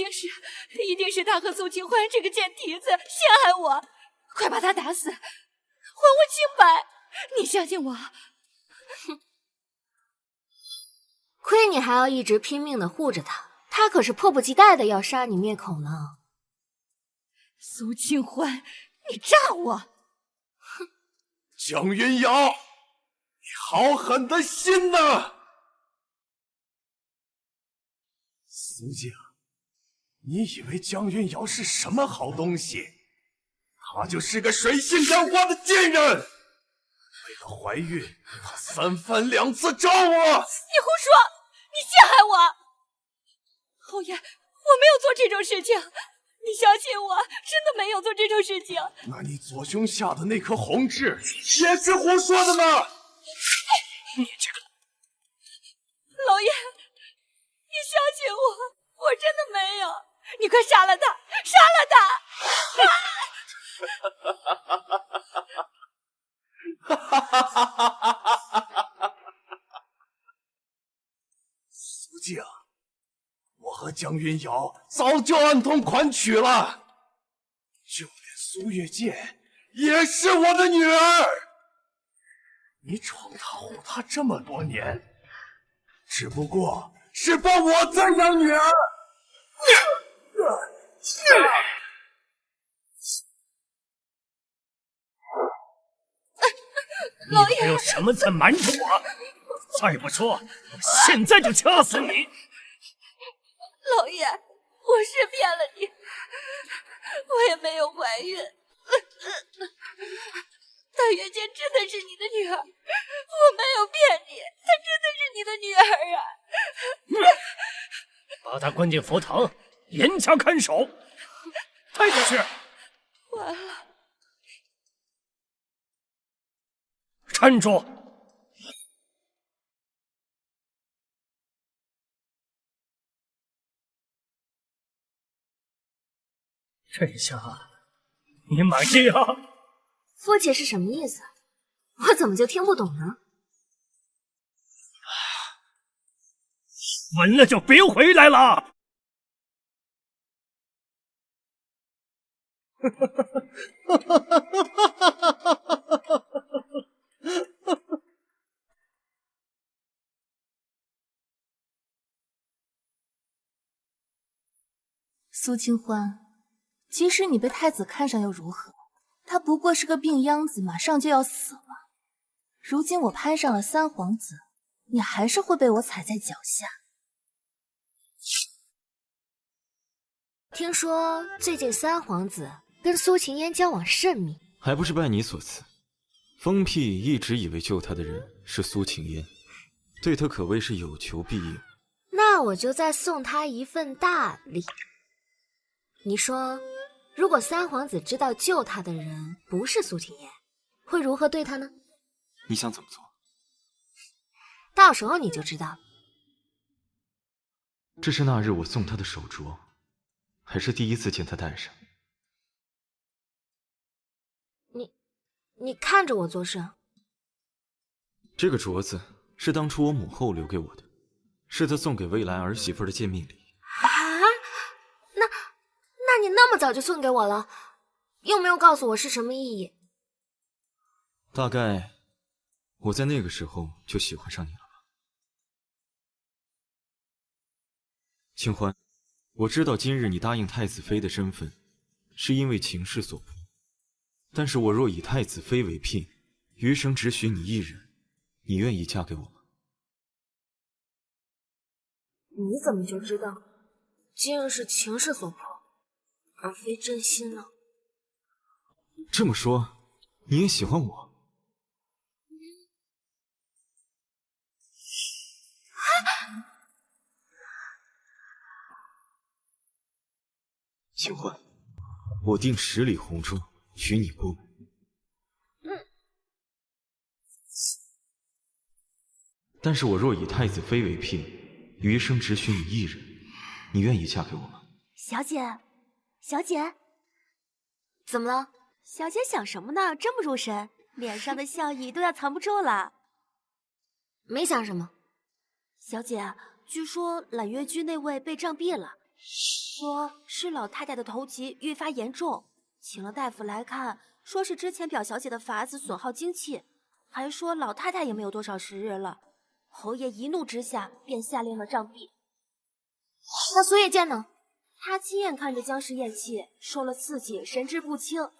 定是他和苏清欢这个贱蹄子陷害我，快把他打死，还我清白！你相信我？哼，亏你还要一直拼命的护着他，他可是迫不及待的要杀你灭口呢。苏清欢，你诈我！哼，江云瑶，你好狠的心呐！苏静，你以为江云瑶是什么好东西？她就是个水性杨花的贱人。为了怀孕，她3番2次找我。你胡说！你陷害我！侯爷，我没有做这种事情，你相信我，真的没有做这种事情。那你左胸下的那颗红痣也是胡说的吗？你这个老爷，你相信我，我真的没有。你快杀了他，杀了他！苏静，我和江云瑶早就暗通款曲了，就连苏月见也是我的女儿。你闯她护她这么多年，只不过是把我再当女儿。你还有什么在瞒着我？再不说，我现在就掐死你！老爷，我是骗了你，我也没有怀孕。大月见真的是你的女儿，我没有骗你，她真的是你的女儿啊！把她关进佛堂，严加看守。带下去。完了。站住！这下你满意啊？夫妾是什么意思？我怎么就听不懂呢？闻了就别回来了。苏清欢，即使你被太子看上又如何？他不过是个病秧子，马上就要死了。如今我攀上了三皇子，你还是会被我踩在脚下。听说最近三皇子跟苏秦烟交往甚密，还不是拜你所赐。疯屁一直以为救他的人是苏秦烟，对他可谓是有求必应。那我就再送他一份大礼。你说，如果三皇子知道救他的人不是苏秦烟，会如何对他呢？你想怎么做？到时候你就知道了。这是那日我送他的手镯，还是第一次见他戴上。你看着我做事。这个镯子是当初我母后留给我的，是她送给未来儿媳妇的见面礼。啊？那你那么早就送给我了，又没有告诉我是什么意义？大概我在那个时候就喜欢上你了吧。清欢，我知道今日你答应太子妃的身份，是因为情势所迫。但是我若以太子妃为聘，余生只许你一人，你愿意嫁给我吗？你怎么就知道今日是情势所迫，而非真心呢？这么说，你也喜欢我？清欢，我定10里红妆许你过门。但是我若以太子妃为聘，余生只许你一人，你愿意嫁给我吗？小姐，小姐，怎么了？小姐想什么呢？这么入神，脸上的笑意都要藏不住了。没想什么。小姐，据说揽月居那位被杖毙了，说是老太太的头疾愈发严重，请了大夫来看，说是之前表小姐的法子损耗精气，还说老太太也没有多少时日了。侯爷一怒之下便下令了杖毙。那苏叶剑呢？他亲眼看着僵尸咽气，受了刺激，神志不清。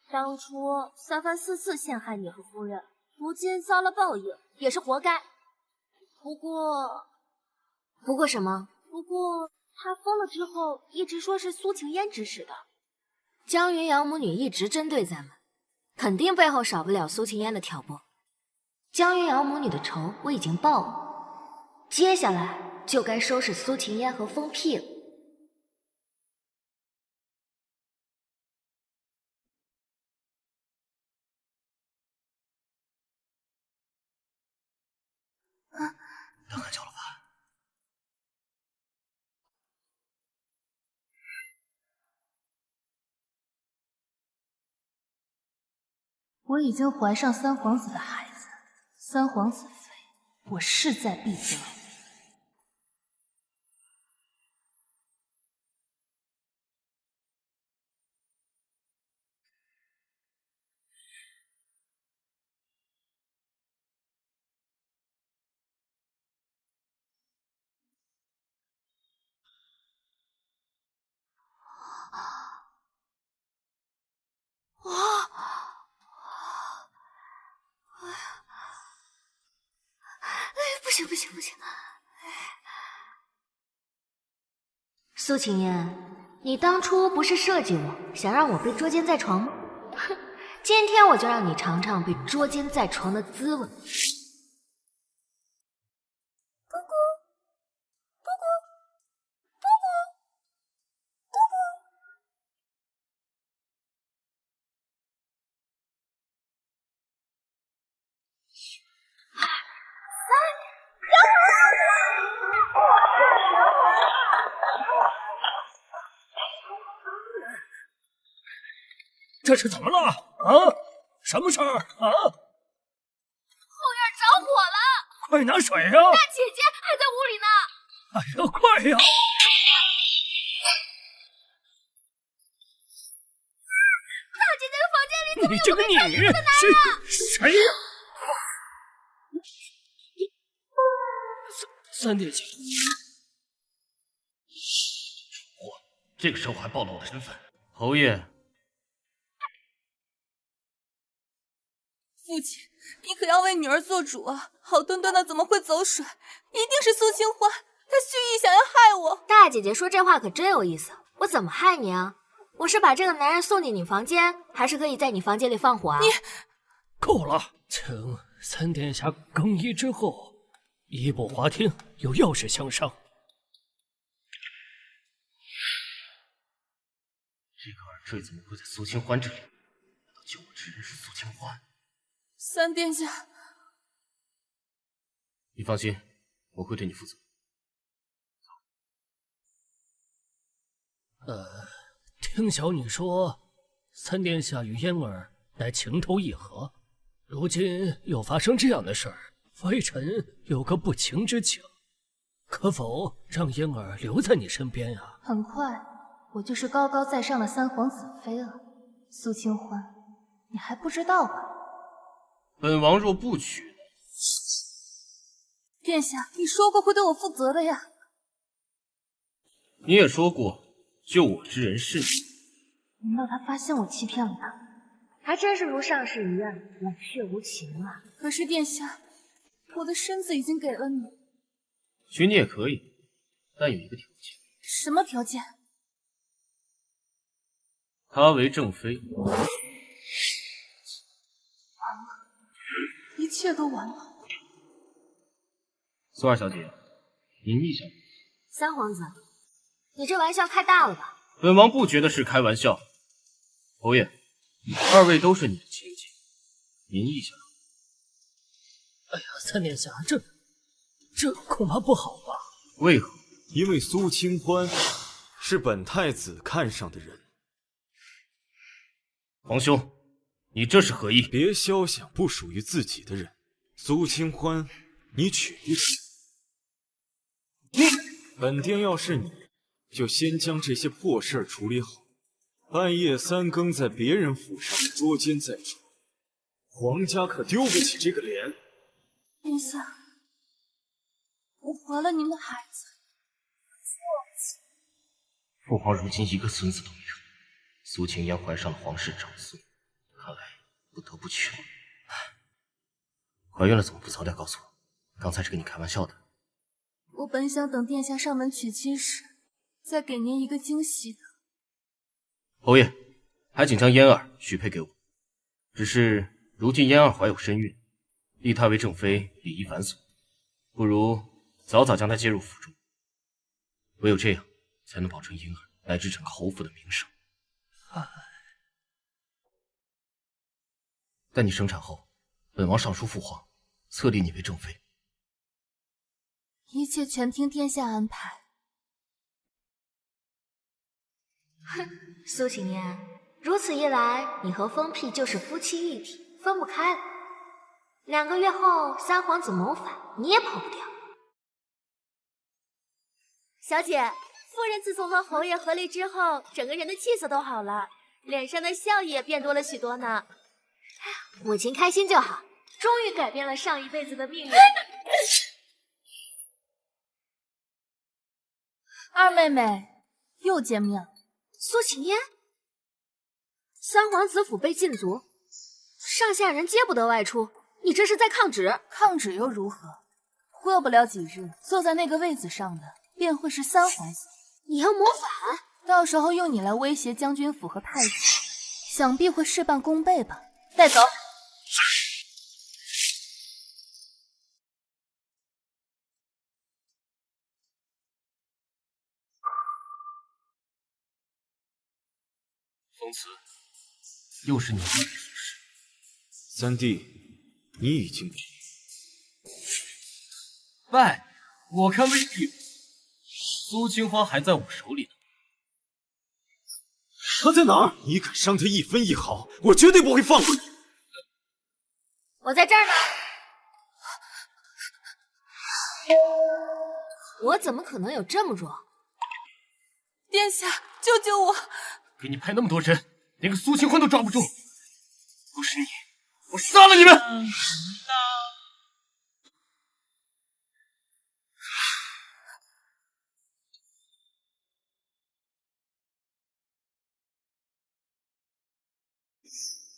当初三番四次陷害你和夫人，如今遭了报应，也是活该。不过什么？不过他疯了之后，一直说是苏晴烟指使的。江云瑶母女一直针对咱们，肯定背后少不了苏晴烟的挑拨。江云瑶母女的仇我已经报了，接下来就该收拾苏晴烟和疯屁了。他很久了吧？我已经怀上三皇子的孩子，三皇子妃，我势在必得。不行！苏晴烟，你当初不是设计我，想让我被捉奸在床吗？哼，今天我就让你尝尝被捉奸在床的滋味。这是怎么了？啊？什么事儿啊？后院着火了！快拿水啊！大姐姐还在屋里呢。哎呀，快呀！大姐姐的房间里怎么你这个女人，谁呀？三殿下，这个时候还暴露我的身份，侯爷。父亲，你可要为女儿做主啊！好端端的怎么会走水？一定是苏清欢，她蓄意想要害我。大姐姐说这话可真有意思，我怎么害你啊？我是把这个男人送进你房间，还是可以在你房间里放火啊？你够了，请三殿下更衣之后，移步华厅，有要事相商。这个耳坠怎么会在苏清欢这里？难道救我之人是苏清欢？三殿下，你放心，我会对你负责。听小女说，三殿下与嫣儿乃情投意合，如今又发生这样的事儿，微臣有个不情之请，可否让嫣儿留在你身边啊？很快，我就是高高在上的三皇子妃了。苏清欢，你还不知道吧？本王若不娶，殿下，你说过会对我负责的呀。你也说过救我之人是你。难道他发现我欺骗了他？还真是如上士一样冷血无情啊！可是殿下，我的身子已经给了你。娶你也可以，但有一个条件。什么条件？她为正妃。一切都完了。苏二小姐，您意下。三皇子，你这玩笑开大了吧？本王不觉得是开玩笑。侯爷，二位都是你的亲戚，您意下。哎呀，三殿下，这恐怕不好吧？为何？因为苏清欢是本太子看上的人。皇兄，你这是何意？别肖想不属于自己的人。苏清欢，你娶不起。本殿要是你，就先将这些破事儿处理好。半夜3更在别人府上捉奸在床，皇家可丢不起这个脸。殿下，我怀了您的孩子。父皇如今一个孙子都没有，苏清烟怀上了皇室长孙，看来不得不娶了。怀孕了怎么不早点告诉我？刚才是跟你开玩笑的。我本想等殿下上门娶妻时，再给您一个惊喜的。侯爷，还请将嫣儿许配给我。只是如今嫣儿怀有身孕，立她为正妃礼仪繁琐，不如早早将她接入府中。唯有这样，才能保证嫣儿乃至整个侯府的名声。待你生产后，本王上书父皇，册立你为正妃。一切全听殿下安排。哼，苏晴烟，如此一来，你和疯屁就是夫妻一体，分不开了。2个月后，三皇子谋反，你也跑不掉。小姐，夫人自从和侯爷合离之后，整个人的气色都好了，脸上的笑意也变多了许多呢。母亲开心就好，终于改变了上一辈子的命运。二妹妹又见面了。苏晴烟，三皇子府被禁足，上下人皆不得外出，你这是在抗旨？抗旨又如何？过不了几日，坐在那个位子上的便会是三皇子。你要谋反？到时候用你来威胁将军府和太子，想必会事半功倍吧？带走。风慈，又是你做的事。三弟，你已经……喂，我看未必。苏清欢还在我手里呢。他在哪儿？你敢伤他一分一毫，我绝对不会放过你。我在这儿呢。我怎么可能有这么弱？殿下，救救我！给你派那么多人，连个苏清欢都抓不住。不是你，我杀了你们！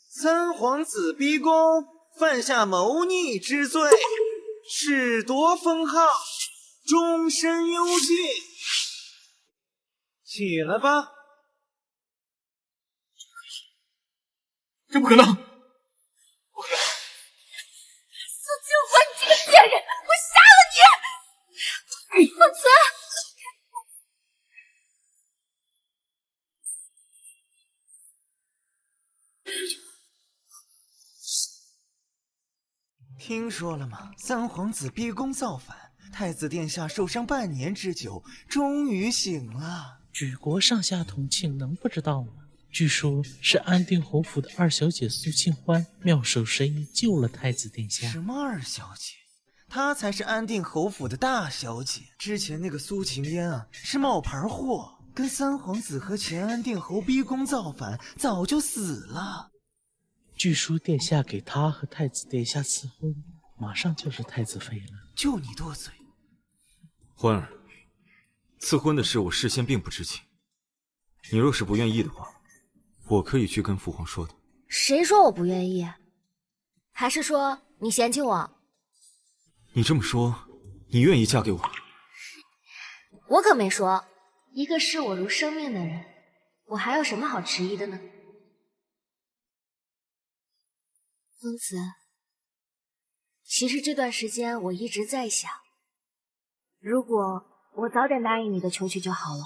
三皇子逼宫，犯下谋逆之罪，褫夺封号，终身幽禁。起来吧！这不可能！苏清欢，你这个贱人，我杀了你！凤慈。听说了吗？三皇子逼宫造反，太子殿下受伤半年之久，终于醒了。举国上下同庆，能不知道吗？据说是安定侯府的二小姐苏清欢妙手神医救了太子殿下。什么二小姐？她才是安定侯府的大小姐。之前那个苏晴烟啊，是冒牌货，跟三皇子和前安定侯逼宫造反，早就死了。据说殿下给她和太子殿下赐婚，马上就是太子妃了。就你多嘴。欢儿，赐婚的事我事先并不知情，你若是不愿意的话，我可以去跟父皇说的。谁说我不愿意？还是说你嫌弃我？你这么说，你愿意嫁给我？我可没说。一个视我如生命的人，我还有什么好迟疑的呢？风慈，其实这段时间我一直在想，如果我早点答应你的求娶就好了。